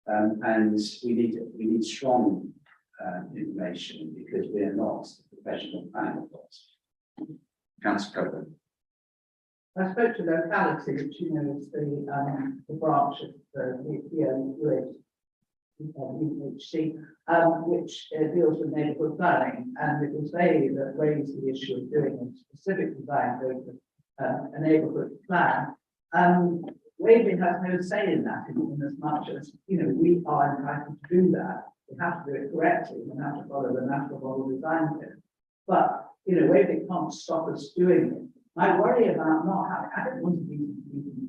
And we need strong information because we're not professional planners. Councillor Coburn. I spoke to locality, which you know is the branch of the UHC, which deals with neighbourhood planning, and it was they that raised the issue of doing a specific design over a neighbourhood plan. Waverley has no say in that, in as much as we are entitled to do that. We have to do it correctly. We have to follow the National Model Design Code. But Waverley can't stop us doing it. I worry about not having. I don't want to be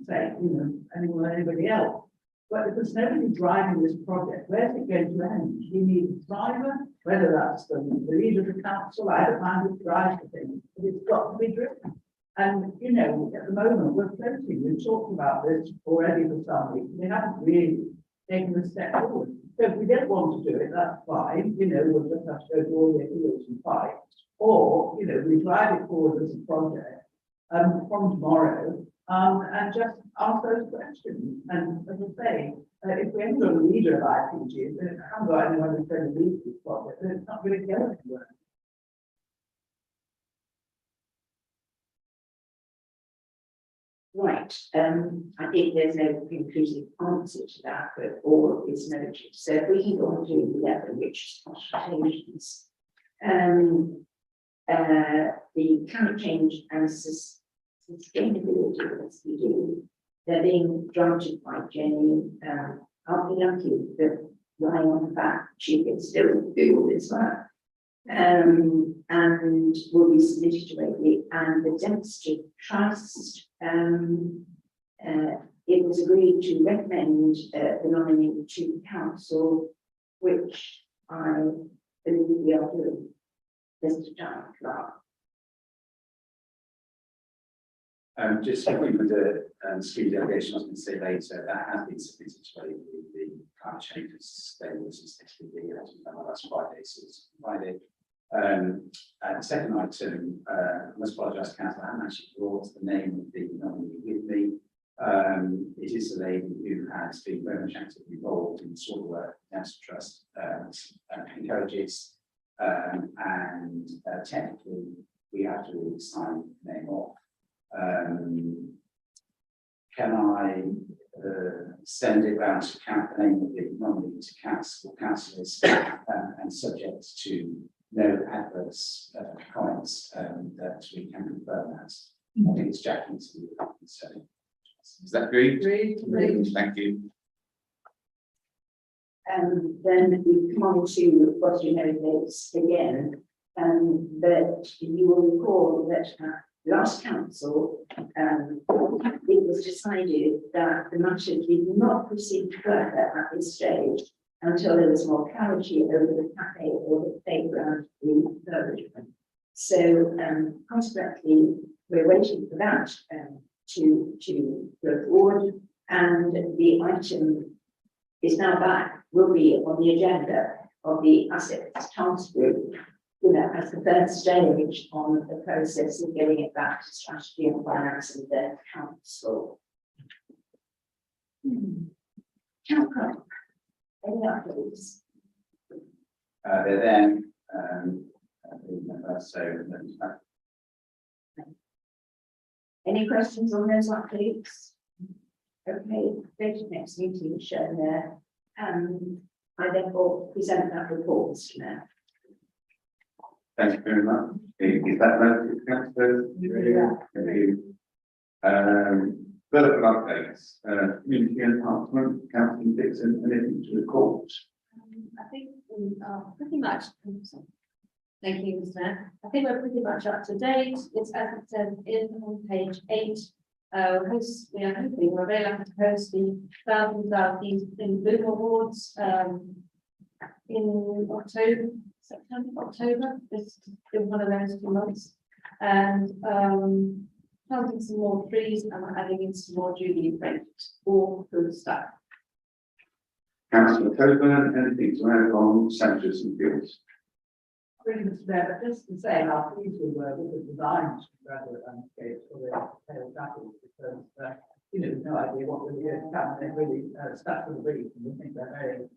say anyone or anybody else. But if there's nobody driving this project, where's it going to end? We need a driver, whether that's the leader of the council, I don't mind who drives the thing, but it's got to be driven. And at the moment we're floating. We've talked about this already for some weeks. We haven't really taken a step forward. So if we don't want to do it, that's fine. We'll just have to go to all the appeals and fight. Or we drive it forward as a project from tomorrow. And just ask those questions. And as I say, if we haven't got a leader of IPG, then I haven't got anyone who's going to lead this project, then it's not going to go anywhere. Right, I think there's no conclusive answer to that, but all is noted. So if we can go on to 11, which is consultations. The climate change and sustainability SPD, they're being drafted by Jenny. I'll be lucky that lying on the back, she can still do all this work. And will be submitted to Waverley, and the Dempster Trust, it was agreed to recommend the nominee to the council, which I believe we are doing. Mr. John Clark. Just speaking with the scheme delegation, I was going to say later, that has been submitted to the climate change and sustainability, as we've done on the last Friday, so it's Friday. The second item, I must apologise, Councillor, I haven't actually brought the name of the nominee with me. It is a lady who has been very much actively involved in the sort of work the Dempster Trust encourages, and technically we have to really sign the name off. Can I send it round to the name of the nominee to council, councillors, and subject to no adverse comments, that we can confirm that? I think it's Jackie to do that. So, is that agreed? Agreed. Thank you. Then we come on to what dates again, but you will recall that last council, it was decided that the matter did not proceed further at this stage until there was more clarity over the cafe or the playground refurbishment. So consequently, we're waiting for that to go forward. And the item is now back, will be on the agenda of the Assets Task Group, you know, as the first stage on the process of getting it back to strategy and finance and the council. Council, any updates? They're then, so, Any questions on those updates? Okay, date of next meeting is shown there. I therefore present that report, Mr. Mayor. Thank you very much. Is that noted, councillors? Thank you. Further updates, community enhancement, council Dixon, anything to report? I think we are pretty much, thank you, Mr. Mayor. I think we're pretty much up to date. It's as it says on page 8. We are hoping we're very lucky to host the South East in Bloom Awards in October. This is one of those 2 months. And planting some more trees and adding in some more Jubilee French, all good stuff. Councillor Coburn, anything to add on sanctuaries and fields? Brilliant, but just to say how pleased we were with the designs of graduate landscapes for the tail chapels, because, you know, we've no idea what really is happening. They're really stuck to the brief, and we think they're very,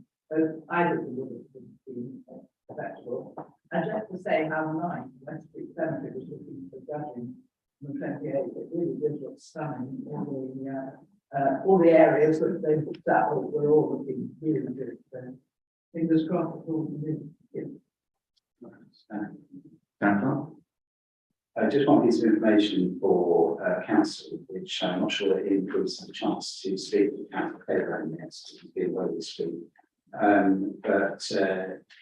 either of them would have been effectual. And just to say how nice West Street Cemetery was looking for judging on the 28th, it really did look stunning. All the areas that they looked at were all looking really good. So fingers crossed, it's all good. I just want piece of information for council, which I'm not sure that Ian Cruz had a chance to speak with council Fairground next to be away this week. But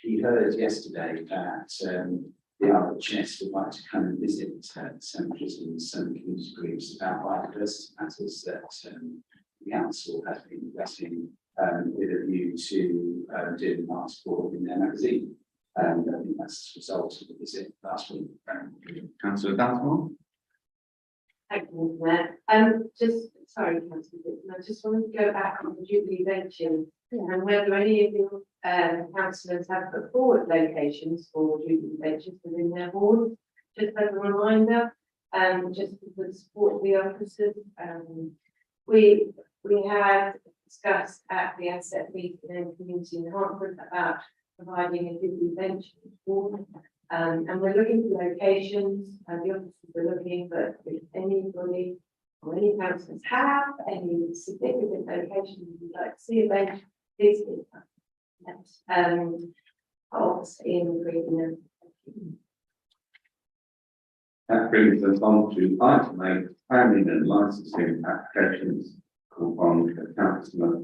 he heard yesterday that the RHS would like to come and visit cemeteries and some community groups about biodiversity matters that the council has been investing with a view to doing an article in their magazine. I think that's the result of the visit last week. Councillor Dunstable? Thank you, Mayor. Just, sorry, Councillor Dixon, I just wanted to go back on the Jubilee Ventures and whether any of your councillors have put forward locations for Jubilee Ventures within their board. Just as a reminder, just for the support of the officers, we had discussed at the asset meeting and community enhancement about providing a Jubilee Ventures board. And we're looking for locations, and the officers are looking, but if anybody or any councillors have any significant locations you'd like to see a bench, please do that. Obviously in green. That brings us on to item 8, planning and licensing applications on the councillor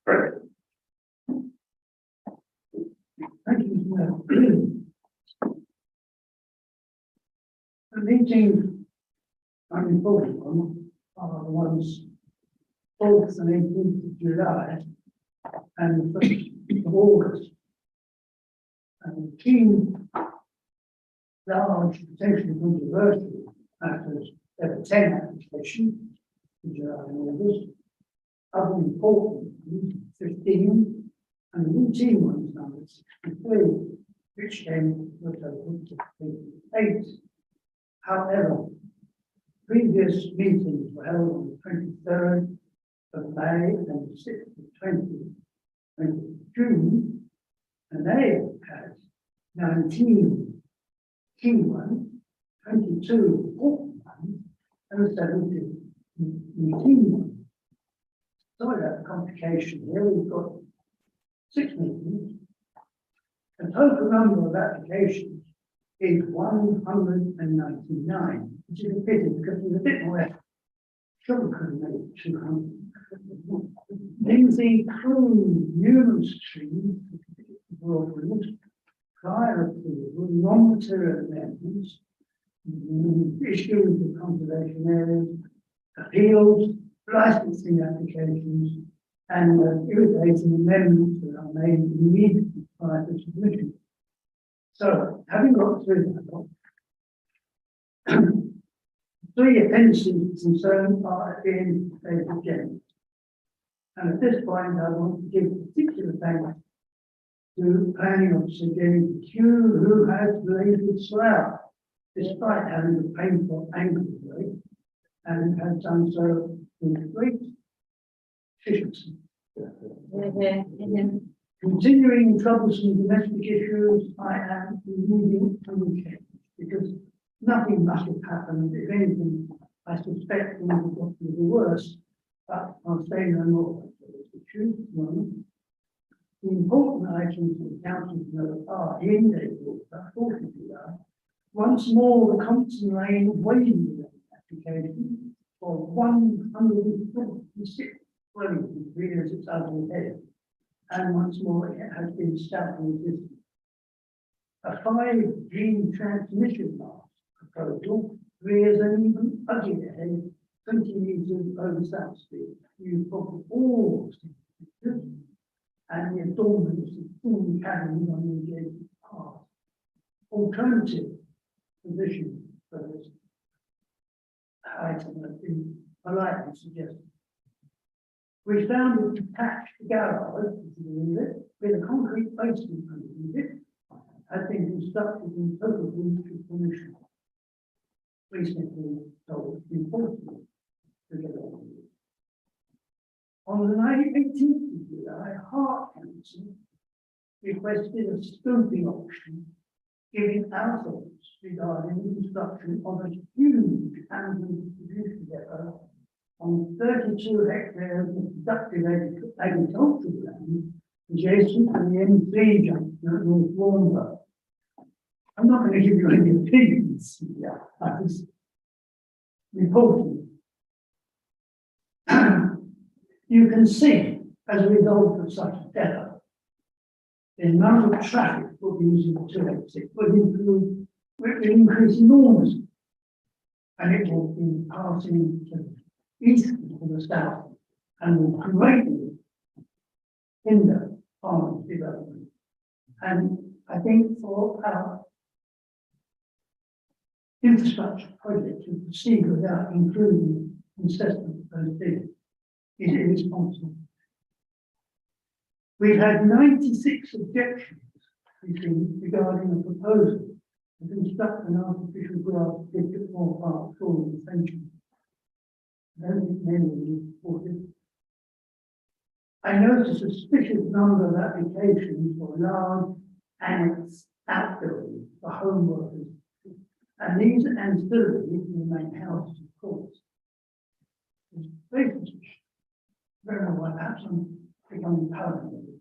Fred. Thank you, Mayor. The meeting I'm involved on are the ones 4th and 18th of July and the 1st of August. And the keen, large, potentially controversial matters, there were 10 applications in July and August. Other important ones, 15, and routine ones numbered 63, which came to a total of 8. However, previous meetings were held on the 23rd of May and the 6th of 20th of June, and they had 19 key ones, 22 important ones, and 17 routine ones. Sorry about the complication here. We've got 6 meetings. The total number of applications is 199, which is a pity because there's a bit more effort. Sure, we could have made it 200. These include numerous trees, prior approval, non-material amendments, issues of conservation areas, appeals, licensing applications, and irrigating amendments that are made immediately prior to submission. So, having got through that, three appendices concerned are in the James. And at this point, I want to give particular thanks to planning officer James Q, who has labored throughout, despite having a painful ankle break, and has done so with great efficiency. Continuing troublesome domestic issues, I am leaving unchanged, because nothing must have happened. If anything, I suspect things have got to be worse, but I'll say no more. The important items of the council's note are in the order, 40 July. Once more, the Compton Lane waiving application for 146 dwellings, rears its ugly head. And once more, it has been stoutly resisted. A 5G transmission mast proposal rears an even uglier head, 20 metres over South Street. You probably all seen pictures, and the adornment of full cabins on the adjacent path. Alternative position for this item has been politely suggested. We found a detached garage, if you believe it, with a concrete basement underneath it, has been constructed in total breach of permission. Recently told enforcement to get on with it. On the 18th of July, Hart Council requested a scoping auction, giving our thoughts regarding the construction of a huge Amazon distribution depot on 32 hectares of productive agricultural land adjacent to the M3 junction at North Warnborough. I'm not going to give you any opinions. Yeah, I was reporting. You can see, as a result of such a depot, the amount of traffic will be using the 286 will increase enormously, and it will be passing to the east and to the south, and will greatly hinder farm development. And I think for our infrastructure project to proceed without including incessant those things is irresponsible. We've had 96 objections regarding a proposal to construct an artificial grass ditch at Moor Park for extension. I don't think many of you supported. I noticed a suspicious number of applications for large annex outbuildings for home workers, and these ancillaries remain houses, of course. It's basically very well, perhaps I'm becoming paranoid.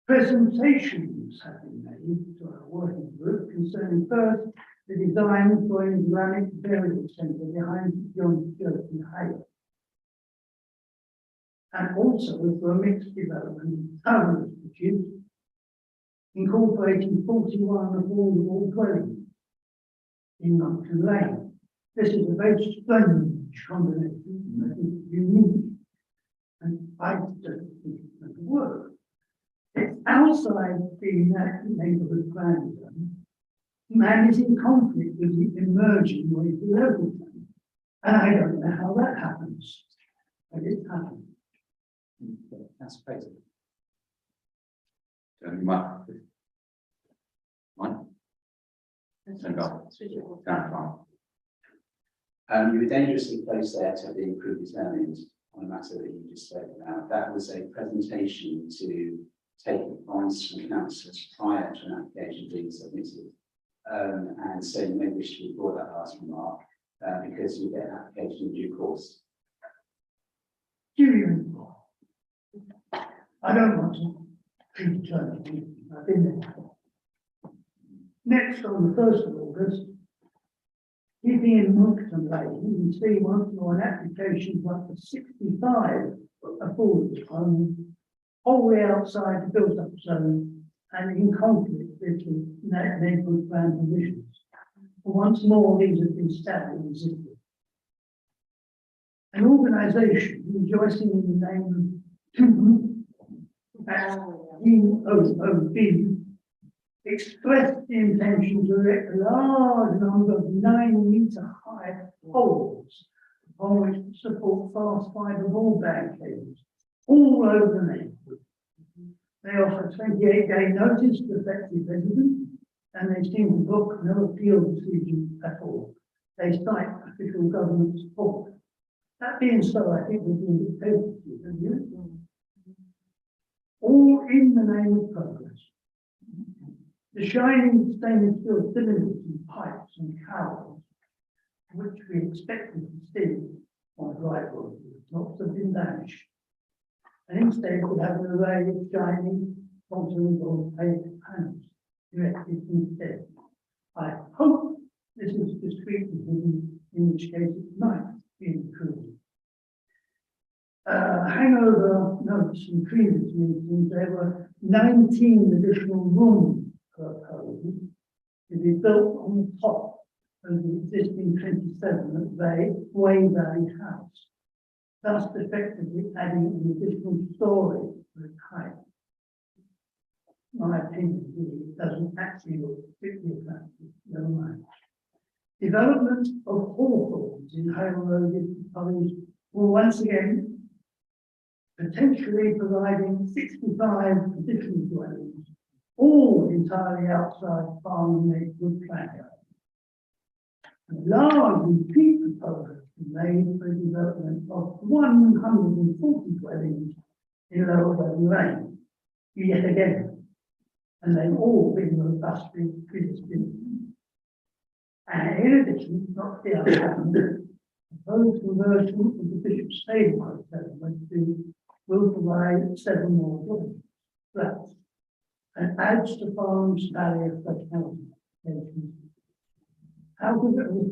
Presentations have been made to our working group concerning first the design for an Islamic burial centre behind John Church in Hay, and also for a mixed development of Tower Institute, incorporating 41 affordable dwellings in Monkton Lane. This is a very strange combination, that is unique, and I don't think it's going to work. It's outside the neighbourhood plan zone, and is in conflict with the emerging with the local plan. And I don't know how that happens, but it happens. That's crazy. You were dangerously close there to being predetermined on a matter that you just spoke about. That was a presentation to take advice from councillors prior to an application being submitted. And so you may wish to withdraw that last remark because you get an application in due course. I don't want to predetermine. I've been there. Next, on the 1st of August, keeping in Monkton Lane, you see once more an application for up to 65 affordable homes, all the way outside the built-up zone and in conflict with the neighbourhood plan conditions. Once more, these have been stoutly resisted. An organisation rejoicing in the name of EOOB expressed the intention to erect a large number of 9-metre high poles on which to support fast fibre broadband cables all over the neighbourhood. They offer 28-day notice to affected residents, and they seem to book no appeal decision at all. They cite official government support. That being so, I think we're doing it perfectly, don't you? All in the name of progress. The shining stainless steel cylinders and pipes and cowls, which we expected to see on the right road, not to be vanished. And instead we have an array of shining continental paper panels erected instead. I hope this is discreetly hidden, in which case it might be improved. Hangover notes in previous meetings, there were 19 additional rooms proposed to be built on the top of the existing 27 at Way Valley House, thus effectively adding an additional story to its height. My opinion really, it doesn't actually look particularly attractive, never mind. Development of hawthorns in Hale Road is proposed will once again potentially providing 65 additional dwellings, all entirely outside Farnham neighbourhood plan area. A large repeat proposal has been made for the development of 140 dwellings in Lower Valley Lane, yet again, and they've all been robustly pre-existing. And in addition, not the other hand, proposed conversion of the Bishop's Stable Hotel will provide 7 more dwellings, flats, and adds to Farnham's tally of such housing locations. How good it is.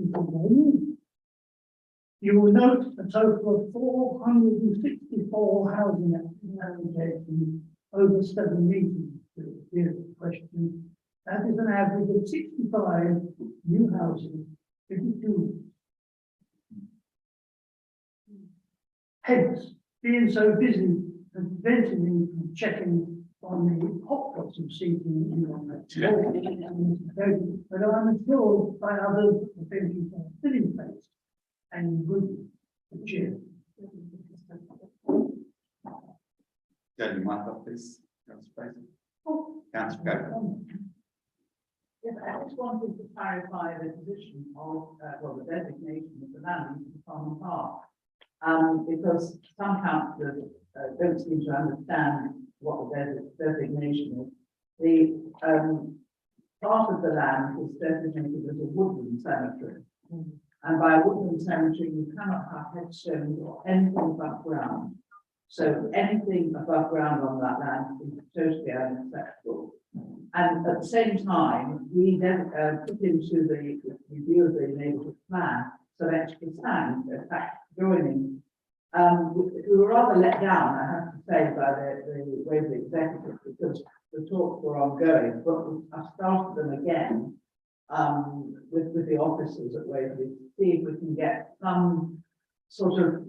You will note a total of 464 housing applications over 7 meetings to hear the question. That is an average of 65 new houses, 52. Hence, being so busy and preventing me from checking on the hot crossing season in on that. But I'm assured by others that the pensions are still in place and good for cheer. Don't you mind off this, Councillor Fraser? Councillor Go. Yes, I just wanted to clarify the position of, the designation of the land in Farnham Park. Because some councillors don't seem to understand what the designation is. The part of the land is designated as a woodland cemetery. And by a woodland cemetery, you cannot have headstones or anything above ground. So anything above ground on that land is totally unacceptable. And at the same time, we then put into the review of the neighbourhood plan some extra sand, in fact, joining. We were rather let down, I have to say, by the way the executive, because the talks were ongoing, but I started them again with the officers at Waverley to see if we can get some sort of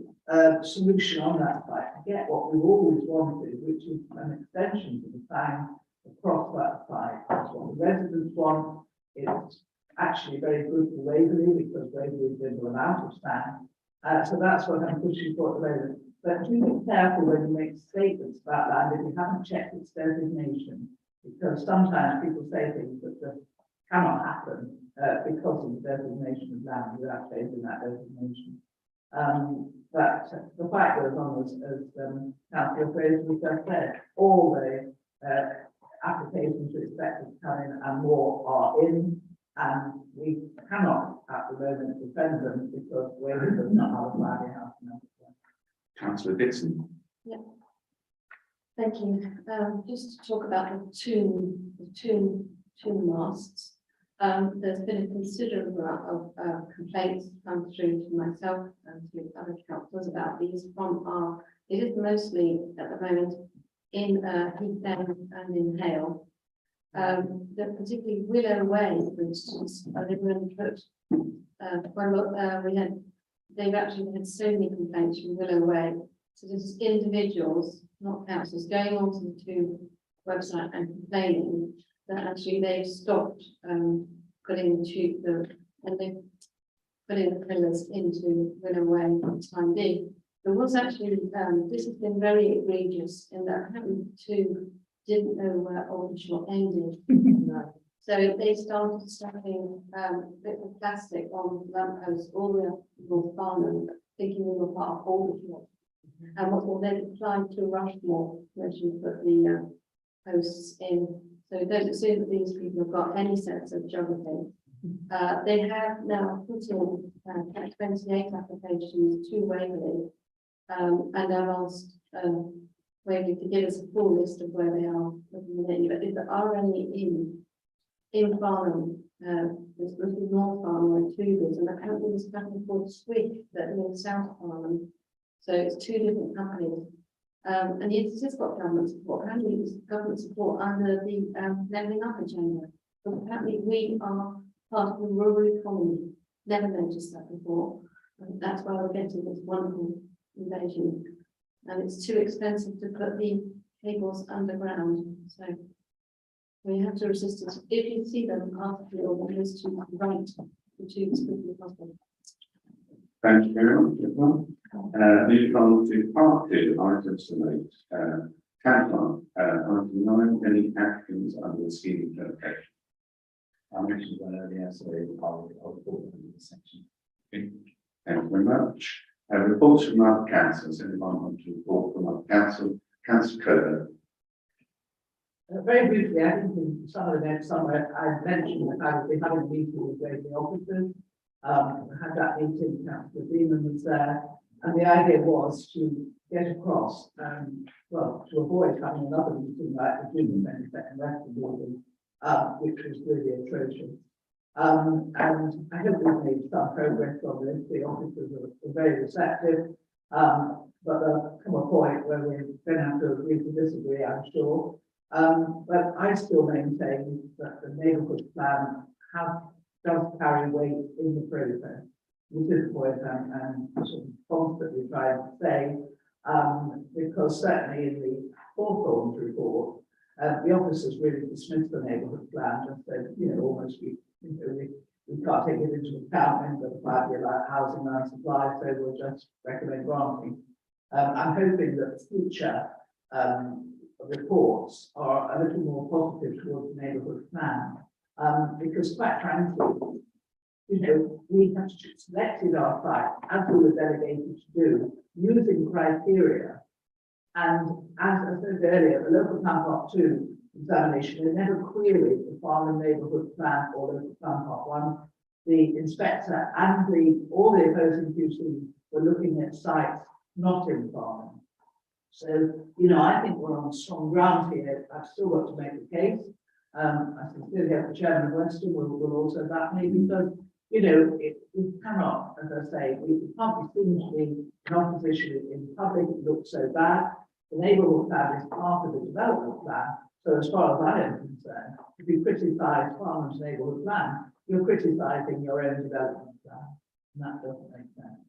solution on that site to get what we've always wanted, which is an extension to the town across that site. That's what the residents want. It's actually very good for Waverley because Waverley has been run out of sand. So that's what I'm pushing for at the moment. But do be careful when you make statements about land if you haven't checked its designation, because sometimes people say things that just cannot happen because of the designation of land without changing that designation. But the fact goes on, as Councillor Fraser just said, all the applications we expected to come in and more are in, and we cannot at the moment defend them because Wales does not have a flag house now. Councillor Dixon. Thank you. Just to talk about the tomb masts. There's been a considerable amount of complaints come through to myself and to other councillors about these from our, it is mostly at the moment in Heath End and in Hale. The particularly Willow Way, for instance, they were put, they've actually had so many complaints from Willow Way. So there's individuals, not councils, going onto the tomb website and complaining that actually they stopped, putting and they putting the pillars into Winnoway for the time being. There was actually, this has been very egregious in that Hampton two didn't know where Aldershot ended. So they started stuffing, bits of plastic on lampposts all the way up to North Farnham, thinking we were part of Aldershot. And what they applied to Rushmore, where she put the posts in. So don't assume that these people have got any sense of geography. They have now put in 28 applications to Waverley, and I've asked Waverley to give us a full list of where they are. But if there are any in Farnham, there's North Farnham and Tubers, and apparently there's a company called Swift that lives South Farnham. So it's two different companies. And yes, it has got government support. Apparently it's government support under the levelling up agenda. But apparently we are part of the rural economy. Never noticed that before. And that's why we're getting this wonderful invasion. And it's too expensive to put the cables underground. So we have to resist it. If you see them after the order is to write the tubes quickly as possible. Thank you very much, everyone. Moving on to part 2, items to note. Councillor, item 9, any actions under the scheme implementation? I mentioned that earlier, so I'll report on this section. Thank you very much. Reports from other councils. Anyone want to report from other council? Councillor Kerr. Very briefly, I think in some of the next summer, I mentioned that I would be having a meeting with rating officers. Had that meeting, Councillor Beeman was there, and the idea was to get across, well, to avoid having another meeting like the June and rest of the meeting, which was really atrocious. And I hope we've made some progress on this. The officers are very receptive, but there'll come a point where we're going to have to agree to disagree, I'm sure. But I still maintain that the neighbourhood plan does carry weight in the process, which is the point I'm sort of constantly trying to say, because certainly in the Hawthorne's report, the officers really dismissed the neighbourhood plan, just said, almost we can't take it into account in the 5-year housing and supply, so we'll just recommend granting. I'm hoping that future reports are a little more positive towards the neighbourhood plan, because quite frankly, we have selected our site as we were delegated to do, using criteria. And as I said earlier, the local plan part 2 examination, they never queried the Farnham neighbourhood plan or local plan part 1. The inspector and all the opposing QC were looking at sites not in Farnham. So, I think we're on strong ground here. I've still got to make the case. I sincerely hope the chairman of Western will also back me, because, we cannot, as I say, we can't be seen to be in opposition in public. It looks so bad. The neighbourhood plan is part of the development plan. So as far as I am concerned, if you criticise Farnham's neighbourhood plan, you're criticising your own development plan. And that doesn't make sense.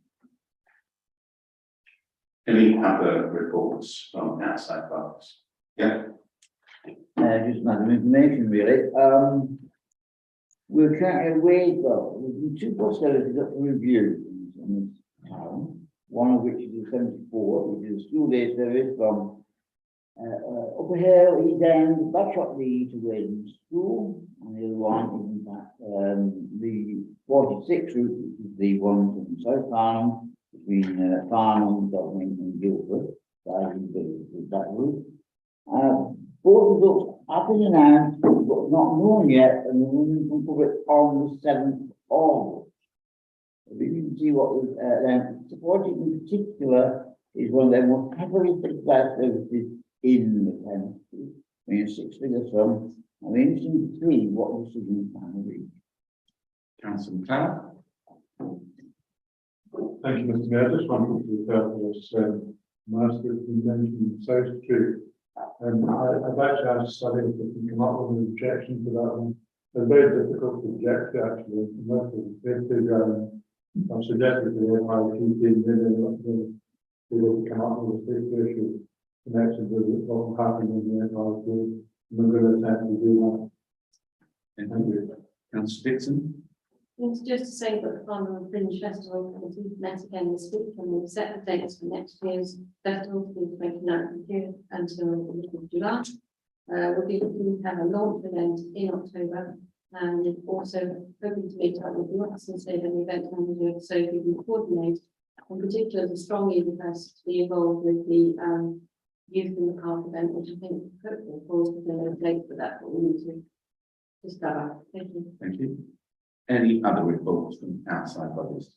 Any other reports from outside bodies? Yeah. Just another information really. We're currently away, well, we've 2 possibilities up for review in this town. One of which is the 74, which is a school day service from Upper Hill, East End, Backshot Lee to Wayne School. And the other one is in fact the 46 route, which is the one from South Farnham, between Farnham, Dublin and Guildford. That route. Both results have been announced, but not known yet, and the women will put it on the 7th of August. If you can see what was then supported in particular is one of the most heavily subsidized services in the country. I mean, 6-figure sum. I'm interested to see what decision can reach. Councillor McLeod. Thank you, Mr. Mayor. I just wanted to refer to this master convention South Street. I've actually asked Sally if we can come up with an objection to that one. It's very difficult to object to actually. I've suggested to the MITT maybe they will come up with a safety issue connected with what will happen in the MIT. I'm going to attempt to do that. Councillor Dixon? It's just to say that the Farnham Fringe Festival Committee met again this week and we've set the dates for next year's festival to be 29th of June until the middle of July. We'll be looking to have a launch event in October and also hoping to meet up with the officers and the event manager so we can coordinate. In particular, the strong interest to be involved with the youth in the park event, which I think hopefully falls within a date, but that's what we need to discover. Thank you. Thank you. Any other reports from outside bodies?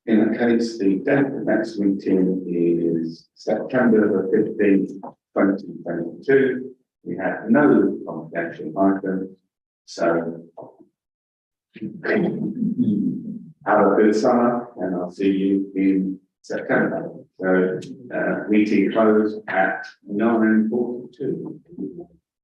In that case, the date of the next meeting is September the 15th, 2022. We have no confidential items, so have a good summer and I'll see you in September. So, meeting closed at 9:42.